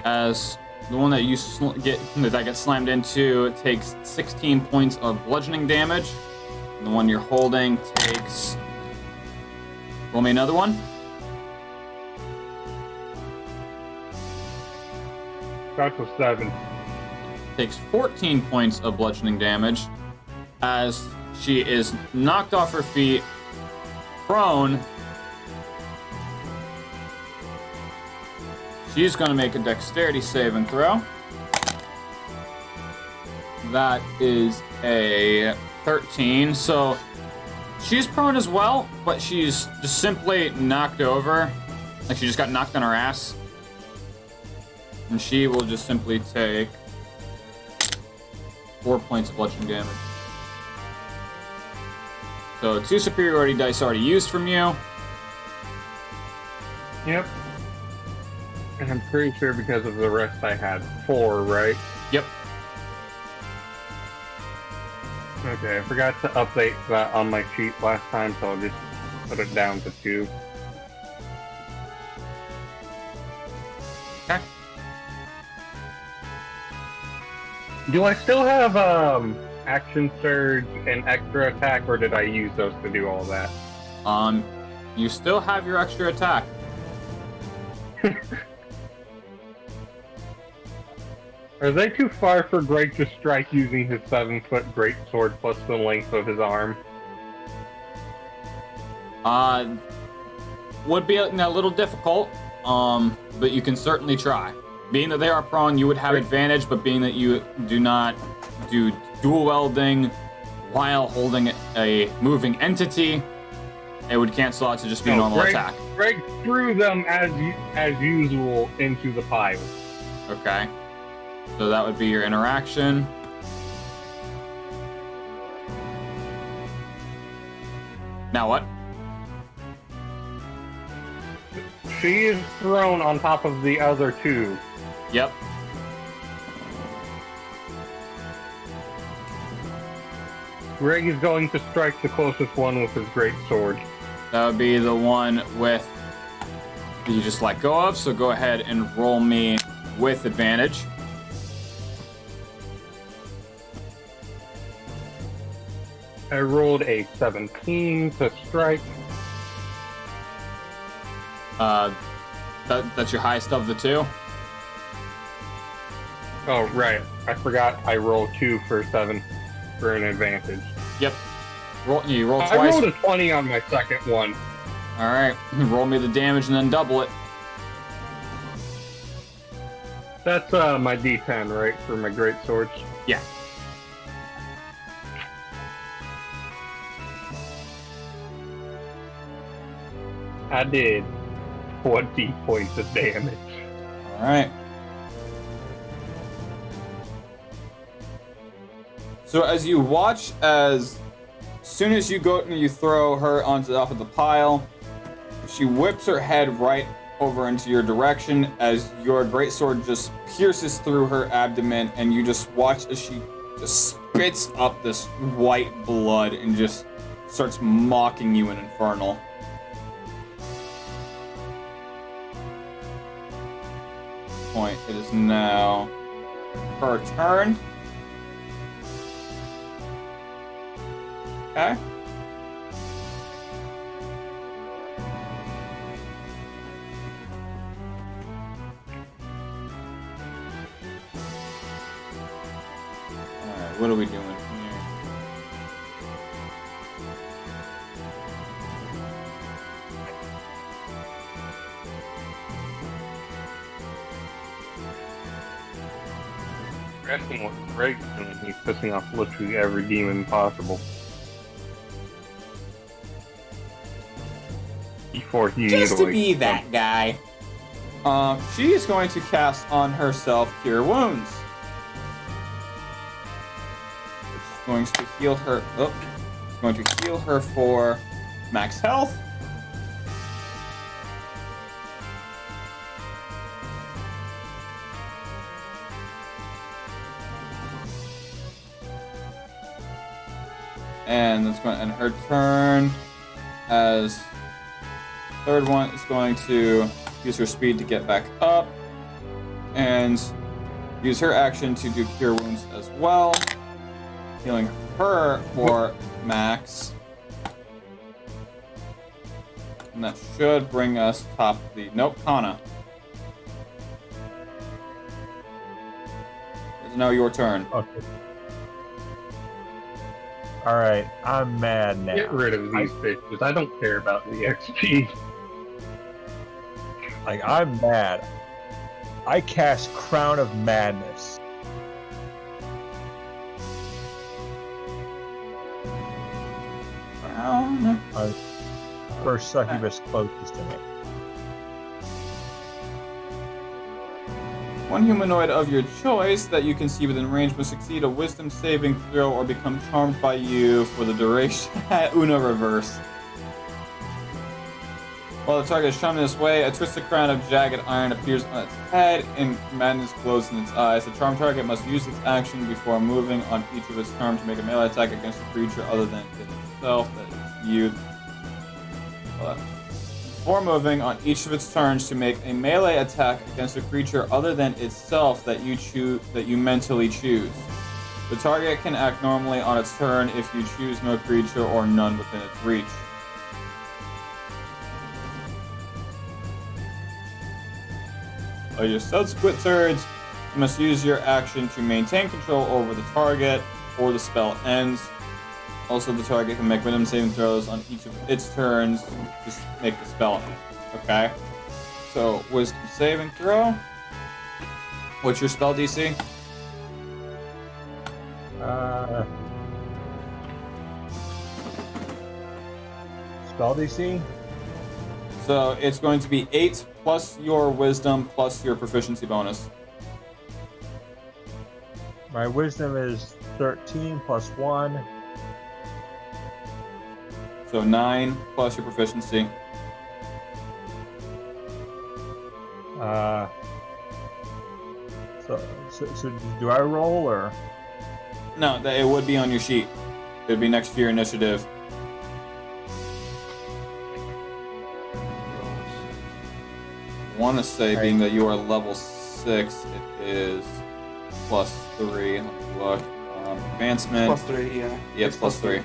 As the one that you that gets slammed into takes 16 points of bludgeoning damage. And the one you're holding takes. Roll me another one. That's a 7. Takes 14 points of bludgeoning damage as she is knocked off her feet, prone. She's going to make a dexterity save and throw. That is a 13. So she's prone as well, but she's just simply knocked over. Like she just got knocked on her ass. And she will just simply take 4 points of bludgeoning damage. So 2 superiority dice already used from you. Yep. And I'm pretty sure because of the rest I had 4, right? Yep. Okay, I forgot to update that on my sheet last time, so I'll just put it down to 2. Okay. Do I still have action surge and extra attack, or did I use those to do all that? You still have your extra attack. Are they too far for Greg to strike using his 7-foot greatsword plus the length of his arm? Would be a little difficult. but you can certainly try. Being that they are prone, you would have advantage, but being that you do not do dual wielding while holding a moving entity, it would cancel out to just be a normal attack. Greg threw them as usual into the pile. Okay. So that would be your interaction. Now what? She is thrown on top of the other two. Yep. Greg is going to strike the closest one with his great sword. That would be the one with you just let go of, so go ahead and roll me with advantage. I rolled a 17 to strike. That's your highest of the two? Oh, right. I forgot I rolled 2 for 7 for an advantage. Yep. You roll twice. I rolled a 20 on my second one. Alright. Roll me the damage and then double it. That's my D10, right, for my great swords? Yeah. I did 20 points of damage. Alright. So as you watch, as soon as you go and you throw her onto the top of the pile, she whips her head right over into your direction as your greatsword just pierces through her abdomen, and you just watch as she just spits up this white blood and just starts mocking you in Infernal. Point. It is now her turn. Okay. Alright, what are we doing here? Asking what Greg's doing, he's pissing off literally every demon possible. Before he Just to be that guy. She is going to cast on herself Cure Wounds. It's going to heal her. Oh, it's going to heal her for max health. And that's going to end her turn. As third one is going to use her speed to get back up and use her action to do Cure Wounds as well, healing her for max. And that should bring us top of the... Nope, Kana. It's now your turn. Okay. All right, I'm mad now. Get rid of these bitches. I don't care about the XP. Like, I'm mad. I cast Crown of Madness. First succubus closest to me. One humanoid of your choice that you can see within range must succeed a wisdom saving throw or become charmed by you for the duration. Uno reverse. While the target is charmed in this way, a twisted crown of jagged iron appears on its head and madness glows in its eyes. The charmed target must use its action before moving on each of its turns to make a melee attack against a creature other than itself that is viewed. Before moving on each of its turns to make a melee attack against a creature other than itself that you mentally choose. The target can act normally on its turn if you choose no creature or none within its reach. On your subsequent turns, you must use your action to maintain control over the target or the spell ends. Also, the target can make wisdom saving throws on each of its turns to make the spell end. Okay? So, wisdom saving throw. What's your spell DC? Spell DC? So, it's going to be 8 plus your wisdom plus your proficiency bonus. My wisdom is 13 plus 1. So 9 plus your proficiency. So do I roll or? No, it would be on your sheet. It would be next to your initiative. I want to say, being that you are level 6, it is +3. Let me look. Advancement. +3, yeah. Yeah, It's +3.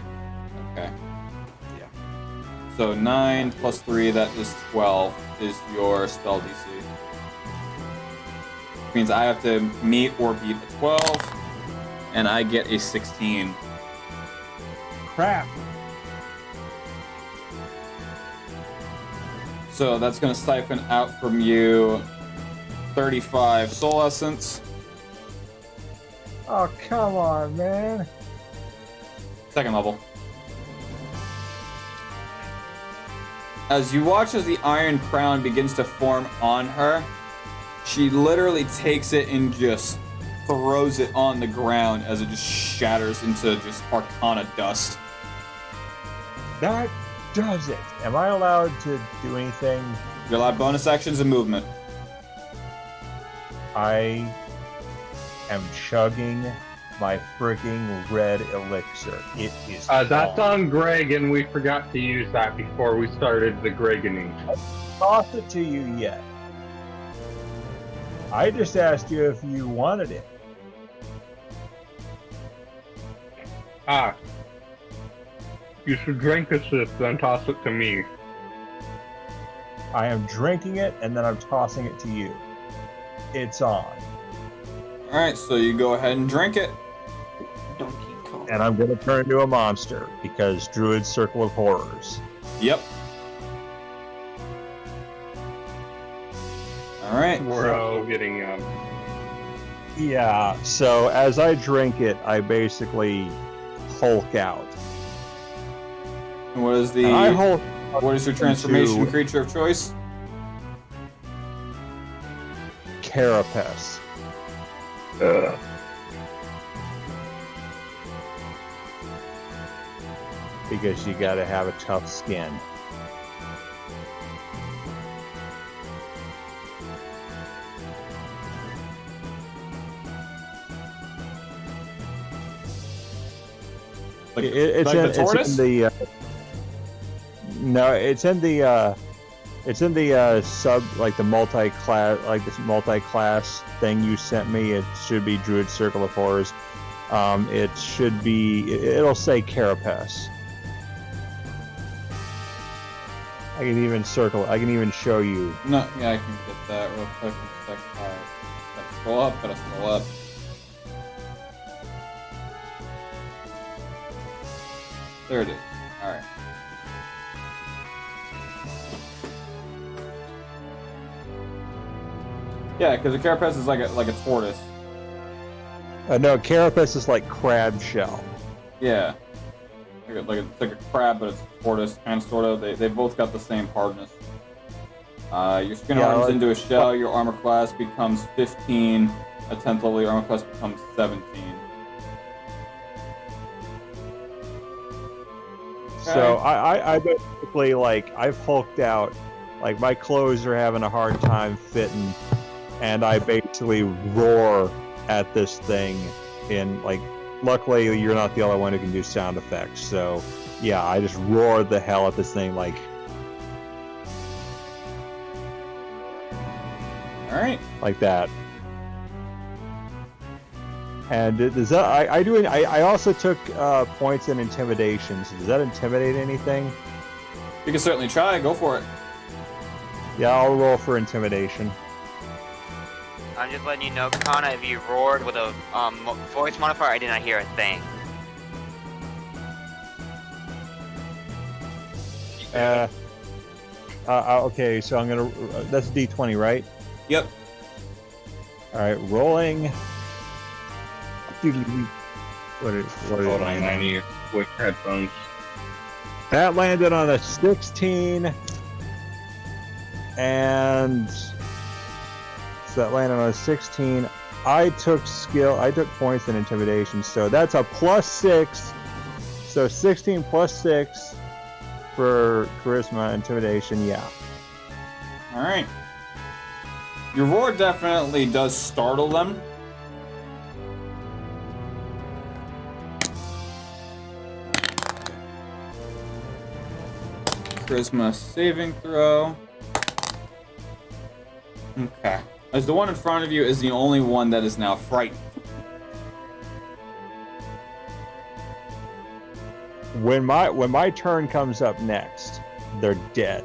Okay. Yeah. So 9 plus 3, that is 12, is your spell DC. Which means I have to meet or beat a 12, and I get a 16. Crap. So that's going to siphon out from you 35 soul essence. Oh, come on, man. Second level. As you watch as the iron crown begins to form on her, she literally takes it and just throws it on the ground as it just shatters into just arcana dust. That does it. Am I allowed to do anything? You're allowed bonus actions and movement. I am chugging my frigging red elixir. It is That's gone. on Greg, and we forgot to use that before we started the Greganing. Toss it to you yet. I just asked you if you wanted it. You should drink a sip, then toss it to me. I am drinking it and then I'm tossing it to you. It's on. Alright, so you go ahead and drink it. Donkey Kong. And I'm gonna turn into a monster because Druid's Circle of Horrors. Yep. Alright. We're all getting Yeah, so as I drink it, I basically Hulk out. And what is And I Hulk what is your transformation into creature of choice? Carapace. Because you gotta have a tough skin. Like, It's like in, the tortoise? It's in the no, it's in the sub, like the multi-class, like this multi-class thing you sent me. It should be Druid Circle of Horrors. It should be. It'll say Carapace. I can even circle. I can even show you. No, yeah, I can get that real quick in a second. Alright. Gotta scroll up, gotta scroll up. There it is. Alright. Yeah, because the carapace is like a tortoise. No, Carapace is like crab shell. Yeah. It's like a crab, but it's a tortoise, kind of, sort of. They both got the same hardness. Your skin hardens like, into a shell, your armor class becomes 15. At 10th level, your armor class becomes 17. So I basically, like, I've hulked out. Like, my clothes are having a hard time fitting, and I basically roar at this thing. And, like, luckily you're not the only one who can do sound effects. So, yeah, I just roar the hell at this thing, like... Alright. Like that. And does that... I also took points in intimidation. So does that intimidate anything? You can certainly try. Go for it. Yeah, I'll roll for intimidation. I'm just letting you know, Kana, if you roared with a voice modifier, I did not hear a thing. Okay, so I'm gonna. That's a D20, right? Yep. All right, rolling. What is Hold on, I need to switch headphones. that? Landed on a 16, and so that landed on a 16. I took points in intimidation, so that's a +6. So 16 +6 for charisma, intimidation. Yeah. All right. Your roar definitely does startle them. Charisma saving throw. Okay. As the one in front of you is the only one that is now frightened. When my turn comes up next, they're dead.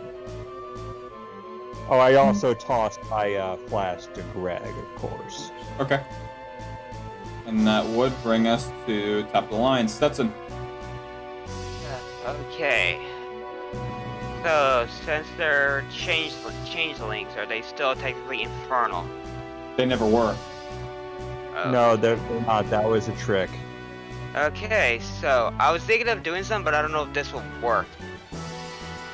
Oh, I also tossed my flask to Greg, of course. Okay. And that would bring us to top of the line. Stetson. Okay. So, since they're changelings, are they still technically infernal? They never were. Oh. No, they're not. That was a trick. Okay, so I was thinking of doing something, but I don't know if this will work.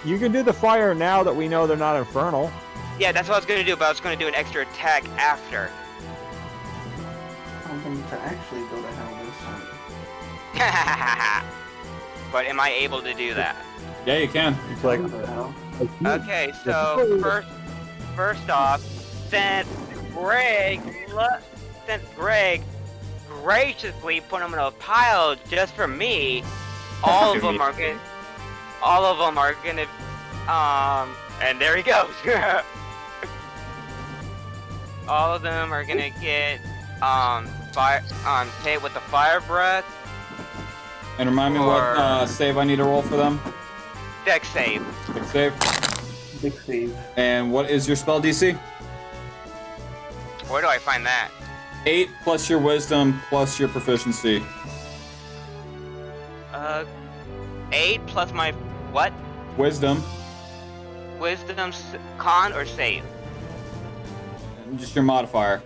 You can do the fire now that we know they're not infernal. Yeah, that's what I was gonna do, but I was gonna do an extra attack after. I'm going to actually go to hell this time. But am I able to do that? Yeah, you can. It's like, Go to hell. Okay, so first off, since Greg graciously put them in a pile just for me, all of them are gonna, and there he goes. All of them are gonna get hit with the fire breath. And remind me what save I need to roll for them. Dex save. Dex save. Big save. And what is your spell DC? Where do I find that? 8 plus your wisdom plus your proficiency. 8 plus my what? Wisdom. Wisdom, con, or save? Just your modifier.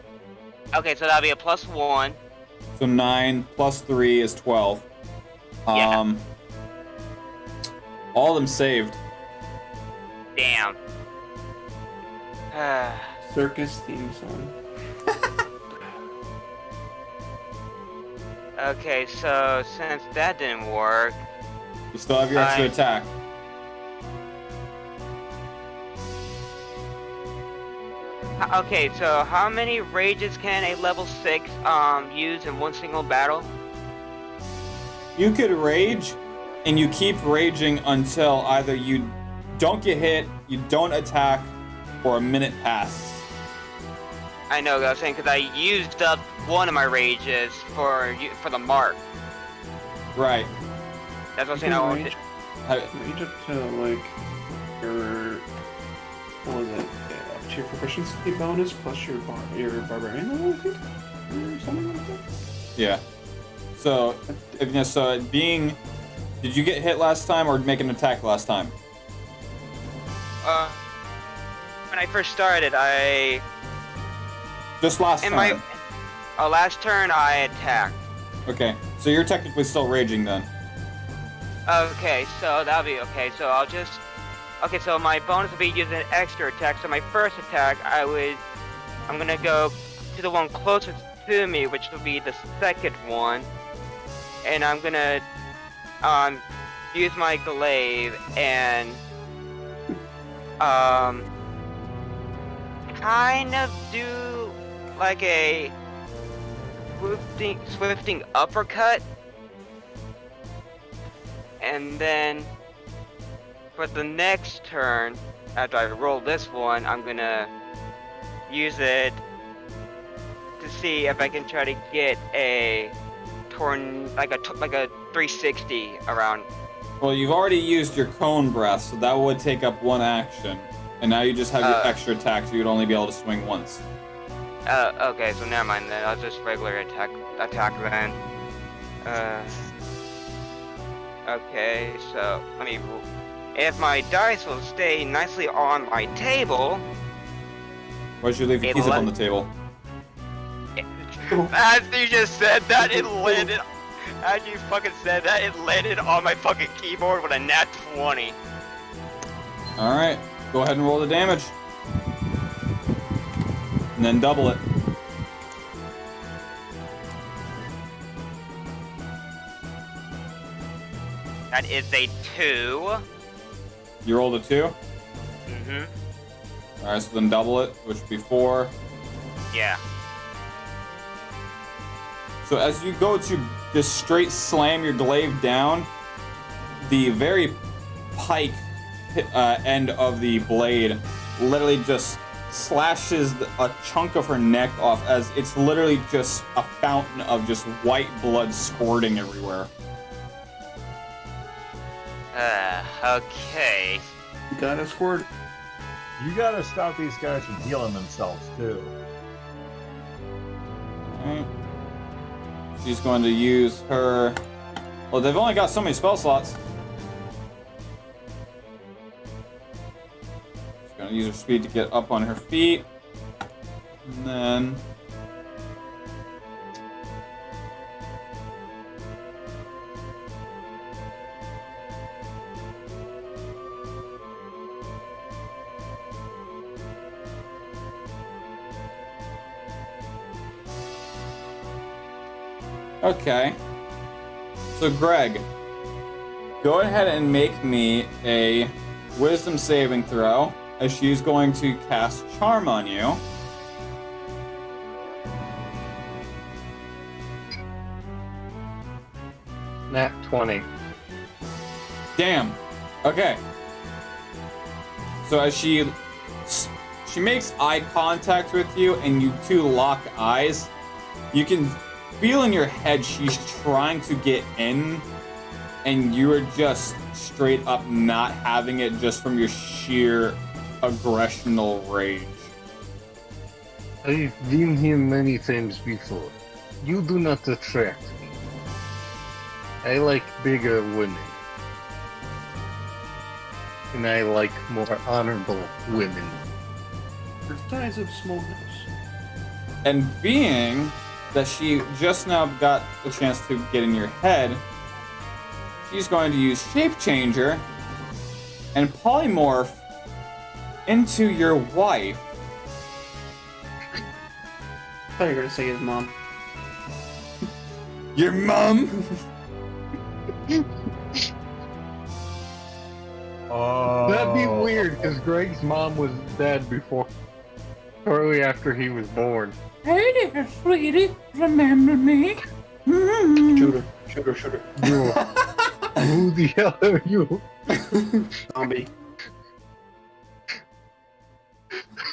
Okay, so that'll be a +1. So 9 plus 3 is 12. Yeah. All of them saved. Damn. Circus theme song. Okay, so since that didn't work, You still have your extra attack. okay, so how many rages can a level 6 use in one single battle? You could rage, and you keep raging until either you don't get hit, you don't attack, or a minute passes. I know, I was saying because I used up one of my rages for the mark. Right. That's what I'm saying. You I can wanted. rage up to like your what was it? Yeah, up to your proficiency bonus plus your barbarian level, I think, or something like that. Yeah. So, did you get hit last time or make an attack last time? When I first started, Just last time. last turn I attacked. Okay. So you're technically still raging then. Okay, so that'll be okay. So okay. So my bonus will be using an extra attack. So my first attack, I'm gonna go to the one closest to me, which will be the second one, and I'm gonna use my glaive and kind of do like a swifting uppercut. And then for the next turn, after I roll this one, I'm gonna use it to see if I can try to get a like a 360 around. Well, you've already used your cone breath, so that would take up one action. And now you just have your extra attack, so you'd only be able to swing once. Okay, so never mind then. I'll just regular attack then. Okay, so let me If my dice will stay nicely on my table, Why'd you leave your It keys up le- on the table? as you just said that, it landed. As you fucking said that, it landed on my fucking keyboard with a nat 20. Alright, go ahead and roll the damage. And then double it. That is a 2. You rolled a 2? Mm-hmm. Alright, so then double it, which would be 4. Yeah. So as you go to just straight slam your glaive down, the very pike end of the blade literally just slashes a chunk of her neck off, as it's literally just a fountain of just white blood squirting everywhere. Okay. You gotta squirt. You gotta stop these guys from healing themselves too. Alright. She's going to use her... Well, they've only got so many spell slots. She's going to use her speed to get up on her feet. And then... Okay. So, Greg, go ahead and make me a wisdom saving throw, as she's going to cast Charm on you. Nat 20. Damn. Okay. So as she makes eye contact with you and you two lock eyes, you can feel in your head she's trying to get in, and you are just straight up not having it just from your sheer aggressional rage. I've been here many times before. You do not attract me. I like bigger women. And I like more honorable women. The size of small house. And being that she just now got the chance to get in your head, she's going to use Shape Changer and polymorph into your wife. I thought you were gonna say his mom. Your mom? That'd be weird, because Greg's mom was dead before, shortly after he was born. Hey there, sweetie. Remember me? Shooter. Shooter, shooter. You. Who the hell are you? Zombie.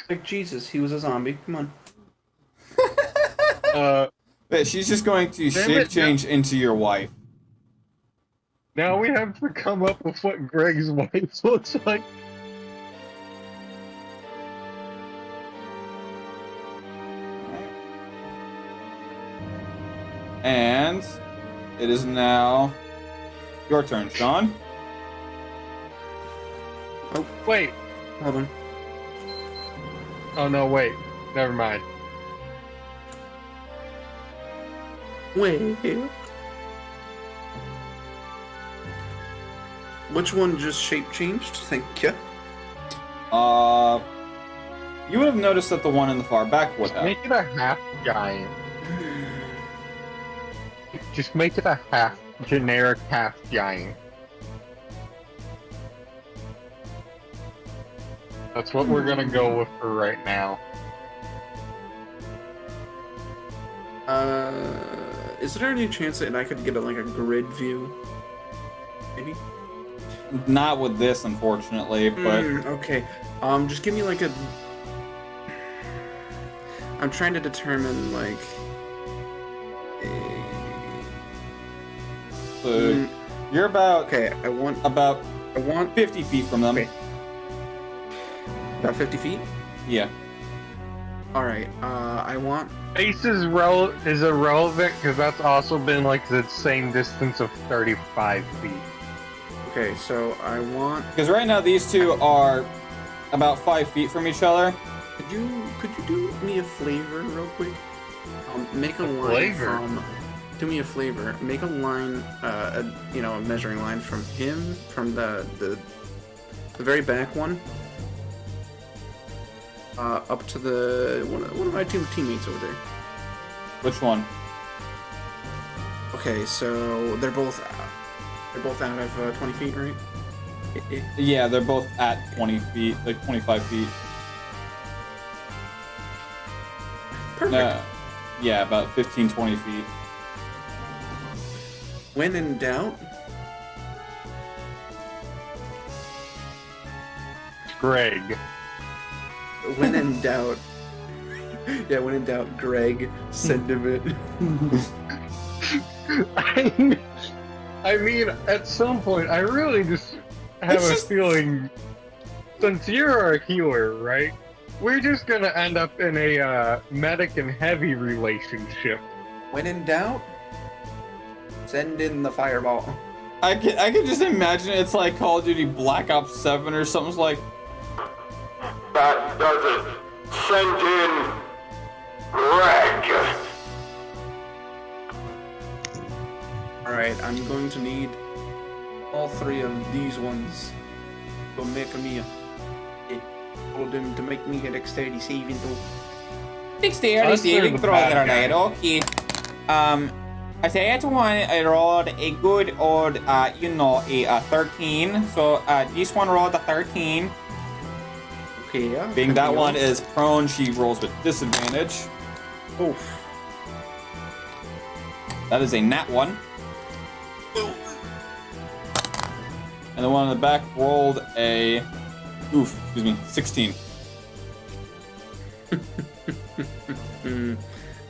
Like Jesus, he was a zombie. Come on. But she's just going to Damn shape it, change into your wife. Now we have to come up with what Greg's wife looks like. And it is now your turn, Sean. Wait. Hold on. Oh no, wait. Never mind. Wait. Which one just shape changed? Thank you. You would have noticed that the one in the far back would have. Make it a half giant. Just make it a half generic half giant. That's what we're gonna go with for right now. Is there any chance that I could get like a grid view? Maybe. Not with this, unfortunately, but Okay. Just give me like a. I'm trying to determine like. so you're about Okay, I want 50 feet from them. Okay. About 50 feet. Yeah. All right. I want. Space is irrelevant because that's also been like the same distance of 35 feet. Okay, so I want. Because right now these two are about 5 feet from each other. Could you do me a flavor real quick? Make a line flavor? from. Do me a flavor. Make a line, a measuring line from him, from the very back one, up to the one of my two teammates over there. Which one? Okay, so they're both out of 20 feet, right? Yeah, they're both at 20 feet, like 25 feet. Perfect. Yeah, about 15, 20 feet. When in doubt, Greg. when in doubt, yeah, when in doubt, Greg, send him it. I mean, at some point, I really just have a feeling, since you're our healer, right? We're just gonna end up in a medic and heavy relationship. When in doubt, send in the fireball. I can just imagine it's like Call of Duty Black Ops 7 or something like. That does it. Send in Greg. Alright, I'm going to need all three of these ones to make me a. Told them to make me a dexterity saving throw. Dexterity saving throw, alright, okay. I say at one, I rolled a good old, a 13. So, this one rolled a 13. Okay, yeah. Being that one is prone, she rolls with disadvantage. Oof. That is a nat 1. And the one in the back rolled a, 16.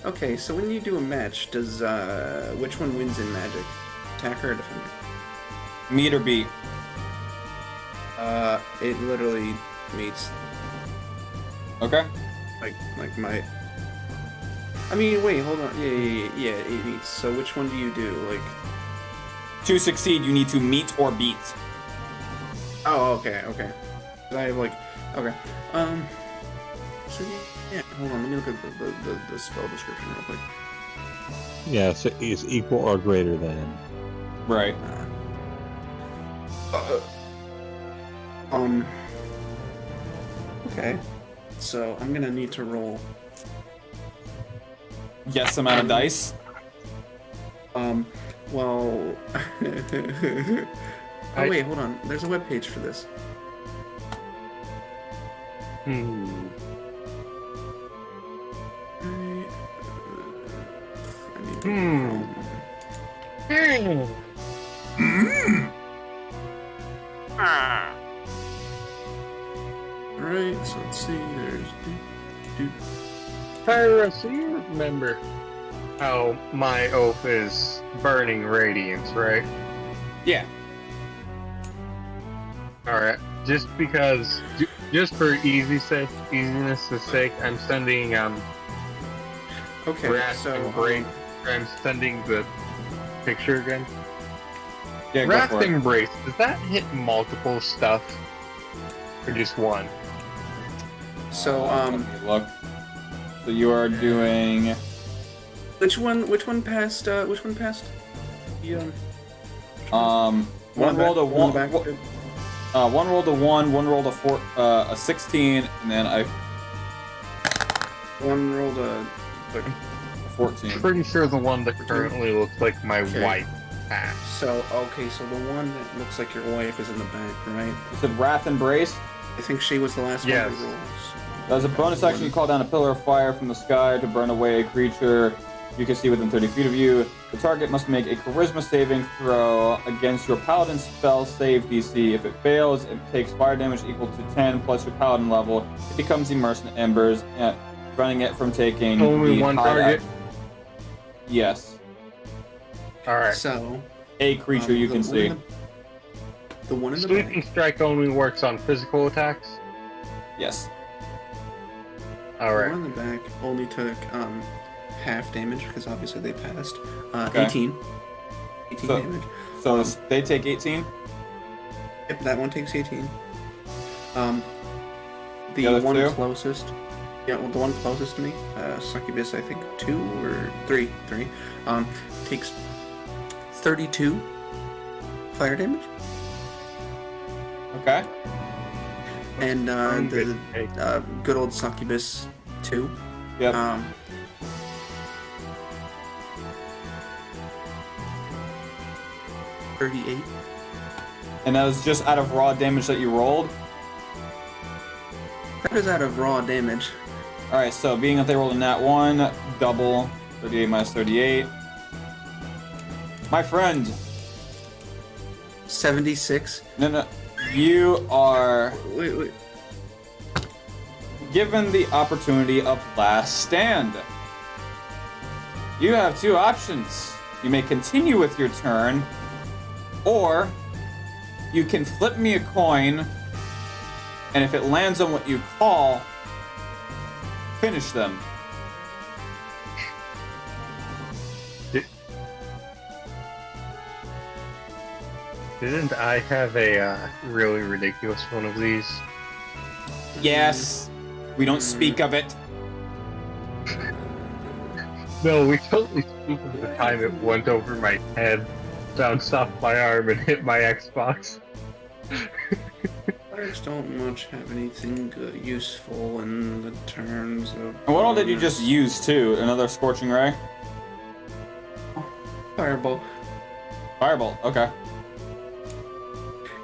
Okay, so when you do a match, does which one wins in Magic? Attacker or defender? Meet or beat? It literally meets Okay. like my. I mean, wait, hold on. Yeah, it meets. So which one do you do? Like. To succeed, you need to meet or beat. Oh, okay. I have like, okay. So yeah, hold on. Let me look at the spell description real quick. Yeah, so is equal or greater than. Right. Okay. So I'm gonna need to roll. Yes amount of dice. Well. Oh wait, hold on. There's a webpage for this. Alright, so let's see. There's. Tyra, so you remember how my oath is burning radiance, right? Yeah. Alright, just because, just for easiness' sake, I'm sending, Okay, Wrath so. Embrace. I'm sending the picture again. Yeah, go Wrath for it. Embrace, does that hit multiple stuff? Or just one? So, Let me look. So you are doing. which one passed? Which one passed? The, One rolled a one 1. back. One rolled a 1. One rolled a 16, and then One rolled a. 14. Pretty sure the one that currently looks like my Okay. wife passed. So, okay, so the one that looks like your wife is in the back, right? You said Wrath Embrace. I think she was the last Yes. one to roll. As a bonus action, you call down a pillar of fire from the sky to burn away a creature you can see within 30 feet of you. The target must make a charisma saving throw against your paladin spell save DC. If it fails, it takes fire damage equal to 10 plus your paladin level. It becomes immersed in embers, preventing it from taking Only the one high target? Yes. Alright. So, A creature you the can one see. in the one in the Sweeping back. Strike only works on physical attacks? Yes. The Alright. one in the back only took half damage because obviously they passed. Okay. 18. 18 So- damage. So they take 18. Yep, that one takes 18. The The other one two? closest. Yeah, well, the one closest to me, Succubus, I think 2 or 3, takes 32 fire damage. Okay. And the good old Succubus 2. Yep. 38. And that was just out of raw damage that you rolled? That is out of raw damage. Alright, so being that they rolled a nat 1, double, 38 minus 38. My friend, 76. no, you are Wait. given the opportunity of last stand. You have two options. You may continue with your turn, or you can flip me a coin, and if it lands on what you call, finish them. Didn't I have a really ridiculous one of these? Yes, we don't speak of it. No, we totally spoke of the time it went over my head, bounced off my arm, and hit my Xbox. Players don't much have anything good, useful in the terms of. And what all did you just use too? Another Scorching Ray? Fireball. Firebolt, okay.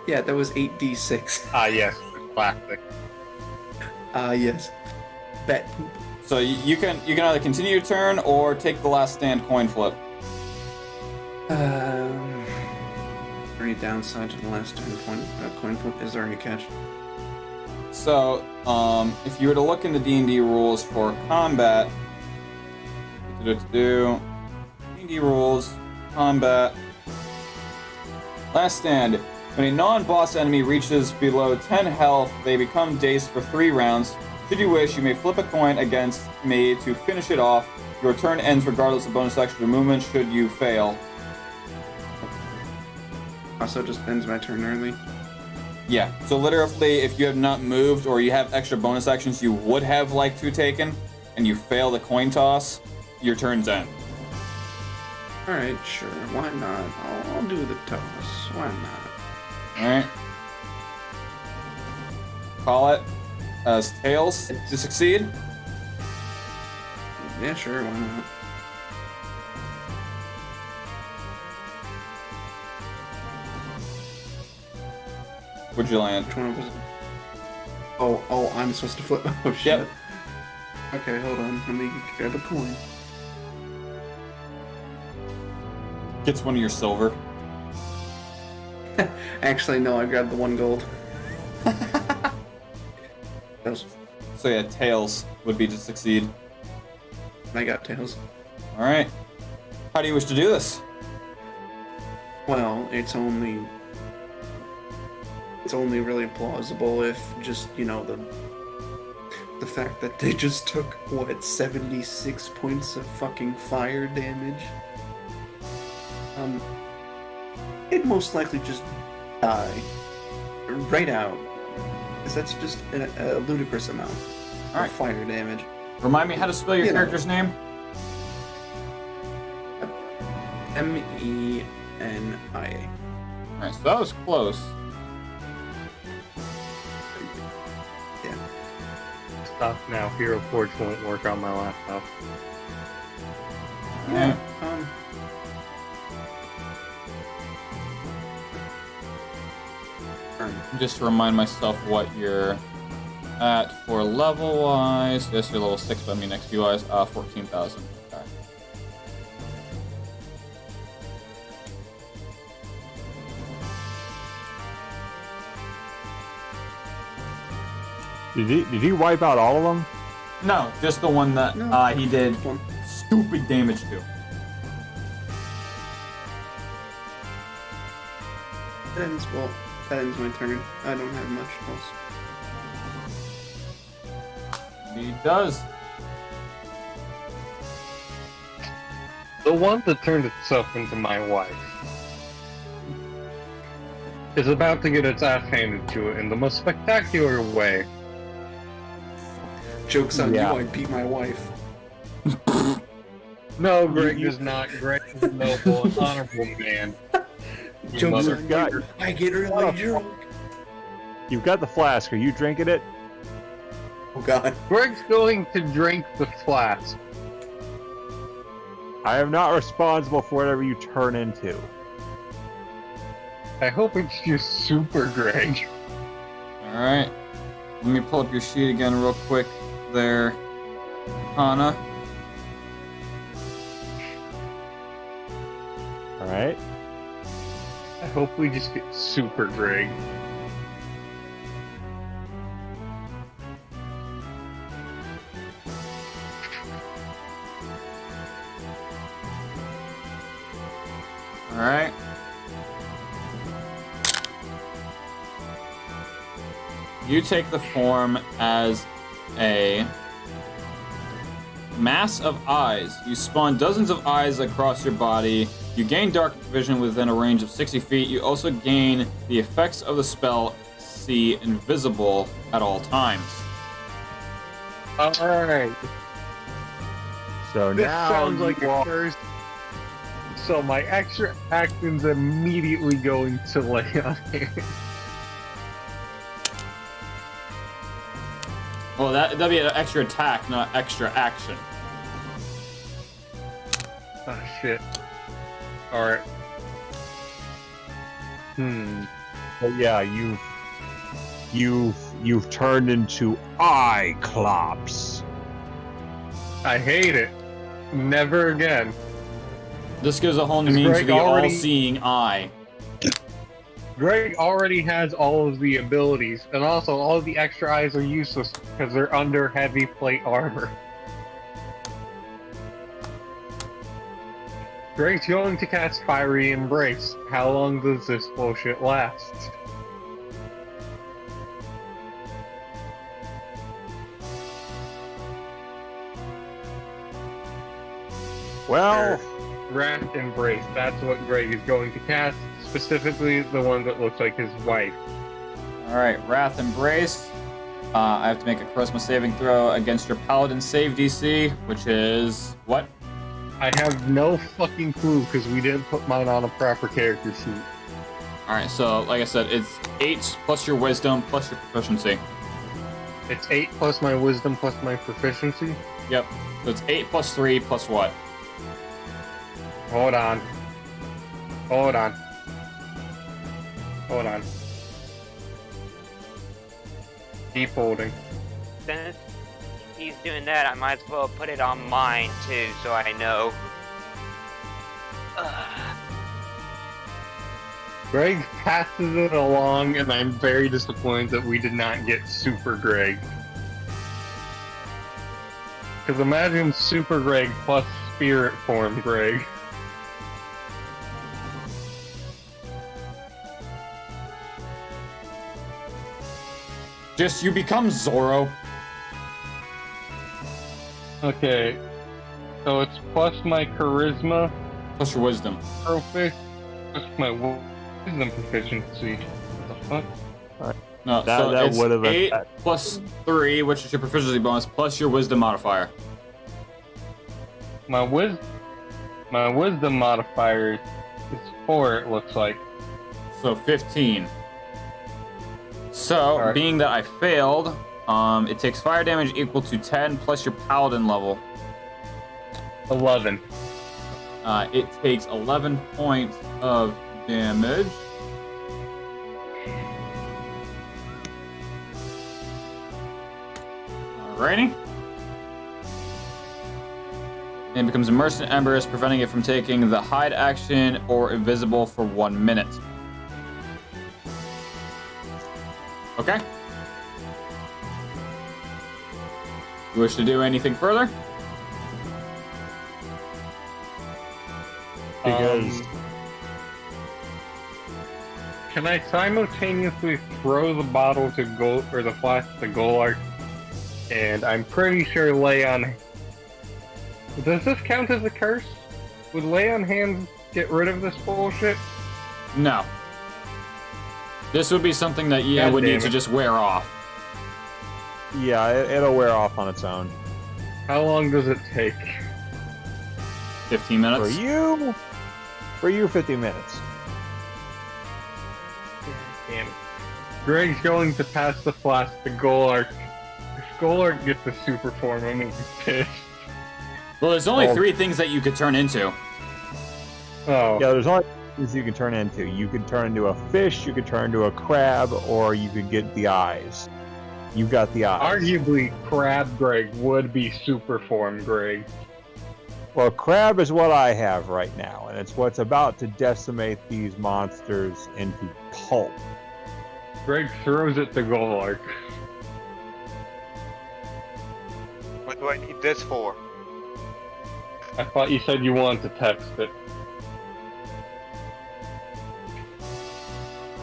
Yeah, that was 8d6. Ah, yes, classic. Yes. Bat poop. So you can either continue your turn or take the last stand coin flip. Any downside to the last turn coin flip? Is there any catch? So, if you were to look in the D&D rules for combat, D&D rules, combat, last stand. When a non-boss enemy reaches below 10 health, they become dazed for 3 rounds. Should you wish, you may flip a coin against me to finish it off. Your turn ends regardless of bonus action or movement should you fail. Also, just ends my turn early. Yeah, so literally, if you have not moved or you have extra bonus actions you would have liked to taken, and you fail the coin toss, your turn's end. Alright, sure. Why not? I'll do the toss. Why not? Alright. Call it as tails to succeed. Yeah, sure. Why not? Would you land? Which one was it? Oh, I'm supposed to flip. Oh, shit. Yep. Okay, hold on. Let me grab a coin. Gets one of your silver. Actually, no, I grabbed the 1 gold. Tails. So yeah, tails would be to succeed. I got tails. Alright. How do you wish to do this? Well, it's only really plausible if just, the fact that they just took, 76 points of fucking fire damage? It'd most likely just die. Right out. Because that's just a ludicrous amount Alright. of fire damage. Remind me how to spell your character's name? Menia. Alright, so that was close. Yeah. Stop now. Hero Forge won't work on my laptop. Yeah. Just to remind myself what you're at for level wise. Yes, you're level 6, but I mean XP wise, 14,000. Okay. Did he wipe out all of them? No, just the one that he did stupid damage to. That ends my turn. I don't have much else. He does. The one that turned itself into my wife. is about to get its ass handed to it in the most spectacular way. Joke's on Yeah. you, I beat my wife. No, Greg is not. Greg is a noble and honorable man. You Joke's mother- on got- you. I get really drunk. You've got the flask. Are you drinking it? Oh god. Greg's going to drink the flask. I am not responsible for whatever you turn into. I hope it's just Super Greg. Alright. Let me pull up your sheet again real quick there, Hana. Alright. I hope we just get Super Greg. Alright. You take the form as a mass of eyes. You spawn dozens of eyes across your body. You gain dark vision within a range of 60 feet. You also gain the effects of the spell See Invisible at all times. Alright. So This now sounds like you a are- curse. So my extra action's immediately going to lay on hands. Well, that'd be an extra attack, not extra action. Oh shit. Alright. But yeah, you've turned into Eye-Clops. I hate it. Never again. This gives a whole new Is meaning to Greg the already- all-seeing eye. Greg already has all of the abilities, and also all of the extra eyes are useless because they're under heavy plate armor. Greg's going to cast Fiery Embrace. How long does this bullshit last? Well, Wrath Embrace. That's what Greg is going to cast. Specifically, the one that looks like his wife. Alright, Wrath Embrace. I have to make a charisma saving throw against your paladin save DC, which is what? I have no fucking clue because we didn't put mine on a proper character sheet. Alright, so like I said, it's 8 plus your wisdom plus your proficiency. It's 8 plus my wisdom plus my proficiency. Yep. So it's 8 plus 3 plus what? Hold on. Hold on. Hold on. Keep holding. Since he's doing that, I might as well put it on mine too, so I know. Greg passes it along, and I'm very disappointed that we did not get Super Greg. Because imagine Super Greg plus Spirit Form Greg. Just you become Zorro. Okay. So it's plus my charisma, Plus your wisdom. plus my wisdom proficiency. What the fuck? No, That- so that it's would've 8 been- plus 3, which is your proficiency bonus, plus your wisdom modifier. My wisdom modifier is 4, it looks like. So 15. So, Alright. being that I failed, it takes fire damage equal to 10 plus your paladin level. 11. It takes 11 points of damage. Alrighty. And becomes immersed in embers, preventing it from taking the hide action or invisible for 1 minute. Okay. You wish to do anything further? because Can I simultaneously throw the bottle to Gold or the flask to Golart? And I'm pretty sure lay on. Does this count as a curse? Would lay on hands get rid of this bullshit? No. This would be something that you God would damn need to it. just wear off. Yeah, it'll wear off on its own. How long does it take? 15 minutes. For you, 50 minutes. Damn it. Greg's going to pass the flask to Golark. If Golark gets the super form, I'm gonna be pissed. Well, there's only Oh. 3 things that you could turn into. Oh. Yeah, there's only things you can turn into. You could turn into a fish, you could turn into a crab, or you could get the eyes. You got the eyes. Arguably, Crab Greg would be super form Greg. Well, crab is what I have right now, and it's what's about to decimate these monsters into pulp. Greg throws it to Golark. What do I need this for? I thought you said you wanted to text it.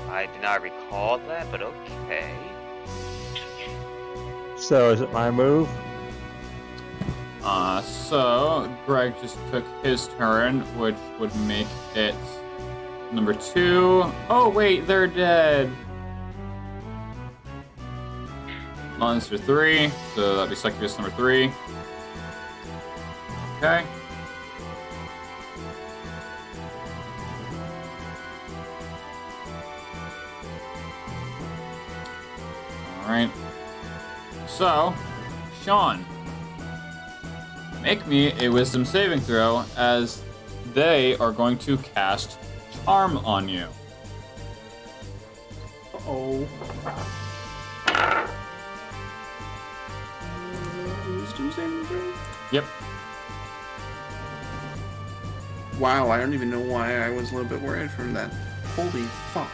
I did not recall that, but okay. So, is it my move? So Greg just took his turn, which would make it number 2. Oh wait, they're dead. Monster 3, so that'd be Succubus number 3. Okay. Alright. So, Sean, make me a wisdom saving throw as they are going to cast Charm on you. Uh-oh. Wisdom saving throw? Yep. Wow, I don't even know why I was a little bit worried from that. Holy fuck.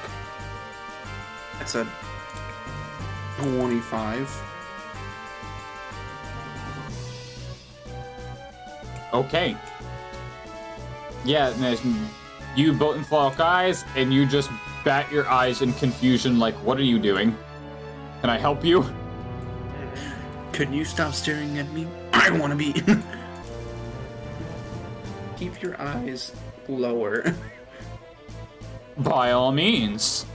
That's a 25. Okay. Yeah, you both lock eyes, and you just bat your eyes in confusion like, what are you doing? Can I help you? Could you stop staring at me? I want to be. Keep your eyes lower. By all means.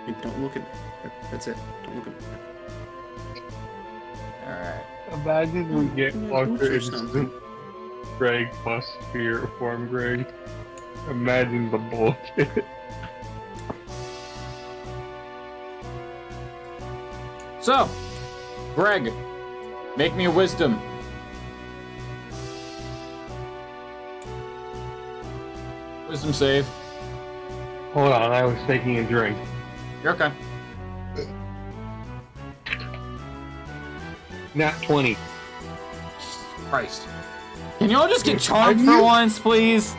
Wait, don't look at. That's it. Don't look at. Alright. Imagine we get Walker Or something. instant Greg plus Spirit form Greg. Imagine the bullshit. So, Greg, make me a wisdom. Wisdom save. Hold on, I was taking a drink. You're okay. Nat 20. Jesus Christ. Can y'all just get charmed for once, please?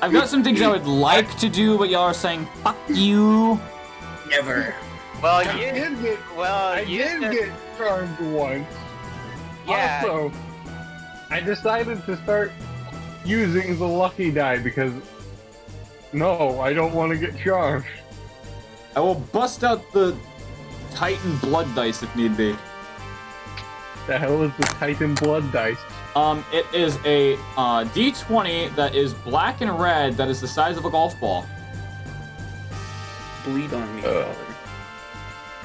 I've got some things I would like to do, but y'all are saying, fuck you. Never. Well, I you did get, well, I you did said- get charmed once. Yeah. Also, I decided to start using the lucky die because no, I don't want to get charmed. I will bust out the Titan blood dice if need be. The hell is the Titan blood dice? It is a D20 that is black and red that is the size of a golf ball. Bleed on me, father.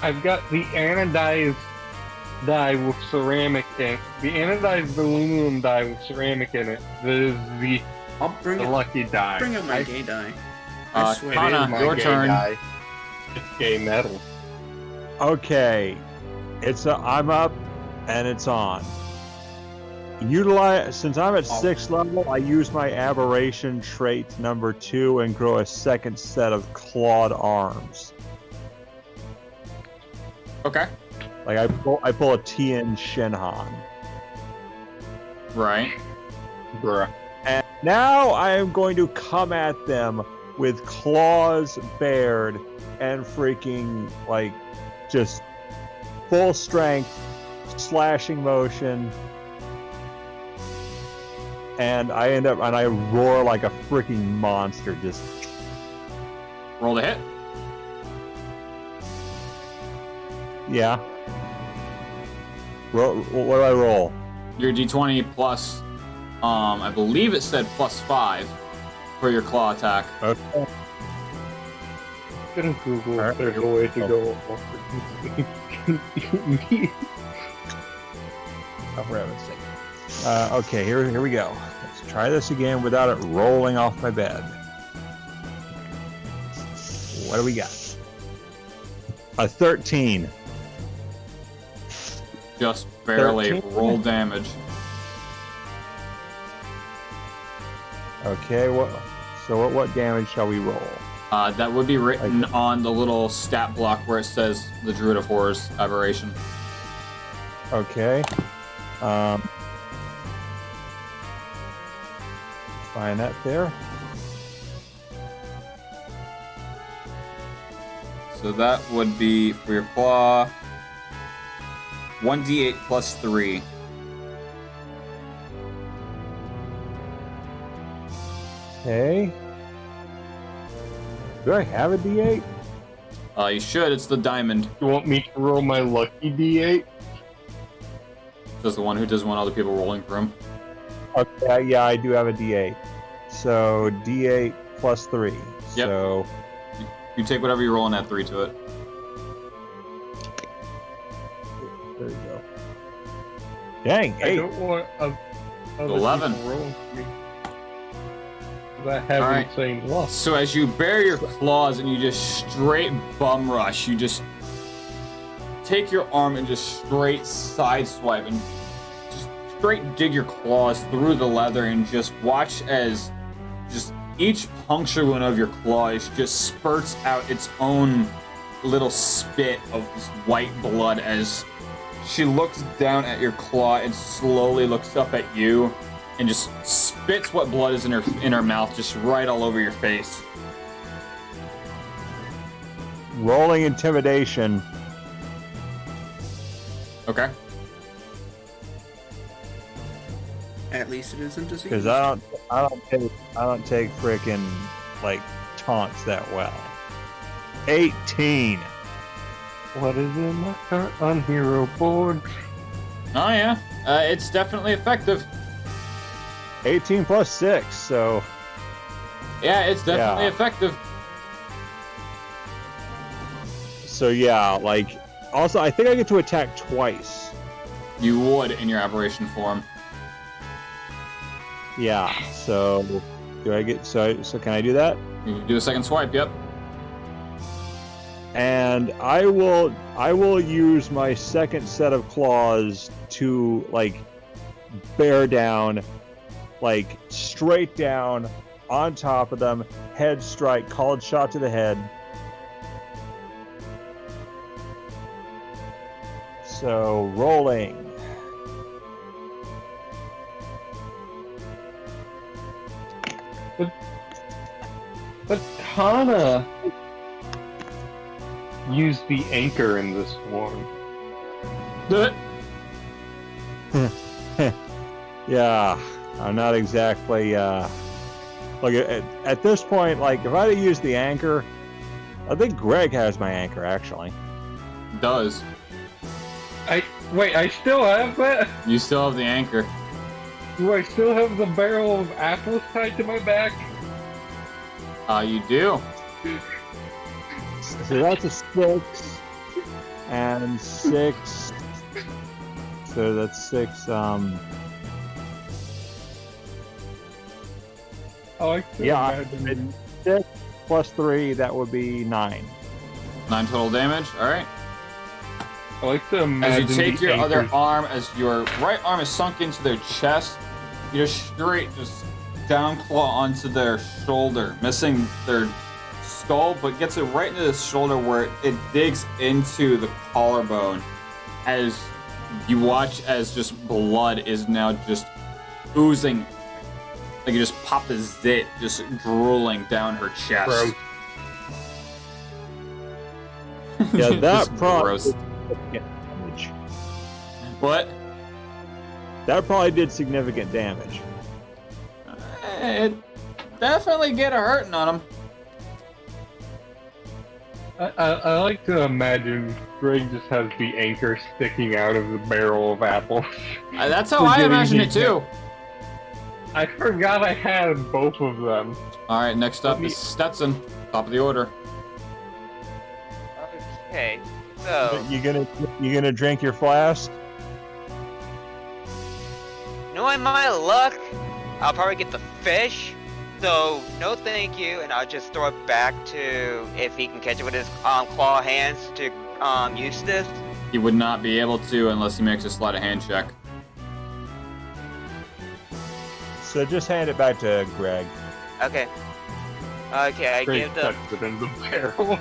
I've got the anodized die with ceramic in it. The anodized aluminum die with ceramic in it. That is the I'll bring it. lucky die. Bring out my I- gay die. I swear. Kana, It is my your gay turn. die. It's gay metal. Okay, I'm up, and it's on. Since I'm at 6th level, I use my aberration trait number 2 and grow a second set of clawed arms. Okay. Like I pull a Tien Shinhan. Right. Bruh. And now I am going to come at them with claws bared and freaking, like, just full strength, slashing motion. And I roar like a freaking monster, just... Roll the hit. Yeah. What do I roll? Your D20 plus, I believe it said +5. for your claw attack. Okay. Gonna Google Alright. if there's a way to go. Oh, for heaven's sake. Okay, here we go. Let's try this again without it rolling off my bed. What do we got? A 13. Just barely 13? roll damage. Okay, what damage shall we roll? That would be written on the little stat block where it says the Druid of Horrors aberration. Okay. Find that there. So that would be for your claw 1d8 plus 3. Okay. Do I have a D8? You should. It's the diamond. You want me to roll my lucky D8? Just the one who doesn't want other people rolling for him. Okay, yeah, I do have a D8. So D8 plus 3. Yep. So You take whatever you roll and add 3 to it. there you go. Dang, I 8. don't want other 11. people rolling for me. I have Alright. insane luck. So as you bare your claws and you just straight bum rush, you just take your arm and just straight sideswipe and just straight dig your claws through the leather and just watch as just each puncture wound of your claw just spurts out its own little spit of this white blood as she looks down at your claw and slowly looks up at you and just spits what blood is in her mouth just right all over your face. Rolling intimidation. Okay. At least it isn't disease. Because I don't take frickin' like taunts that well. 18. What is in my current on hero board? Oh yeah, it's definitely effective. 18 plus 6, so Yeah, it's definitely Yeah. effective. so yeah, like also I think I get to attack twice. You would in your aberration form. Yeah, so do I get so can I do that? You can do a second swipe, yep. And I will use my second set of claws to like bear down, like straight down on top of them, head strike, called shot to the head. So rolling. But Kana used the anchor in this one. Yeah, I'm not exactly like at this point, like if I had used the anchor, I think Greg has my anchor actually. Does. Wait, I still have that? You still have the anchor. Do I still have the barrel of apples tied to my back? You do. So that's a 6 and 6. So that's 6. I like to Yeah, imagine 6 plus 3, that would be 9. 9 total damage. All right. I like to As imagine you take the your other anchors- arm, as your right arm is sunk into their chest, you just straight down claw onto their shoulder, missing their skull, but gets it right into the shoulder where it digs into the collarbone. As you watch as just blood is now just oozing, like you just pop a zit, just drooling down her chest. Gross. Yeah, that Just probably gross. did significant damage. What? That probably did significant damage. It definitely get a hurting on him. I like to imagine Greg just has the anchor sticking out of the barrel of apples. That's how We're I getting imagine it these too. I forgot I had both of them. All right, next up is Stetson, top of the order. Okay, so You gonna drink your flask? knowing my luck, I'll probably get the fish. So no, thank you, and I'll just throw it back to if he can catch it with his claw hands to use this. He would not be able to unless he makes a sleight of hand check. So just hand it back to Greg. Okay. Okay, I Greg give the tucks it in the barrel.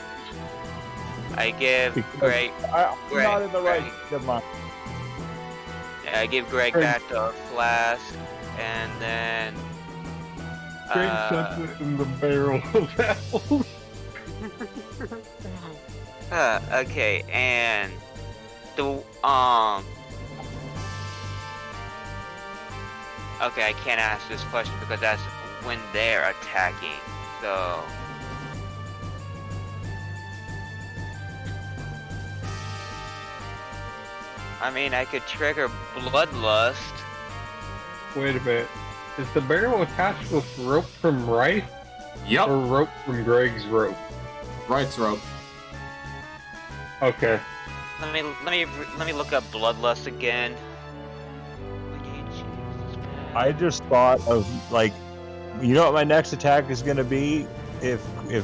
I give Because Greg. I'm Greg, not in the right Greg. state of mind. Yeah, I give Greg Greg. back the flask, and then. Greg tucks it in the barrel of apples. Okay, and the Okay, I can't ask this question because that's when they're attacking. So. I mean, I could trigger Bloodlust. Wait a minute. Is the barrel attached with rope from Rice Yup, or rope from Greg's rope? right's rope. Okay. Let me look up Bloodlust again. I just thought of like, you know what my next attack is gonna be if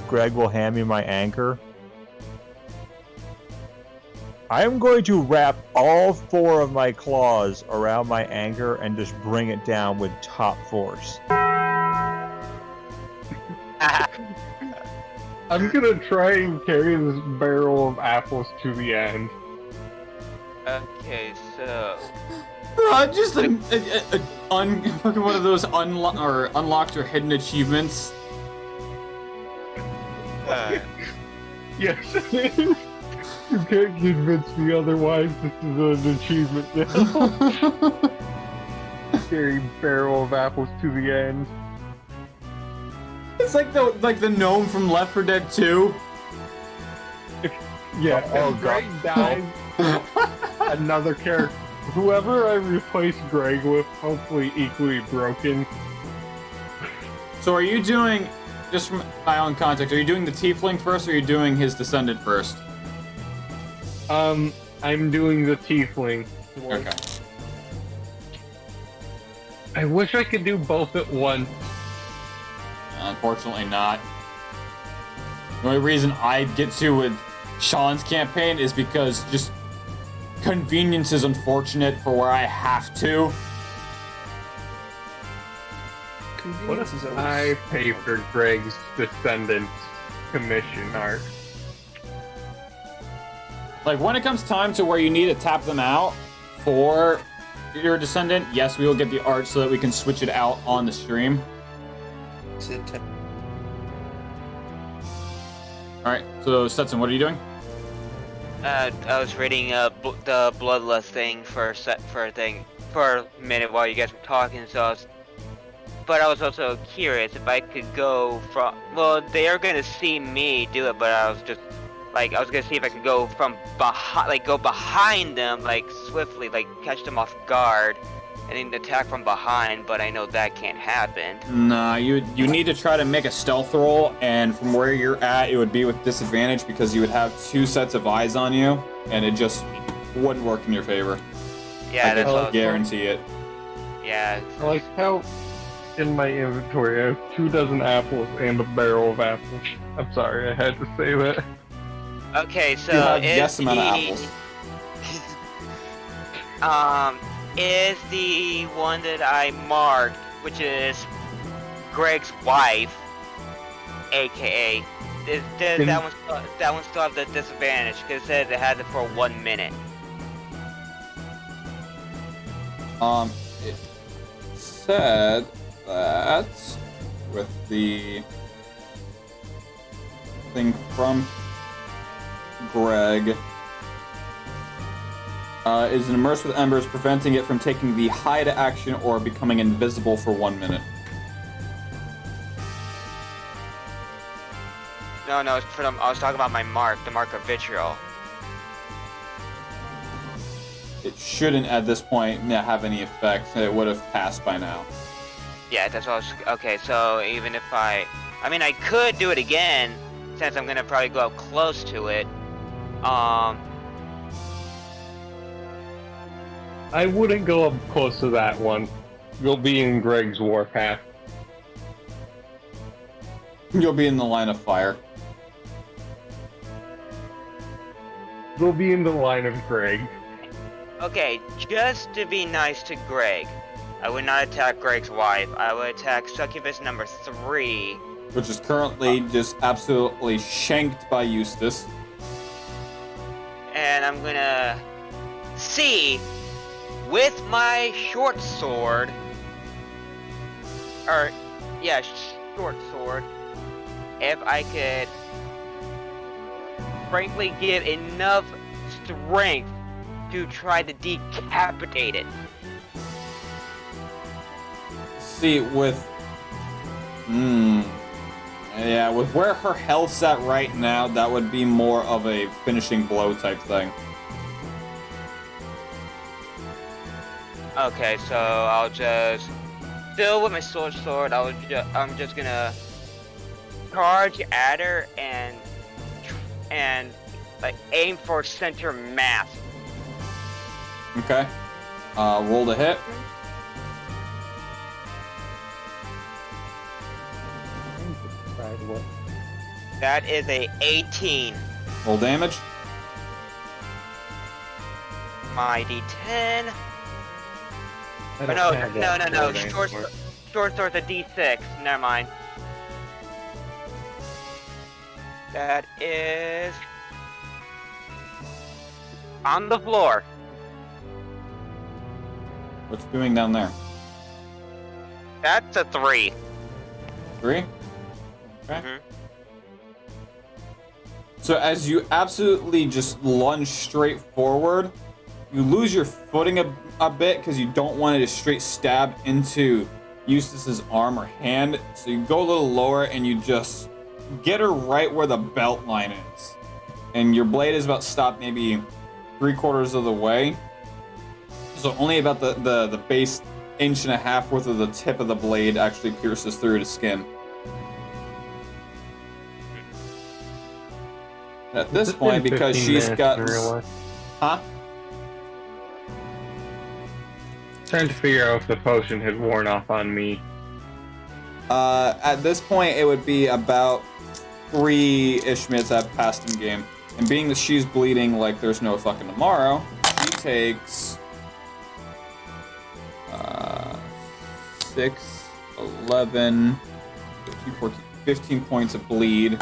Greg will hand me my anchor. I am going to wrap all 4 of my claws around my anchor and just bring it down with top force. I'm gonna try and carry this barrel of apples to the end. Okay, so Just fucking one of those unlocked or hidden achievements. Yes, it is. You can't convince me otherwise. This is an achievement now. Carry barrel of apples to the end. It's like the gnome from Left 4 Dead 2. Yeah, Oh, if Greg dies, another character. Whoever I replace Greg with, hopefully equally broken. So are you doing, just from my own context, are you doing the tiefling first or are you doing his descendant first? I'm doing the tiefling. Okay. I wish I could do both at once. Unfortunately not. The only reason I get to with Sean's campaign is because just convenience is unfortunate for where I have to. What Convenience is if always I pay for Greg's descendants commission art? Like, when it comes time to where you need to tap them out for your descendant, yes, we will get the art so that we can switch it out on the stream. Alright, so Stetson, what are you doing? I was reading the Bloodlust thing for a minute while you guys were talking. So but I was also curious if I could go from. Well, they are gonna see me do it, but I was just like, I was gonna see if I could go from behind, like go behind them, like swiftly, like catch them off guard, and then attack from behind. But I know that can't happen. Nah, you need to try to make a stealth roll, and from where you're at, it would be with disadvantage because you would have 2 sets of eyes on you, and it just wouldn't work in your favor. Yeah, I that's can what. guarantee it. Yeah. I like how in my inventory I have 2 dozen apples and a barrel of apples. I'm sorry, I had to say that. Okay, so You have is yes amount of apples. Is the one that I marked, which is Greg's wife, aka, does that one still have the disadvantage? Because it says it has it for 1 minute. It said that with the thing from Greg is immersed with embers, preventing it from taking the hide action or becoming invisible for 1 minute. No, it's for them. I was talking about my mark, the mark of vitriol. It shouldn't at this point have any effect. It would have passed by now. Yeah, that's what I was... Okay, so even if I mean, I could do it again, since I'm gonna probably go up close to it. I wouldn't go up close to that one. You'll be in Greg's warpath. You'll be in the line of fire. You'll be in the line of Greg. Okay, just to be nice to Greg, I would not attack Greg's wife. I would attack succubus number 3. Which is currently just absolutely shanked by Eustace. And I'm gonna see with my short sword, short sword, if I could frankly give enough strength to try to decapitate it. See, with with where her health's at right now, that would be more of a finishing blow type thing. Okay, so I'll just still with my sword. I'm just gonna charge at her and like aim for center mass. Okay. Roll to hit. That is a 18. Roll damage. My D10. I Oh, don't no. have that sword anymore. Short sword's a D6. Never mind. That is on the floor. What's it doing down there? That's a 3. 3? Okay. Mhm. So as you absolutely just lunge straight forward, you lose your footing a bit because you don't want to just straight stab into Eustace's arm or hand. So you go a little lower and you just get her right where the belt line is. And your blade is about stopped maybe 3/4 of the way. So only about the base 1.5 inch worth of the tip of the blade actually pierces through the skin. At this It's point, been because 15 she's minutes got... in real life. Huh? Trying to figure out if the potion had worn off on me. At this point, it would be about 3-ish minutes I've passed in game. And being that she's bleeding like there's no fucking tomorrow, she takes 6, 11, 13, 14, 15 points of bleed.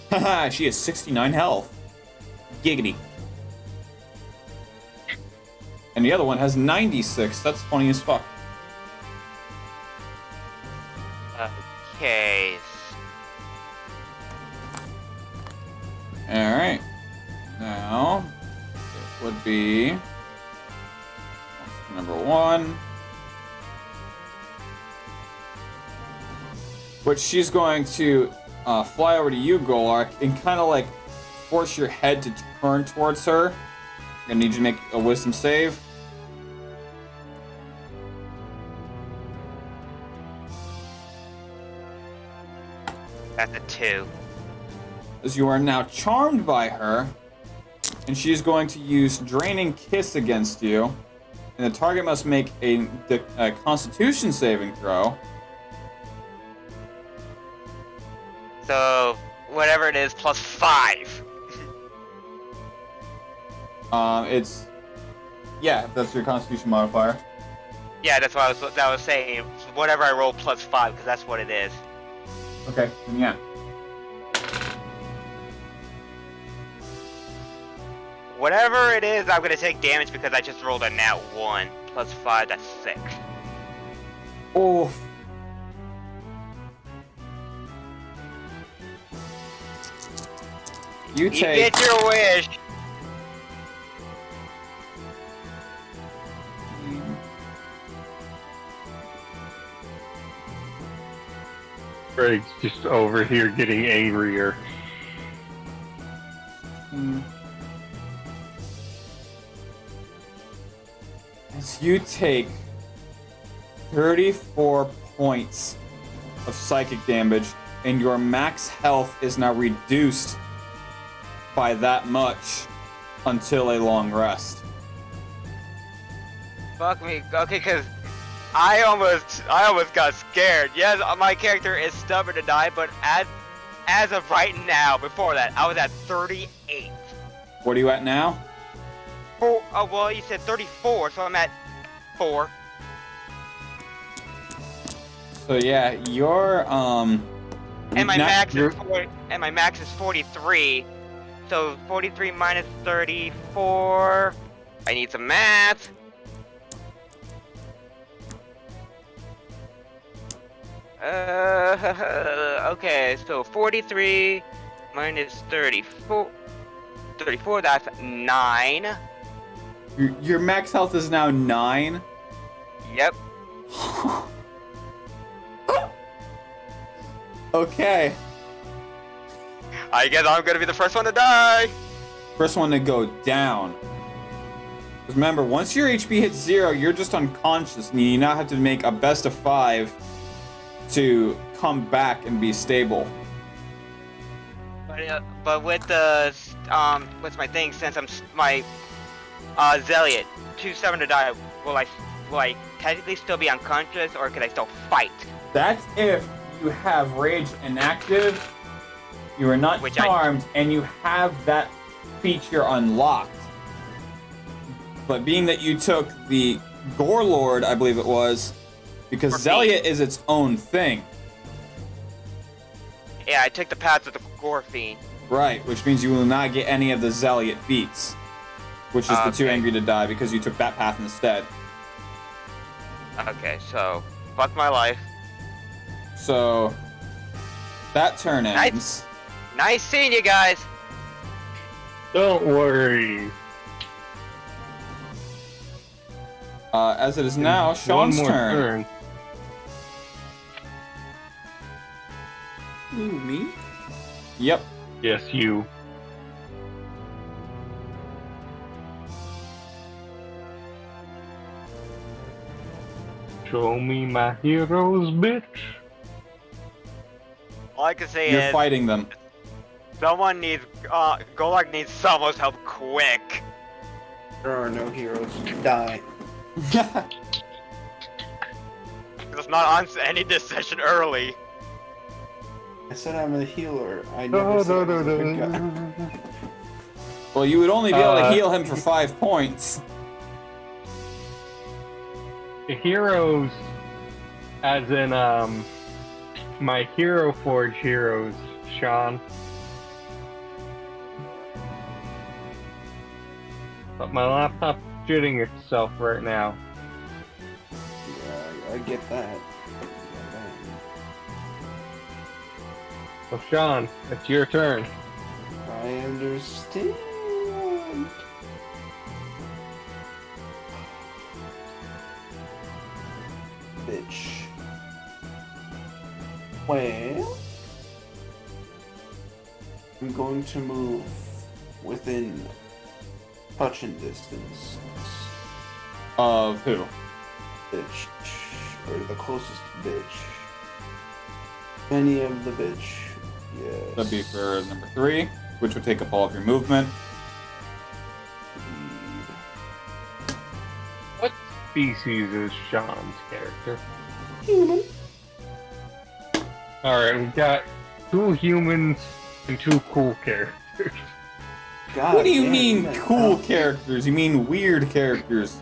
Haha, she has 69 health. Giggity. And the other one has 96. That's funny as fuck. Okay. Alright. Now, it would be number 1. Which she's going to fly over to you, Golark, and kind of like force your head to turn towards her. I'm gonna need you to make a wisdom save. That's a 2. As you are now charmed by her, and she's going to use Draining Kiss against you, and the target must make a Constitution saving throw. So whatever it is, plus 5. That's your Constitution modifier. Yeah, that's what I was saying. Whatever I roll plus 5, because that's what it is. Okay, then yeah. Whatever it is, I'm gonna take damage because I just rolled a nat 1. Plus 5, that's 6. Oh. You take... get your wish! Greg's just over here getting angrier. As you take 34 points of psychic damage, and your max health is now reduced by that much until a long rest. Fuck me. Okay, because I almost got scared. Yes, my character is stubborn to die, but as of right now, before that, I was at 38. What are you at now? Oh, well, you said 34, so I'm at 4. So yeah, your And my not- max is 43. So 43 minus 34. I need some math. Okay, so 43 minus 34. 34, that's 9. your max health is now 9. Yep. Okay. I guess I'm gonna be the first one to die. First one to go down. 'Cause remember, once your HP hits 0, you're just unconscious, and you now have to make a best of 5 to come back and be stable. But with the what's my thing? Since I'm my Zealot, too stubborn to die. Will I technically still be unconscious, or could I still fight? That's if you have Rage inactive, you are not charmed, and you have that feature unlocked. But being that you took the Gore Lord, I believe it was, because Zealot is its own thing. Yeah, I took the path of the Gore Fiend. Right, which means you will not get any of the Zealot feats, which is the too angry to die, because you took that path instead. Okay, so fuck my life. So that turn ends. Nice seeing you guys. Don't worry. As it is now, Sean's One more turn. Ooh, me? Yep. Yes, you. Show me my heroes, bitch. All I can say You're is fighting them. someone needs Golak needs someone's help quick. There are no heroes. Die. It's not on any decision early. I said I'm a healer. I never said I was a good guy. Well, you would only be able to heal him for 5 points. The heroes, as in my Hero Forge heroes, Sean. But my laptop's shitting itself right now. Yeah, I get that. So Sean, it's your turn. I understand. Bitch. Well, I'm going to move within touching distance. Of who? Bitch. Or the closest bitch. Any of the bitch. Yes. That'd be for number 3, which would take up all of your movement. What species is Sean's character? Human. Alright, we've got 2 humans and 2 cool characters. God What do you damn, mean guys cool sound- characters? You mean weird characters.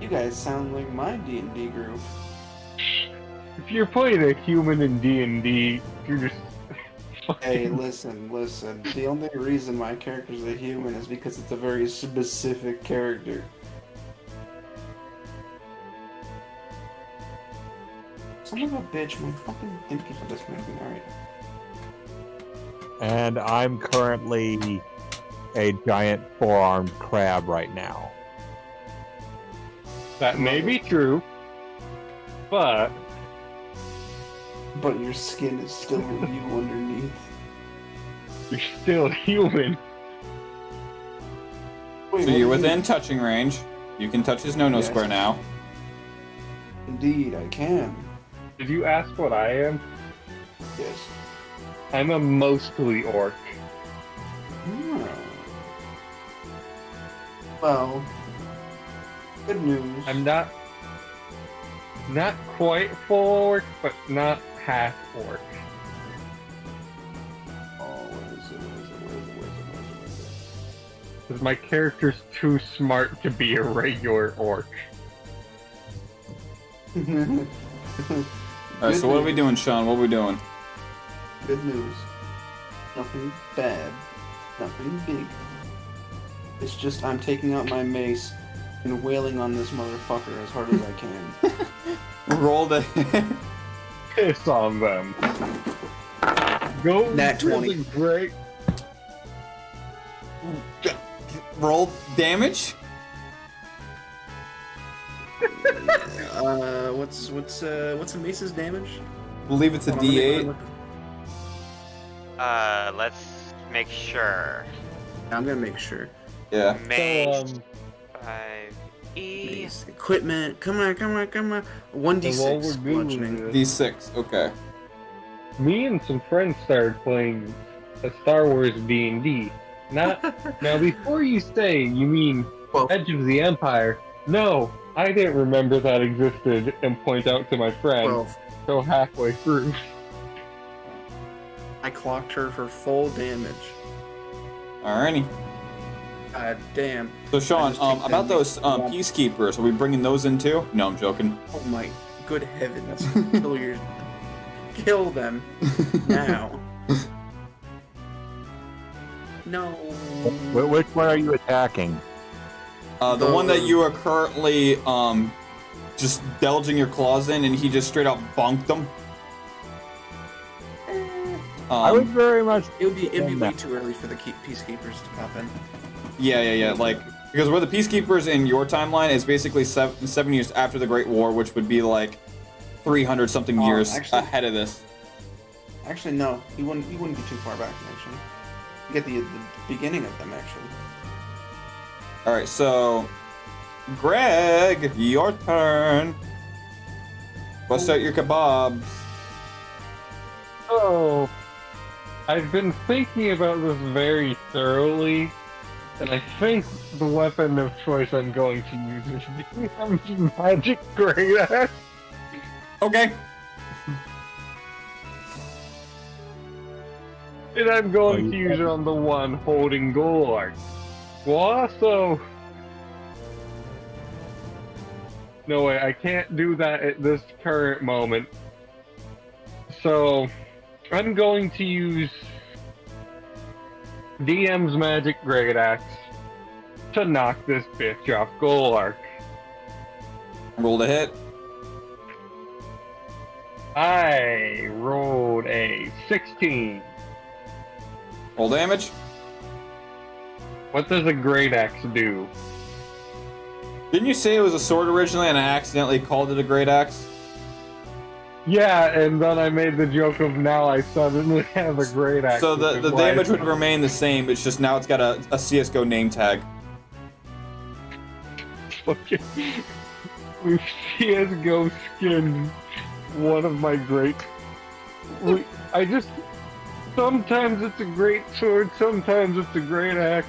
You guys sound like my D&D group. If you're playing a human in D&D, you're just Hey, listen. The only reason my character's a human is because it's a very specific character. Son of a bitch, my fucking thinking for this movie, alright. And I'm currently a giant 4-armed crab right now. That may be true, but But your skin is still you underneath. you're still human. Wait, So what you're do you within touching range. You can touch his no-no Yes. square now. Indeed, I can. Did you ask what I am? Yes. I'm a mostly orc. Oh. Well, good news. I'm not quite full orc, but not half orc. Oh, what is it? Because my character's too smart to be a regular orc. Good Alright, so what are we news. doing, Sean? What are we doing? Good news. Nothing bad. Nothing big. It's just I'm taking out my mace and wailing on this motherfucker as hard as I can. Roll the Piss on them. Go Nat for 20. the great. roll damage. What's a mace's damage? Believe it's a Hold on, let me- D8. Let's make sure. I'm gonna make sure. Yeah. Mace So, 5e. Mace, equipment. Come on. So what 1d6 we're doing bludgeoning. is- D6. Okay. me and some friends started playing a Star Wars D&D. Now, before you say you mean Well, Edge of the Empire, no, I didn't remember that existed and point out to my friend. 12. So halfway through. I clocked her for full damage. Alrighty. God damn. So Sean, just take about them. those peacekeepers, are we bringing those in too? No, I'm joking. Oh my good heavens. Kill them. Now. No. Which one are you attacking? The one that you are currently just delging your claws in, and he just straight up bonked them. I would very much. It'd be way too early for the peacekeepers to pop in. Yeah. Like, because where the peacekeepers in your timeline is basically 7 years after the Great War, which would be like 300 something years actually- ahead of this. Actually, no. He wouldn't be too far back. Actually, you get the beginning of them. Actually. All right, so Greg, your turn. Bust out your kebabs. Oh, I've been thinking about this very thoroughly, and I think the weapon of choice I'm going to use is the magic great axe. Okay. And I'm going to use it on the one holding Golart. Well, also... No way, I can't do that at this current moment. So, I'm going to use DM's Magic Great Axe to knock this bitch off Golart. Roll to hit. I rolled a 16. Roll damage. What does a Great Axe do? Didn't you say it was a sword originally, and I accidentally called it a great axe? Yeah, and then I made the joke of now I suddenly have a Great Axe. So which the is why damage it's- would remain the same. It's just now it's got a CS:GO name tag. Okay. We've CSGO skinned one of my great... Sometimes it's a great sword, sometimes it's a great axe.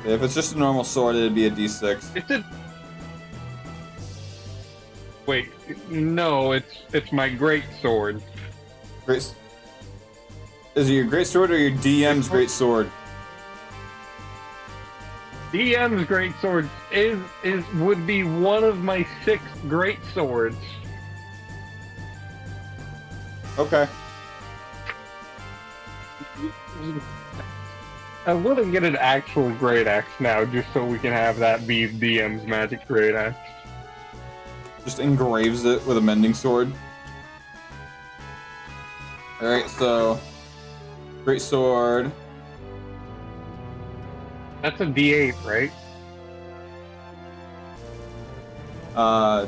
If it's just a normal sword, it'd be a D6. It's a... Wait, no, it's my great sword. Great. Is it your great sword or your DM's great sword? DM's great sword would be one of my 6 great swords. Okay. I want to get an actual great axe now, just so we can have that be DM's magic great axe. Just engraves it with a mending sword. Alright, so... Great sword. That's a D8, right?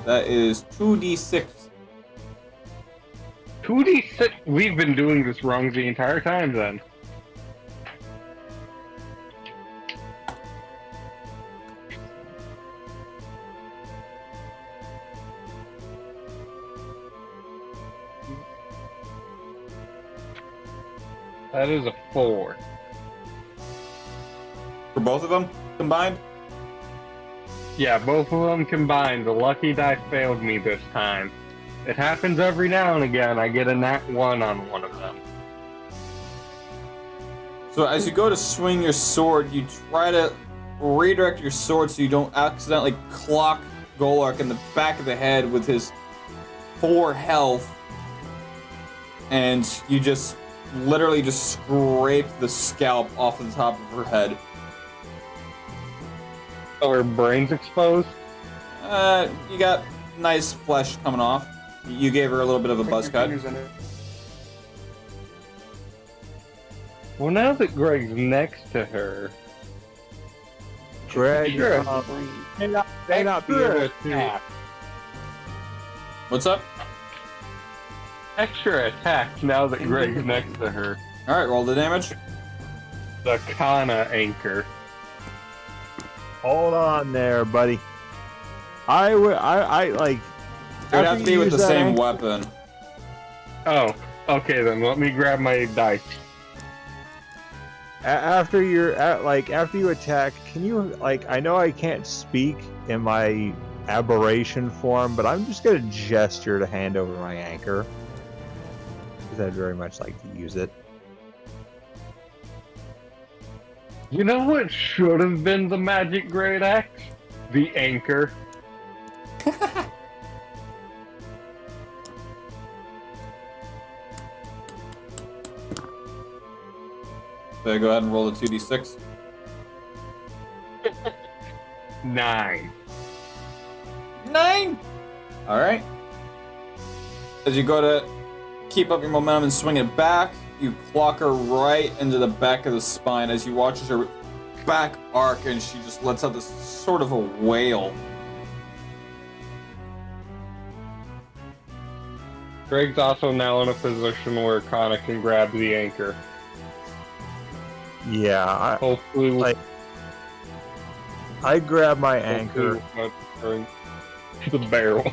That is 2d6. 2d6. We've been doing this wrong the entire time then. That is a 4. For both of them combined? Yeah, both of them combined. The lucky die failed me this time. It happens every now and again. I get a nat 1 on one of them. So as you go to swing your sword, you try to redirect your sword so you don't accidentally clock Golark in the back of the head with his 4 health. And you just literally just scrape the scalp off the top of her head. So her brain's exposed? You got nice flesh coming off. You gave her a little bit of a buzz cut. Well, now that Greg's next to her, Greg, Sure. may not be able to attack. What's up? extra attack now that Greg's next to her. Alright, roll the damage. The Kana anchor. Hold on there, buddy. I like. It would have to be with the same anchor- weapon. Oh, okay then. Let me grab my dice. After you attack, can you I know I can't speak in my aberration form, but I'm just gonna gesture to hand over my anchor because I'd very much like to use it. You know what should have been the magic great axe? The anchor. So go ahead and roll the 2d6. 9. 9! Alright. As you go to keep up your momentum and swing it back, you clock her right into the back of the spine as you watch as her back arc and she just lets out this sort of a wail. Greg's also now in a position where Kana can grab the anchor. Yeah, Hopefully, I grab my anchor. The barrel.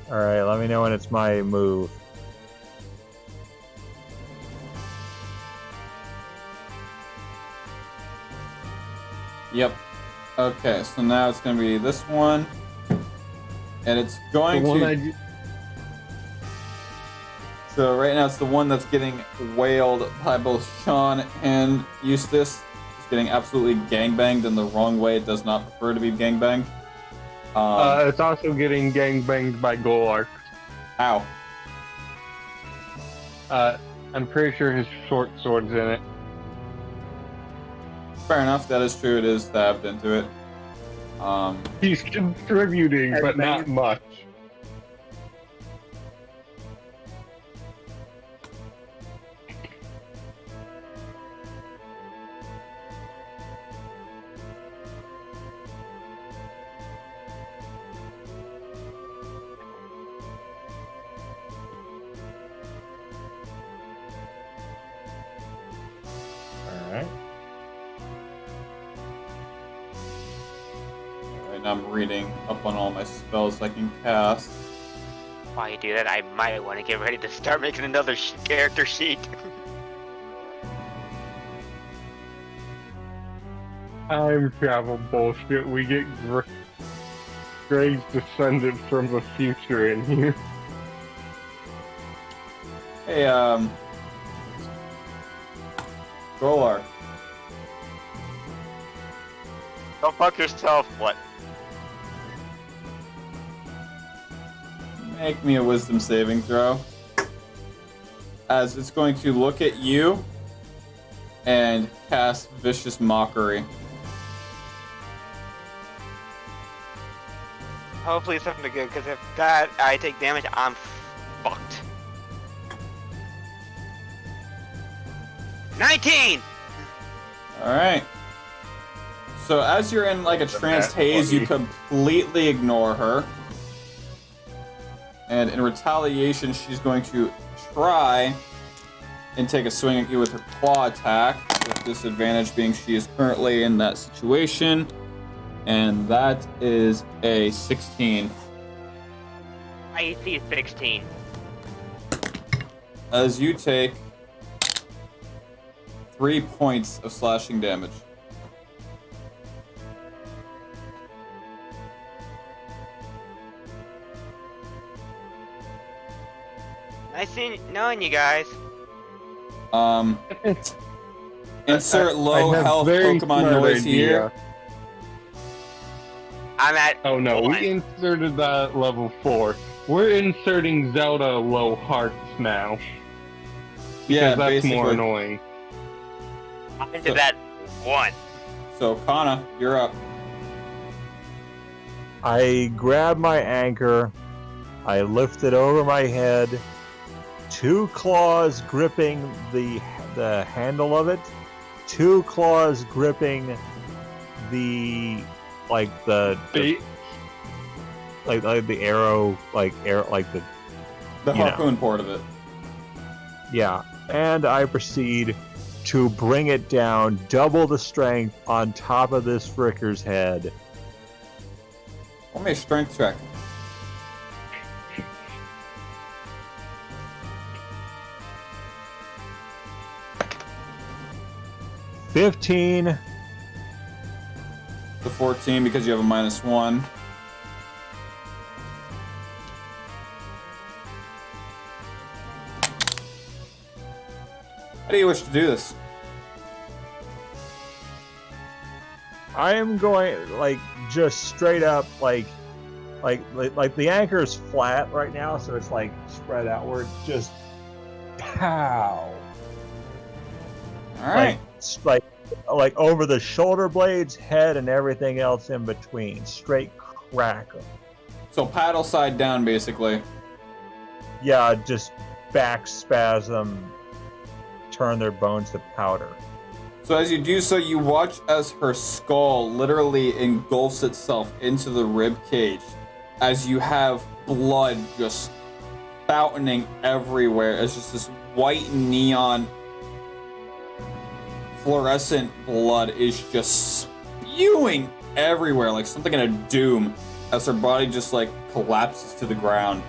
All right, let me know when it's my move. Yep. Okay, so now it's going to be this one. And it's going to... So right now it's the one that's getting wailed by both Sean and Eustace. It's getting absolutely gangbanged in the wrong way. It does not prefer to be gangbanged. It's also getting gangbanged by Golark. Ow. I'm pretty sure his short sword's in it. Fair enough, that is true. It is stabbed into it. He's contributing, but not much. All right. Right now I'm reading up on all my spells I can cast. While you do that, I might want to get ready to start making another character sheet. Time travel bullshit. We get Greg's descendant from the future in here. Hey, Golark. Go fuck yourself, what? Make me a wisdom saving throw. As it's going to look at you and cast Vicious Mockery. Hopefully something good, because if that I take damage, I'm fucked. 19! Alright. So as you're in like a tranced haze, you completely ignore her. And in retaliation, she's going to try and take a swing at you with her claw attack, with disadvantage being she is currently in that situation. And that is a 16. I see 16. As you take 3 points of slashing damage. Nice knowing you guys. Insert low I have health very Pokemon smart noise idea. here. I'm at. Oh no, one. we inserted that level 4. We're inserting Zelda low hearts now. Yeah, Because that's basically. more annoying. I'm into that 1. So, Kana, you're up. I grab my anchor, I lift it over my head, 2 claws gripping the handle of it, 2 claws gripping the Bait. like the arrow, like the The You know. harpoon port of it. yeah, and I proceed to bring it down, double the strength on top of this fricker's head. Roll me a strength check. $15. The 14 because you have a -1. How do you wish to do this? I am going just straight up like the anchor is flat right now, so it's like spread outward. Just pow, All right. like over the shoulder blades, head, and everything else in between. Straight crack 'em. So paddle side down, basically. Yeah, just back spasm, turn their bones to powder. So as you do so, you watch as her skull literally engulfs itself into the rib cage, as you have blood just fountaining everywhere. As just this white neon fluorescent blood is just spewing everywhere like something in a Doom, as her body just like collapses to the ground.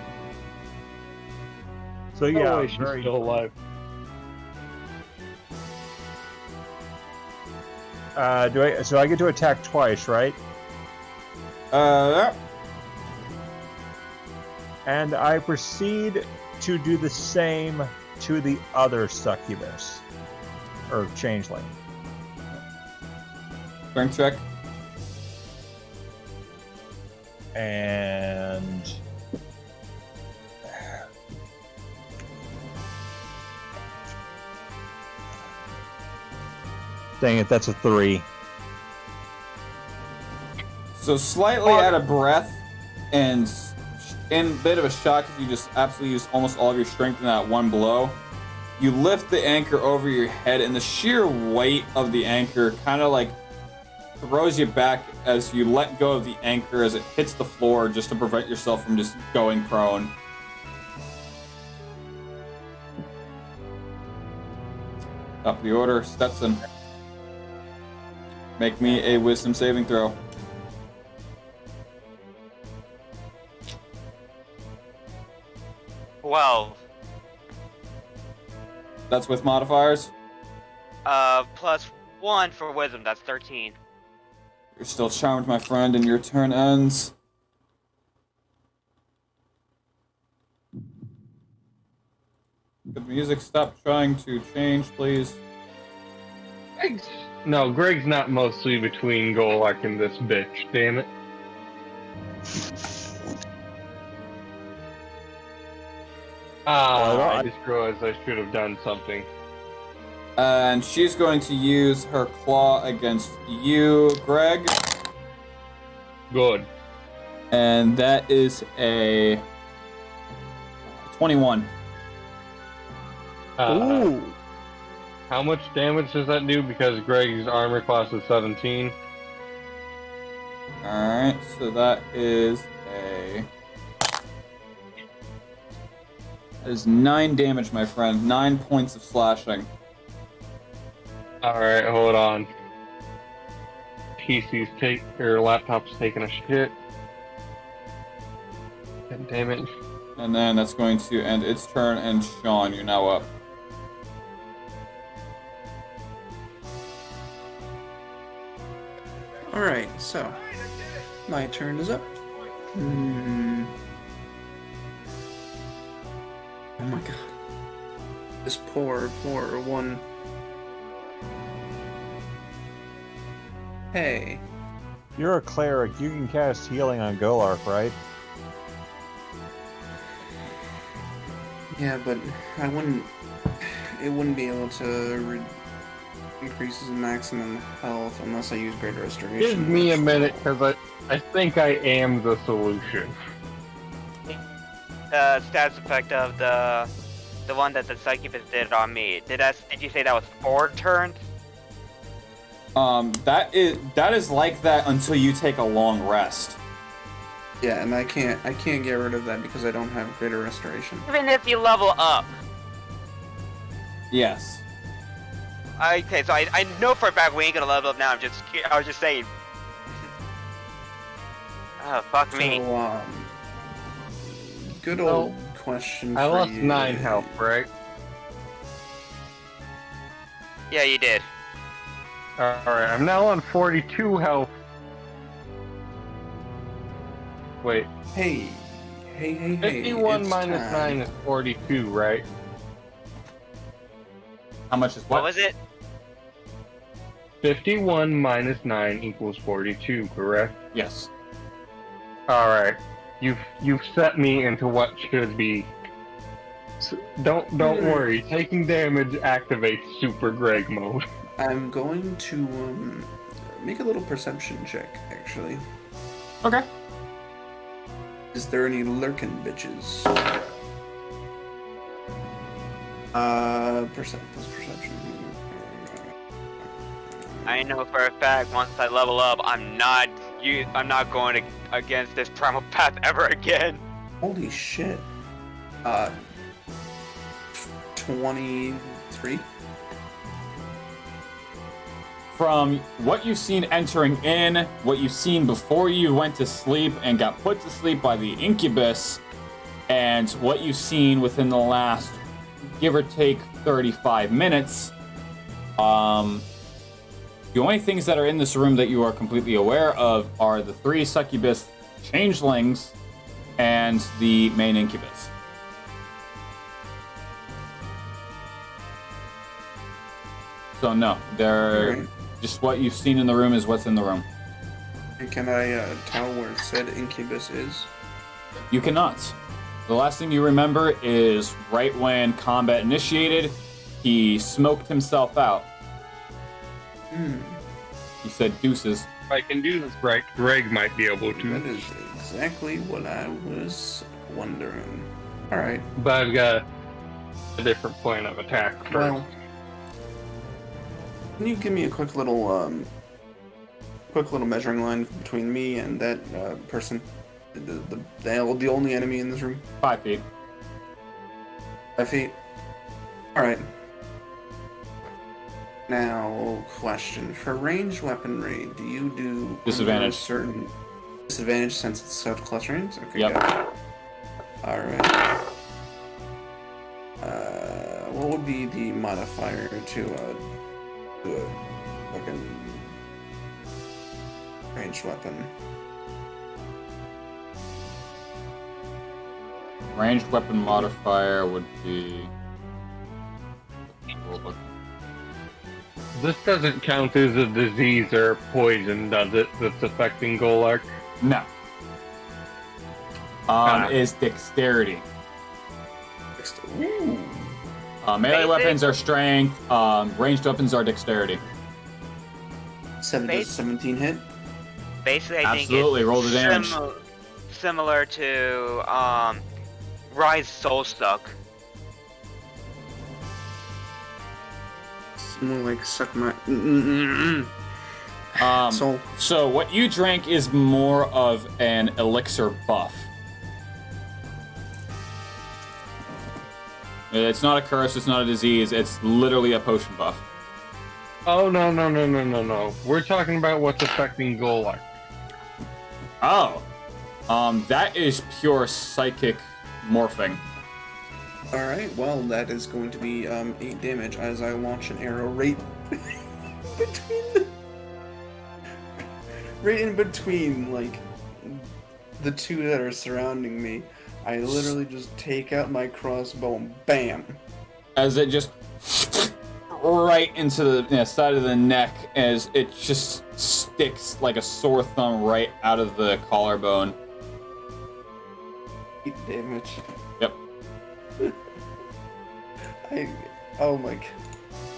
So yeah, Oh, wait, she's still alive. So I get to attack twice, right? Yeah. And I proceed to do the same to the other succubus or changeling. Strength check. And dang it, that's a 3. So slightly out of breath and in a bit of a shock because you just absolutely used almost all of your strength in that one blow. You lift the anchor over your head, and the sheer weight of the anchor kind of like throws you back as you let go of the anchor as it hits the floor, just to prevent yourself from just going prone. Top of the order, Stetson. Make me a wisdom saving throw. Well, That's with modifiers. +1 for wisdom. That's 13. You're still charmed, my friend, and your turn ends. Could the music stop trying to change, please? No, Greg's not mostly between Golak and this bitch, damn it. I just realized I should have done something. And she's going to use her claw against you, Greg. Good. And that is a 21. Ooh. How much damage does that do? Because Greg's armor class is 17. Alright, so that is a... That is 9 damage, my friend. 9 points of slashing. Alright, hold on. laptop's taking a shit. God damn it. And then that's going to end its turn, and Sean, you're now up. Alright, so my turn is up. Oh my god. This poor one. Hey. You're a cleric. You can cast healing on Golark, right? Yeah, but it wouldn't be able to increase his maximum health unless I use Greater Restoration. Give me a minute, because I think I am the solution. The stats effect of the one that the Succubus did on me. Did you say that was 4 turns? That is like that until you take a long rest. Yeah, and I can't get rid of that because I don't have Greater Restoration. Even if you level up. Yes. Okay, so I know for a fact we ain't gonna level up now. I was just saying. Oh, fuck me. So, good old question I for lost you. 9 health, right? Yeah, you did. Alright, I'm now on 42 health. Wait. Hey. 51 it's minus time. 9 is 42, right? How much is What what? was it? 51 minus 9 equals 42, correct? Yes. Alright. You've set me into what should be. Don't worry, taking damage activates Super Greg mode. I'm going to make a little perception check, actually. Okay. Is there any lurking bitches? Perception. I know for a fact once I level up, I'm not going against this primal path ever again. Holy shit. 23? From what you've seen entering in, what you've seen before you went to sleep and got put to sleep by the Incubus, and what you've seen within the last, give or take, 35 minutes, the only things that are in this room that you are completely aware of are the 3 Succubus changelings and the main Incubus. So no, they're Alright. just what you've seen in the room is what's in the room. Can I tell where said Incubus is? You cannot. The last thing you remember is right when combat initiated, he smoked himself out. He said deuces. If I can do this right, Greg might be able That to. is exactly what I was wondering. Alright. But I've got a different point of attack first. Well, can you give me a quick little measuring line between me and that person? The only enemy in this room? 5 feet. 5 feet? Alright. Now, question. For ranged weaponry, do you do... Disadvantage. Certain disadvantage since it's so close range? Okay, Yep. got it. Alright. What would be the modifier to a fucking ranged weapon? Ranged weapon modifier would be... This doesn't count as a disease or poison, does it? That's affecting Golark? No. Is dexterity. Ooh. Melee Basic? weapons are strength. Ranged weapons are dexterity. 17 hit? Basically, I Absolutely, think roll the damage. similar to Rise Soulsuck. It's more like suck my... Soul. So what you drank is more of an elixir buff. It's not a curse, it's not a disease, it's literally a potion buff. Oh, no. We're talking about what's affecting Golak. Oh. That is pure psychic morphing. Alright, well, that is going to be 8 damage as I launch an arrow right in between, like, the two that are surrounding me. I literally just take out my crossbow and BAM! As it just right into the side of the neck, as it just sticks like a sore thumb right out of the collarbone. 8 damage. Yep. Oh my god.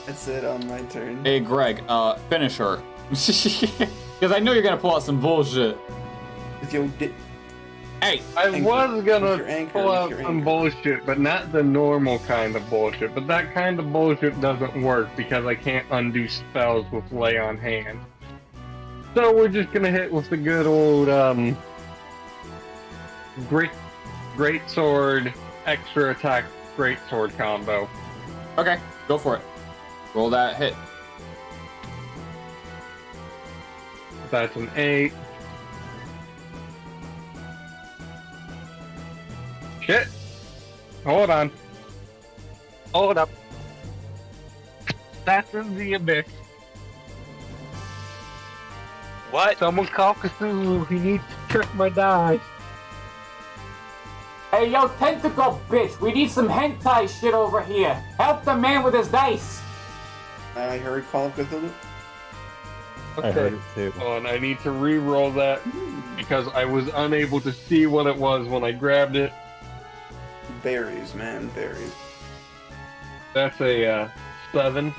That's it on my turn. Hey, Greg, finish her. Because I know you're gonna pull out some bullshit. Hey! I was gonna anchor, pull out some bullshit, but not the normal kind of bullshit. But that kind of bullshit doesn't work because I can't undo spells with lay on hand. So we're just gonna hit with the good old great sword, extra attack, great sword combo. Okay, go for it. Roll that hit. That's an 8. Shit! Hold on. Hold up. That's in the abyss. What? Someone call Cthulhu. He needs to check my die. Hey, yo, tentacle bitch, we need some hentai shit over here. Help the man with his dice. I heard Call of Cthulhu. Okay. I heard it too. Hold on, I need to re-roll that because I was unable to see what it was when I grabbed it. Berries, man, berries. That's a 7.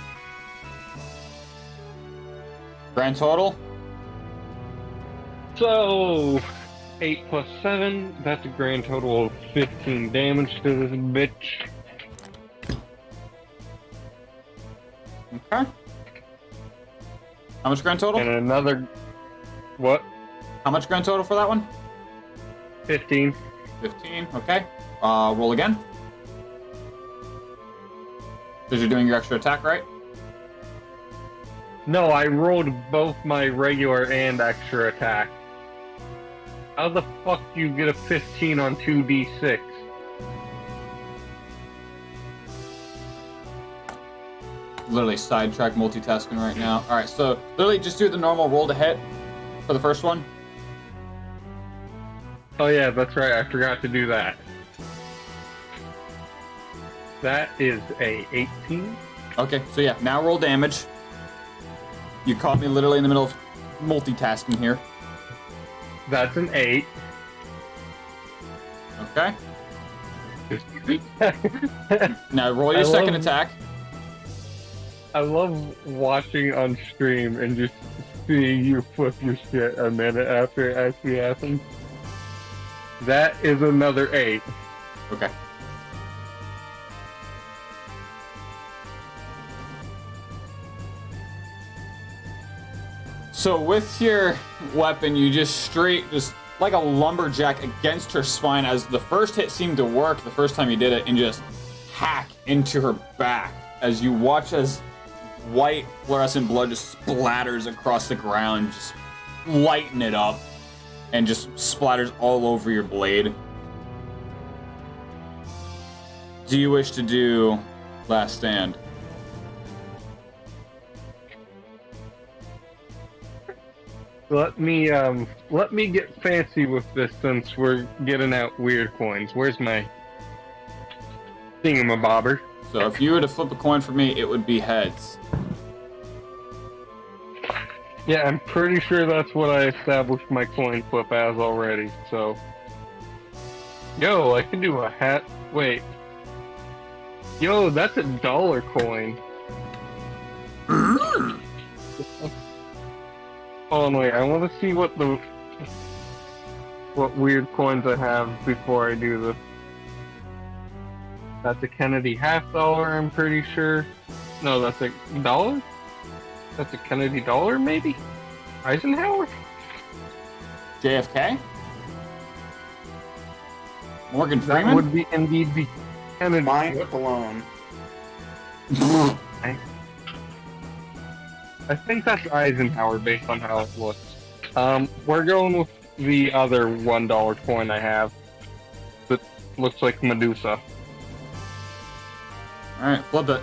Grand total? So, 8 plus 7, that's a grand total of 15 damage to this bitch. Okay. How much grand total? And another... What? How much grand total for that one? 15. 15, okay. Roll again. Because you're doing your extra attack, right? No, I rolled both my regular and extra attack. How the fuck do you get a 15 on 2d6? Literally sidetrack multitasking right now. Alright, so literally just do the normal roll to hit for the first one. Oh yeah, that's right, I forgot to do that. That is a 18. Okay, so yeah, now roll damage. You caught me literally in the middle of multitasking here. That's an 8. Okay. Now roll your second attack. I love watching on stream and just seeing you flip your shit a minute after it actually happens. That is another 8. Okay. So with your weapon, you just like a lumberjack against her spine as the first hit seemed to work the first time you did it, and just hack into her back as you watch as white fluorescent blood just splatters across the ground, just lighten it up and just splatters all over your blade. Do you wish to do last stand? Let me get fancy with this since we're getting out weird coins. Where's my thingamabobber? So if you were to flip a coin for me, it would be heads. Yeah, I'm pretty sure that's what I established my coin flip as already, so... Yo, I can do a hat... Wait. Yo, that's a $1 coin. Oh, wait, I want to see what weird coins I have before I do this. That's a Kennedy $50, I'm pretty sure. No, that's a $1? That's a Kennedy $1, maybe? Eisenhower? JFK? Morgan That Freeman? would be indeed be Kennedy. Mind blown. I think that's Eisenhower based on how it looks. We're going with the other $1 coin I have. That looks like Medusa. Alright, flip it.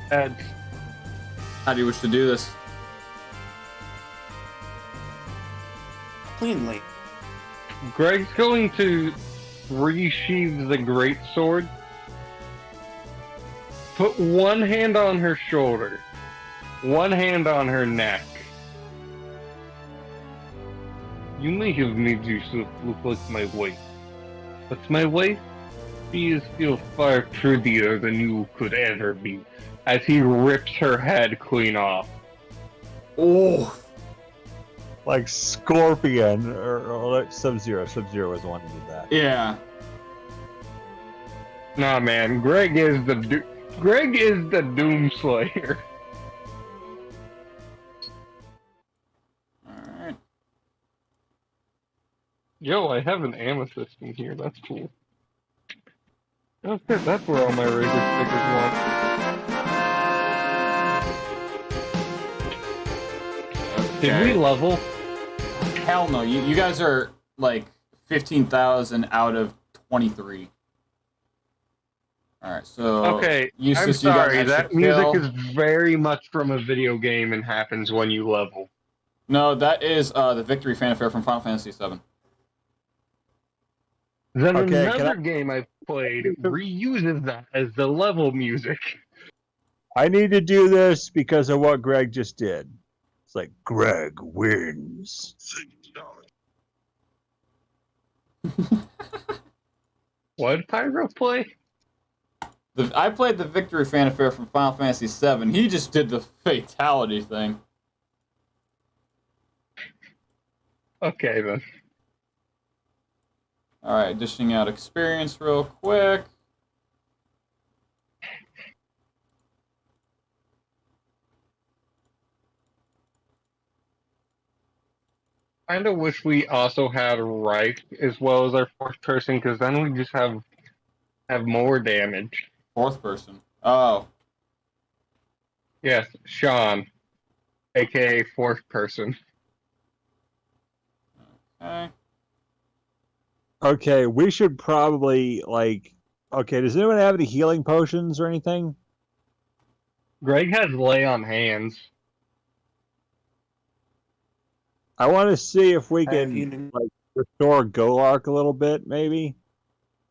Heads. How do you wish to do this? Cleanly. Greg's going to resheathe the greatsword. Put one hand on her shoulder. One hand on her neck. You may have made yourself look like my wife. But my wife, she is still far prettier than you could ever be. As he rips her head clean off. Oh! Like Scorpion or Sub-Zero. Sub-Zero was the one who did that. Yeah. Nah, man, Greg is the Doomslayer. Alright. Yo, I have an amethyst in here. That's cool. Oh shit, that's where all my razor stickers went. Did we level? Hell no. You guys are like 15,000 out of 23. Alright, so... Okay, Eustace, I'm sorry, you got that extra music kill. is very much from a video game and happens when you level. No, that is the victory fanfare from Final Fantasy VII. Then Okay, another game I've played reuses that as the level music. I need to do this because of what Greg just did. It's like, Greg wins. What did Pyro play? I played the victory fanfare from Final Fantasy VII. He just did the fatality thing. Okay, then. Alright, dishing out experience real quick. Kinda wish we also had Reich as well as our fourth person, because then we just have more damage. Fourth person. Oh. Yes, Sean, aka fourth person. Okay. Okay, we should probably, like... Okay, does anyone have any healing potions or anything? Greg has lay on hands. I want to see if we I have can, healing. like, restore Golark a little bit, maybe?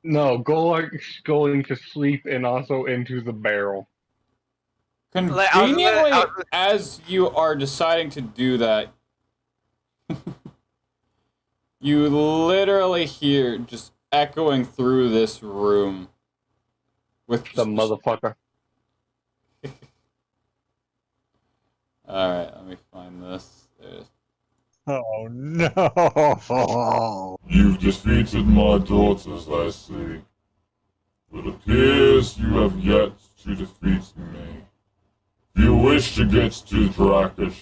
No, Golark's going to sleep and also into the barrel. Conveniently, as you are deciding to do that, you literally hear just echoing through this room with The motherfucker. Alright, let me find this. There's... Oh, no! You've defeated my daughters, I see. But it appears you have yet to defeat me. If you wish to get to Drakish,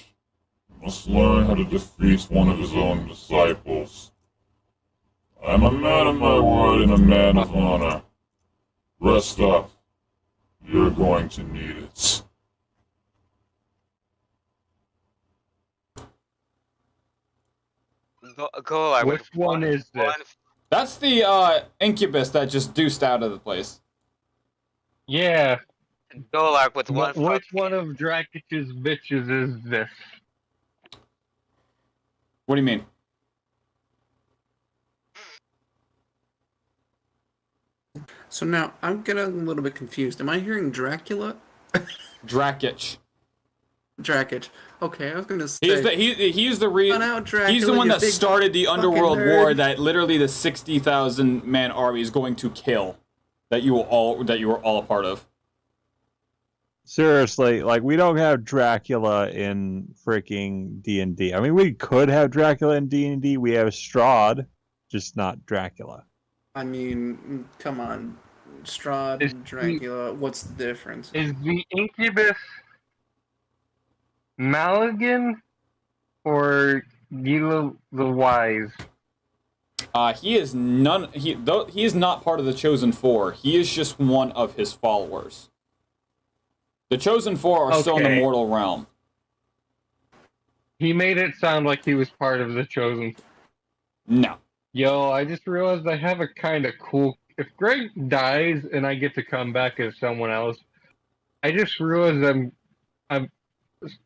you must learn how to defeat one of his own disciples. I am a man of my word and a man of honor. Rest up. You're going to need it. Go Which one is this? That's the Incubus that just deuced out of the place. Yeah. Golark with one. Which one of Drakich's bitches is this? What do you mean? So now, I'm getting a little bit confused. Am I hearing Dracula? Drakich. Drakich. Okay, I was gonna say... He's the reason. Run out, Dracula, He's the one you that big started the fucking underworld nerd. war that literally the 60,000 man army is going to kill. That you were all a part of. Seriously, like, we don't have Dracula in freaking D&D. I mean, we could have Dracula in D&D. We have Strahd, just not Dracula. I mean, come on. Strahd, Is Dracula, what's the difference? Is the Incubus Maligan or Gila the Wise? He is none. He is not part of the Chosen Four. He is just one of his followers. The Chosen Four are still in the Okay. mortal realm. He made it sound like he was part of the Chosen. No. Yo, I just realized I have a kind of cool. If Greg dies and I get to come back as someone else, I just realized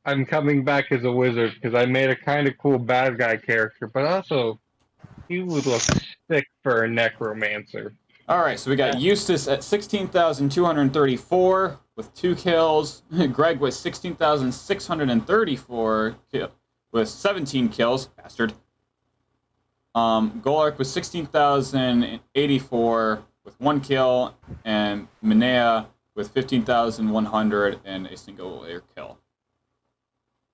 I'm coming back as a wizard because I made a kind of cool bad guy character, but also he would look sick for a necromancer. All right, so we got Eustace at 16,234 with 2 kills. Greg with 16,634 with 17 kills. Bastard. Golark with 16,084 with 1 kill, and Minea with 15,100 and a single air kill.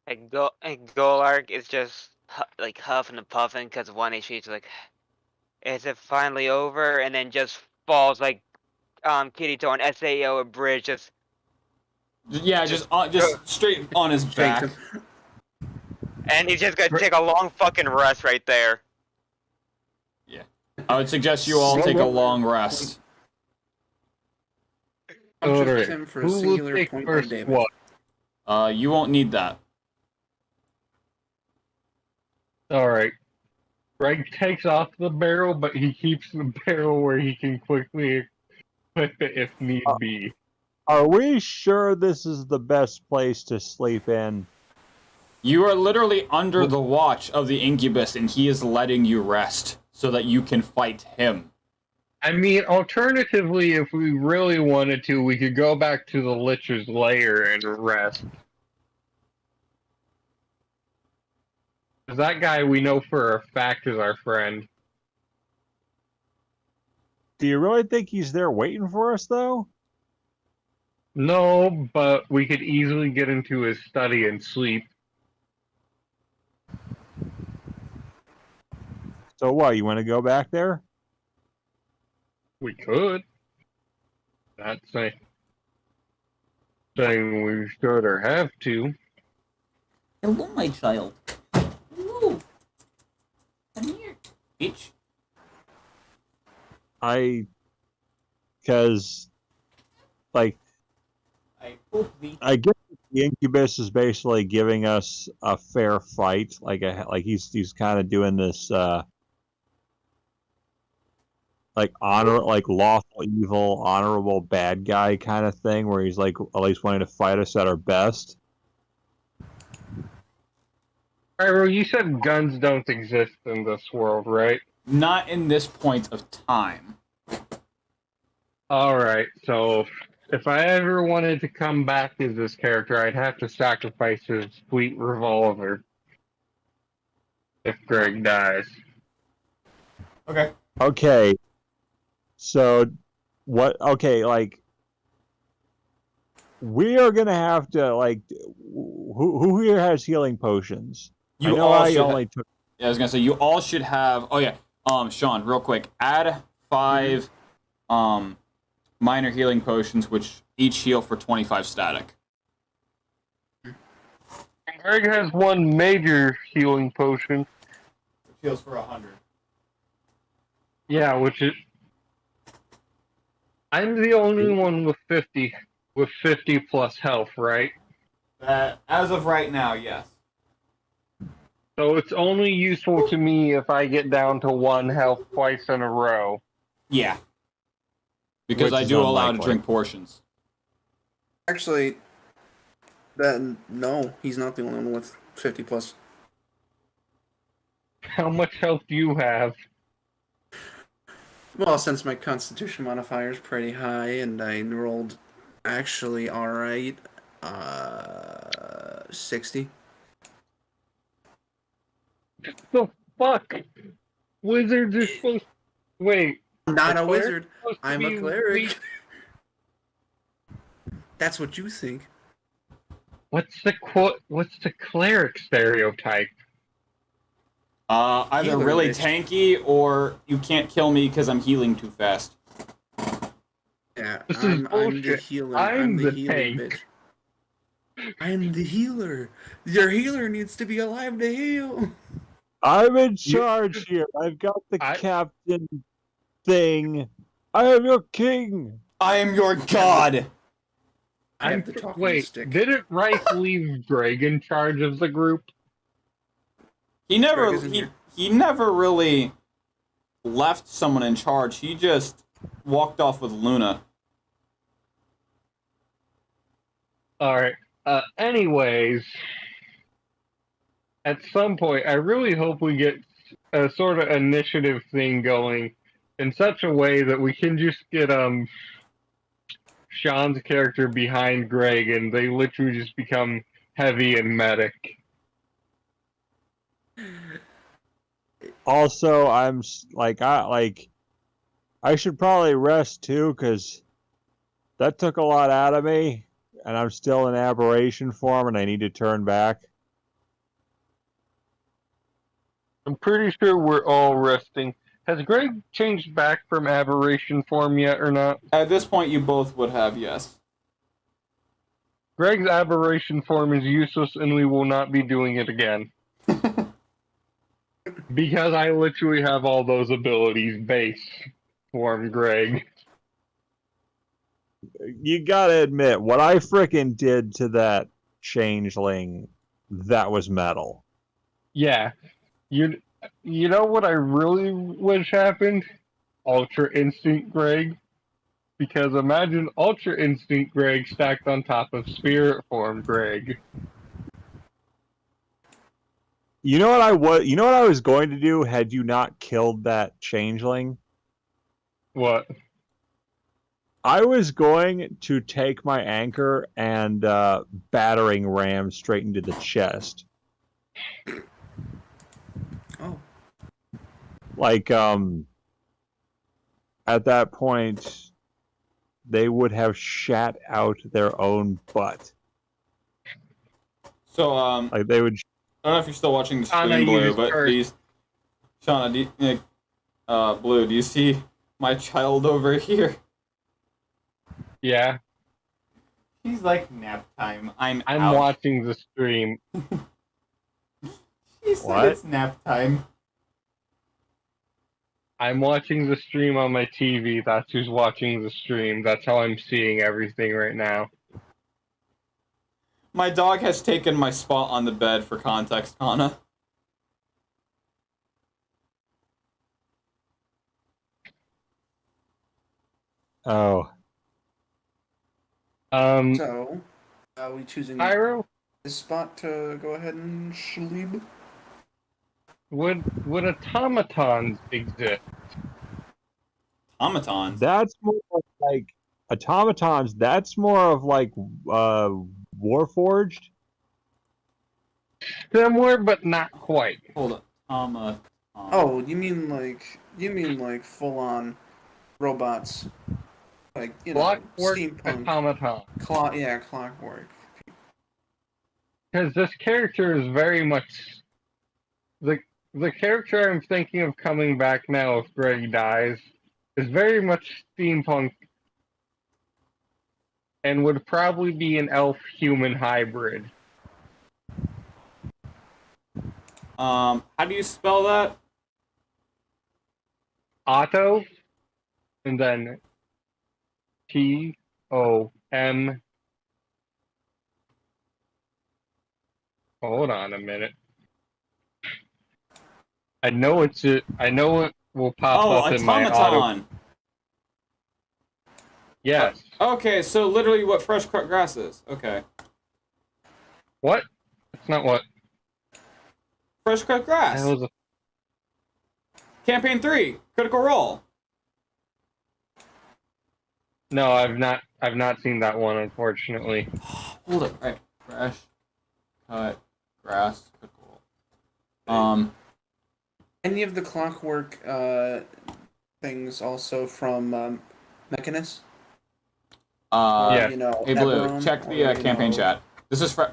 And Golark is just like huffing and puffing because of 1 HP. It's like, is it finally over? And then just falls like Kirito on SAO a bridge. Just Just straight on his back. and he's just gonna take a long fucking rest right there. Yeah, I would suggest you all take a long rest. I'll Alright, choose him for a who will singular take point of first damage. what? You won't need that. Alright. Greg takes off the barrel, but he keeps the barrel where he can quickly equip it if need be. Are we sure this is the best place to sleep in? You are literally under the watch of the Incubus, and he is letting you rest so that you can fight him. I mean, alternatively, if we really wanted to, we could go back to the Lich's lair and rest. 'Cause that guy we know for a fact is our friend. Do you really think he's there waiting for us, though? No, but we could easily get into his study and sleep. So what, you want to go back there? We could. Not saying we should or have to. Hello, my child. Hello. Come here, bitch. Because, like, I guess the Incubus is basically giving us a fair fight. Like he's kind of doing this, like lawful evil, honorable bad guy kind of thing, where he's like at least wanting to fight us at our best. Pyro, you said guns don't exist in this world, right? Not in this point of time. Alright, so if I ever wanted to come back as this character, I'd have to sacrifice his sweet revolver. If Greg dies. Okay. Okay. So, what? Okay, like we are gonna have to like. Who here has healing potions? You I know all I should only took. Yeah, I was gonna say you all should have. Oh yeah. Sean, real quick, add 5 minor healing potions, which each heal for 25 static. Greg has 1 major healing potion. Which heals for 100. Yeah, which is... I'm the only one with 50 plus health, right? As of right now, yes. So it's only useful to me if I get down to 1 health twice in a row. Yeah. Because Which I is do allow to unlikely. drink portions. Actually, no, he's not the only one with 50 plus. How much health do you have? Well, since my Constitution modifier is pretty high, and I rolled actually alright, 60. The fuck? Wizards are supposed... Wait. I'm not a cleric wizard. supposed to I'm a be cleric. weak? That's what you think. What's the cleric stereotype? Either Healer, really bitch. tanky or you can't kill me because I'm healing too fast. Yeah, This is I'm the bullshit. healer. I'm the healer, tank. bitch. I'm the healer. Your healer needs to be alive to heal. I'm in charge here. I've got the captain thing. I am your king. I am your god. I have the talking Wait, stick. didn't Rice leave Greg in charge of the group? He never Greg isn't here. he never really left someone in charge. He just walked off with Luna. Alright. Anyways, at some point, I really hope we get a sort of initiative thing going in such a way that we can just get Sean's character behind Greg and they literally just become heavy and medic. Also, I'm I should probably rest too, because that took a lot out of me, and I'm still in aberration form, and I need to turn back. I'm pretty sure we're all resting. Has Greg changed back from aberration form yet or not? At this point, you both would have, yes. Greg's aberration form is useless and we will not be doing it again. Because I literally have all those abilities base form Greg. You gotta admit, what I frickin' did to that changeling, that was metal. Yeah. You know what I really wish happened? Ultra Instinct Greg. Because imagine Ultra Instinct Greg stacked on top of Spirit Form Greg. You know what I was going to do had you not killed that changeling? What? I was going to take my anchor and battering ram straight into the chest. Oh. Like, at that point, they would have shat out their own butt. So, like they would. I don't know if you're still watching the stream, Blue, but Shauna, Blue, do you see my child over here? Yeah. He's like nap time. I'm watching the stream. He said it's nap time. I'm watching the stream on my TV. That's who's watching the stream. That's how I'm seeing everything right now. My dog has taken my spot on the bed for context, Hana. Oh. So, are we choosing Pyro? this spot to go ahead and sleep? Would automatons exist? Automatons? That's more like automatons. That's more of like Warforged. Similar, but not quite. Hold on. Oh, you mean like full on robots, like Clockwork steampunk automaton. Clockwork. Because this character is very much the character I'm thinking of coming back now if Greg dies is very much steampunk and would probably be an elf-human hybrid. How do you spell that? Otto, and then T-O-M. Hold on a minute. I know it will pop up in my auto. automaton. Yes. Okay, so literally what fresh cut grass is. Okay. What? It's not what. Fresh cut grass. That was Campaign 3, Critical Role. No, I've not seen that one, unfortunately. Hold it, right. Fresh cut grass, Critical Role. Any of the Clockwork things also from Mechanus? Yeah. Hey Blue, Eberron, check the campaign chat. This is fresh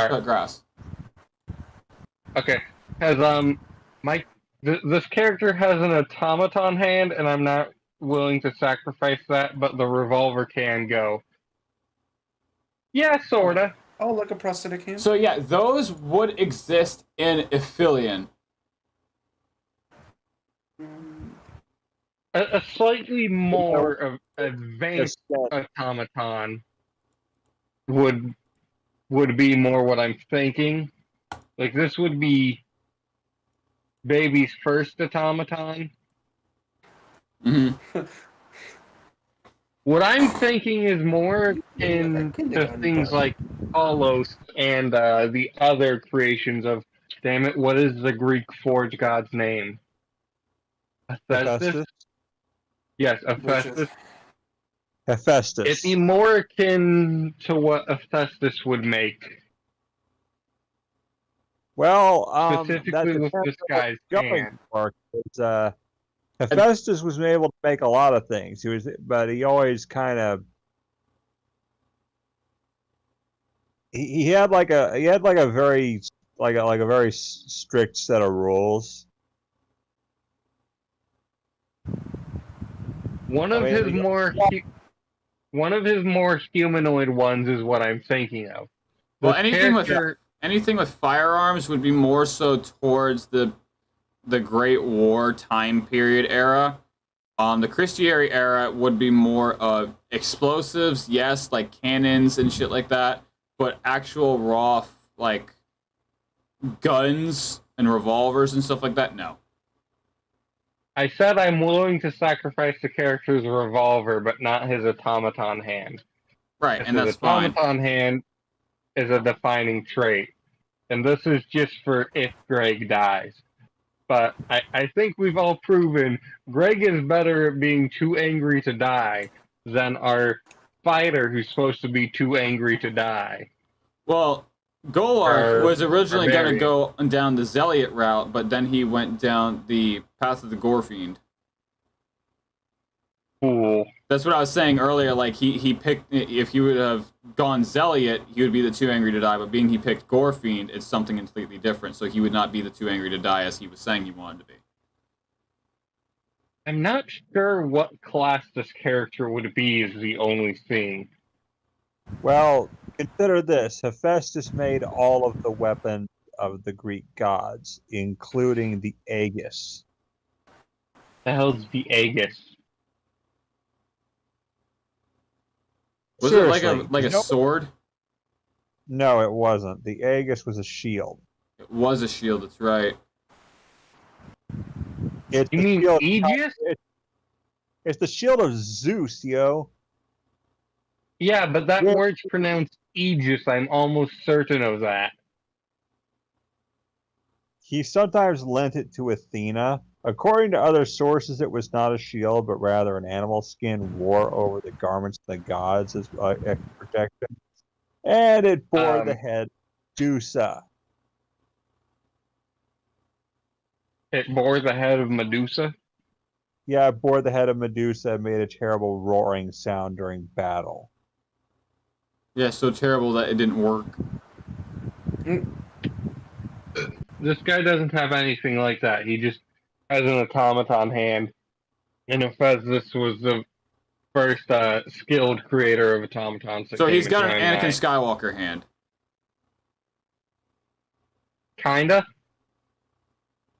cut grass. Okay. Has this character has an automaton hand, and I'm not willing to sacrifice that, but the revolver can go. Yeah, sorta. Oh, like a prosthetic hand? So yeah, those would exist in Ithilien. a slightly more advanced automaton would be more what I'm thinking. Like this would be baby's first automaton. Mm-hmm. What I'm thinking is more in the things like Talos and the other creations of, damn it, what is the Greek forge god's name? Hephaestus? Yes, Hephaestus. Hephaestus. It'd be more akin to what Hephaestus would make. Well, Specifically with this guy's hand. Hephaestus was able to make a lot of things. But he always kind of he had like a very very strict set of rules. One of his more humanoid ones is what I'm thinking of. Well, anything with firearms would be more so towards the Great War time period era. The Christiary era would be more of explosives, yes, like cannons and shit like that, but actual raw like guns and revolvers and stuff like that, no. I said I'm willing to sacrifice the character's revolver, but not his automaton hand. Right, and that's fine. His automaton hand is a defining trait, and this is just for if Greg dies. But I think we've all proven Greg is better at being too angry to die than our fighter who's supposed to be too angry to die. Well, Golark was originally going to go down the Zealot route, but then he went down the path of the Gorefiend. Cool. That's what I was saying earlier. Like he picked. If he would have gone Zealot, he would be the too angry to die. But being he picked Gorefiend, it's something completely different. So he would not be the too angry to die as he was saying he wanted to be. I'm not sure what class this character would be. Is the only thing. Well, consider this: Hephaestus made all of the weapons of the Greek gods, including the Aegis. The hell's the Aegis? Was it like a sword? No, it wasn't. The Aegis was a shield. It was a shield. That's right. You mean Aegis? It's the shield of Zeus, yo. Yeah, but that word's pronounced Aegis. I'm almost certain of that. He sometimes lent it to Athena. According to other sources, it was not a shield, but rather an animal skin wore over the garments of the gods as protection. And it bore the head Medusa. It bore the head of Medusa? Yeah, it bore the head of Medusa and made a terrible roaring sound during battle. Yeah, so terrible that it didn't work. This guy doesn't have anything like that. He just has an automaton hand. And Hephaestus was the first skilled creator of automatons. So he's got an Anakin Skywalker hand. Kinda.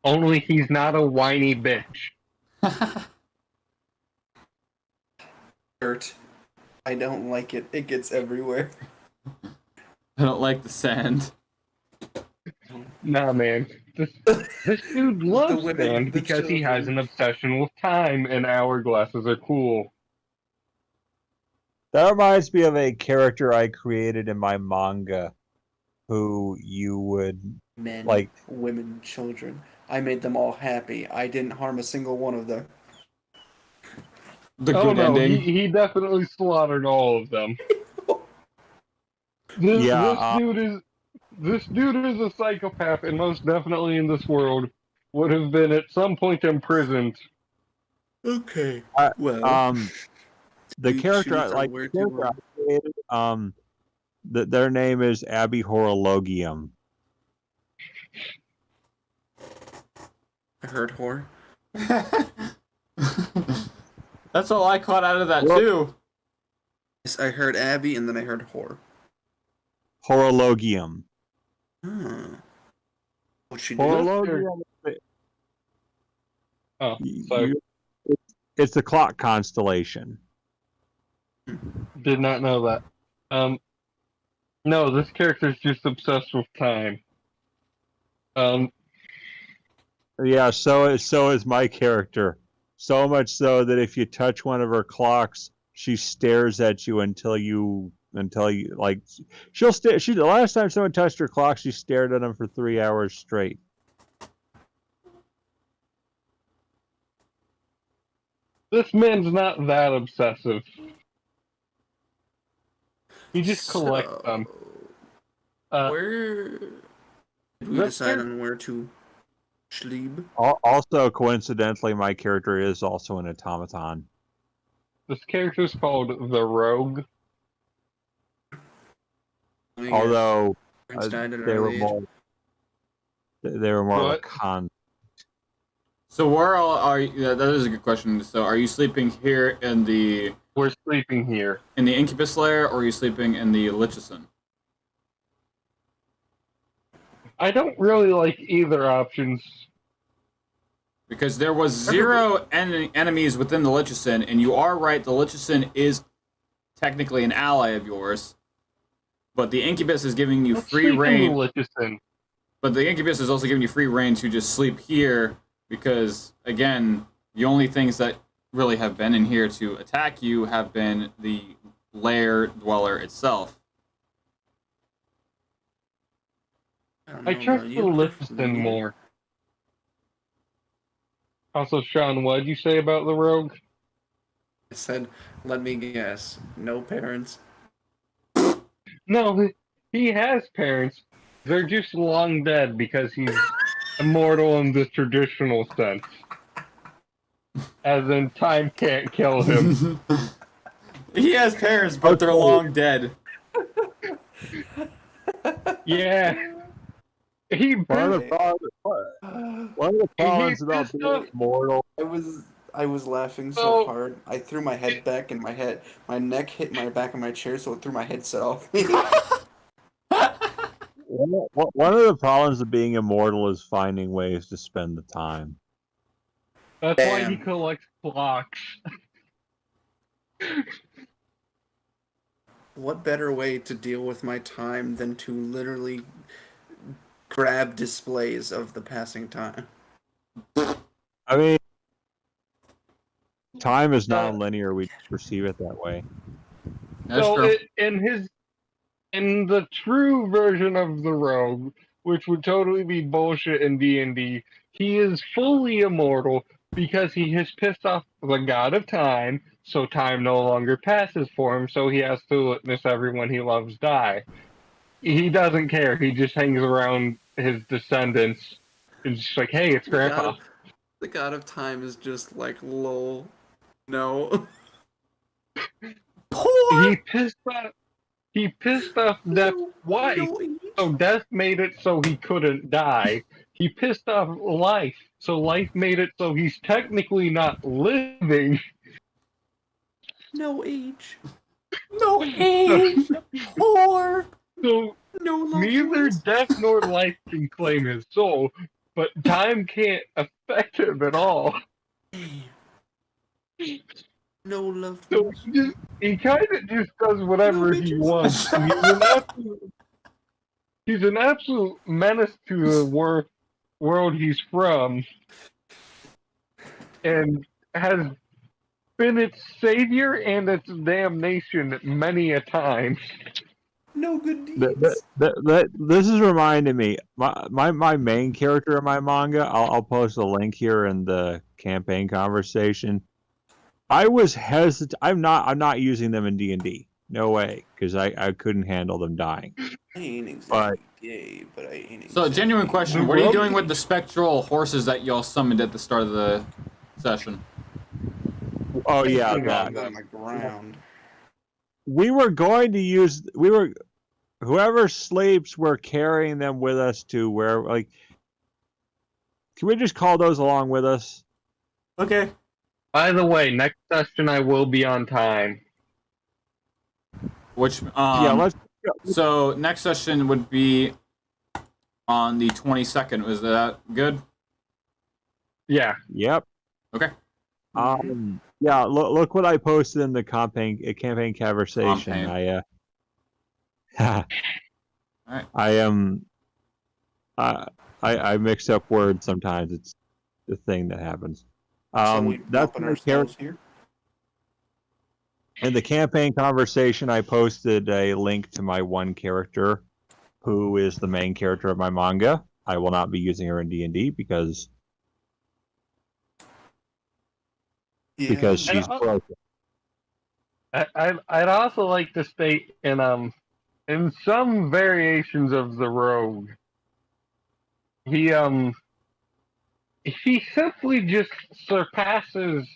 Only he's not a whiny bitch. Dirt. I don't like it. It gets everywhere. I don't like the sand. Nah, man. This dude loves sand because he has an obsession with time, and hourglasses are cool. That reminds me of a character I created in my manga, who you would Men, like. Women, children. I made them all happy. I didn't harm a single one of them. The good ending. He definitely slaughtered all of them. This dude is a psychopath, and most definitely in this world would have been at some point imprisoned. Okay. The character I created, their name is Abby Horologium. I heard whore. That's all I caught out of that too. Yes, I heard Abby, and then I heard whore. Horologium. What she do? Horologium. Oh, sorry. It's the clock constellation. Did not know that. No, this character's just obsessed with time. Yeah, so is my character. So much so that if you touch one of her clocks, she stares at you until you like she'll stare. The last time someone touched her clock, she stared at them for 3 hours straight. This man's not that obsessive. He just collects them. Where did we decide on where to sleep? Also, coincidentally, my character is also an automaton. This character's called the Rogue. Although they were more of a What? con. So where all are you? Yeah, that is a good question. So are you sleeping here in the We're sleeping here. Incubus lair, or are you sleeping in the Lichison? I don't really like either options. Because there was 0 enemies within the Lichison, and you are right, the Lichison is technically an ally of yours. But the Incubus is giving you free reign. But the Incubus is also giving you free reign to just sleep here, because, again, the only things that really have been in here to attack you have been the lair dweller itself. I trust the Lichison more. Also, Sean, what did you say about the Rogue? I said, let me guess, no parents. No, he has parents. They're just long dead because he's immortal in the traditional sense. As in, time can't kill him. He has parents, but they're long dead. Yeah. One of the problems about being immortal. I was laughing so hard. I threw my head back, and my neck hit my back of my chair, so it threw my headset off me. One of the problems of being immortal is finding ways to spend the time. That's why he collects clocks. What better way to deal with my time than to literally grab displays of the passing time? I mean, time is non-linear. We perceive it that way. That's so true. in the true version of the Rogue, which would totally be bullshit in D&D, he is fully immortal because he has pissed off the god of time, so time no longer passes for him, so he has to witness everyone he loves die. He doesn't care. He just hangs around his descendants and just like, hey, it's Grandpa. The god of time is just like, lol. No. He pissed off Death's wife, so Death made it so he couldn't die. He pissed off Life, so Life made it so he's technically not living. No age. No age. Poor. So no neither Death nor Life can claim his soul, but time can't affect him at all. No love. So he kind of just does whatever he wants. He's an absolute menace to the world he's from, and has been its savior and its damnation many a time. No good deeds. This is reminding me. My main character in my manga. I'll post a link here in the campaign conversation. I was hesitant. I'm not using them in D&D. No way, because I couldn't handle them dying. I ain't exactly gay, but I ain't. So, genuine question: what are you doing with the spectral horses that y'all summoned at the start of the session? Oh yeah, on the ground. We were going to use. Whoever sleeps, we're carrying them with us to where. Like, can we just call those along with us? Okay. By the way, next session I will be on time. Which yeah, let's. So next session would be on the 22nd. Was that good? Yeah. Yep. Okay. Yeah, look what I posted in the campaign conversation. Campaign. Alright. I am. I mix up words sometimes. It's the thing that happens. So we That's bumping my ourselves here. In the campaign conversation, I posted a link to my one character, who is the main character of my manga. I will not be using her in D&D because she's broken. I'd also like to state in some variations of the rogue, he simply just surpasses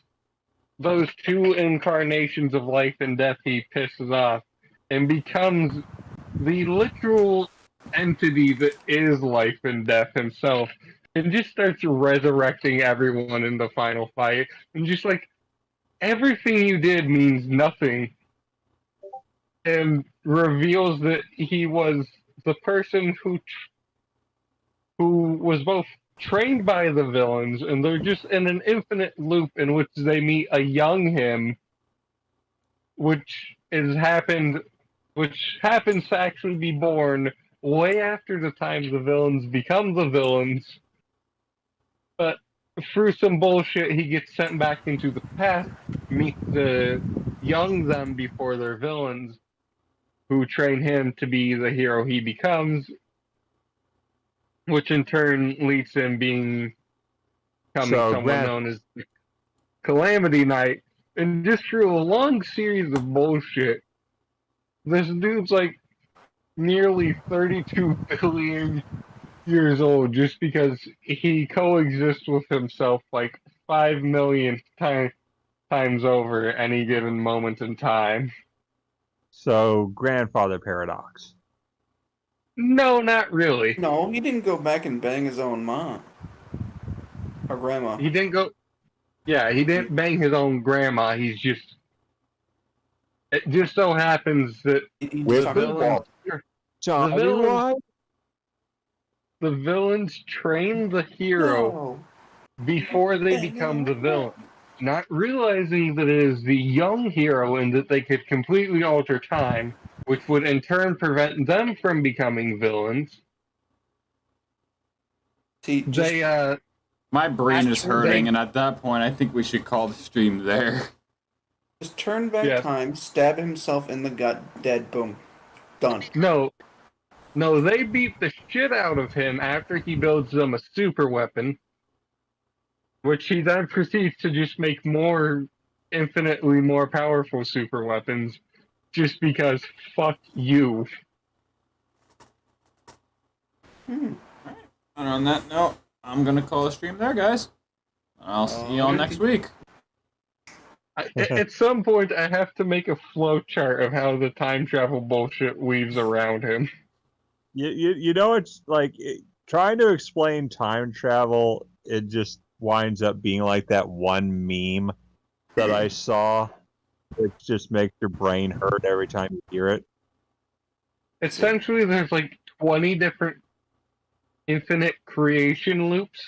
those two incarnations of life and death he pisses off and becomes the literal entity that is life and death himself, and just starts resurrecting everyone in the final fight, and just like everything you did means nothing, and reveals that he was the person who was both trained by the villains, and they're just in an infinite loop in which they meet a young him, which happens to actually be born way after the time the villains become the villains. But through some bullshit, he gets sent back into the past, meet the young them before they're villains, who train him to be the hero he becomes, which in turn leads to him becoming someone known as the Calamity Knight. And just through a long series of bullshit, this dude's like nearly 32 billion years old just because he coexists with himself like 5 million times over at any given moment in time. So, grandfather paradox. No, not really. No, he didn't go back and bang his own mom. Or grandma. He didn't go. Yeah, he didn't bang his own grandma. He's just. It just so happens that He With just villains, Johnny villains- White? the villains train the hero No. before they become the villain, not realizing that it is the young hero and that they could completely alter time, which would in turn prevent them from becoming villains. See, just, They My brain is Actually, hurting, and at that point, I think we should call the stream there. just turn back Yes. time, stab himself in the gut, dead, boom. Done. no, they beat the shit out of him after he builds them a super weapon, which he then proceeds to just make infinitely more powerful super weapons, just because fuck you. Hmm. And on that note, I'm gonna call the stream there, guys. I'll see y'all next week. At some point, I have to make a flow chart of how the time travel bullshit weaves around him. You know, it's like trying to explain time travel, it just winds up being like that one meme that I saw. It just makes your brain hurt every time you hear it. Essentially, there's like 20 different infinite creation loops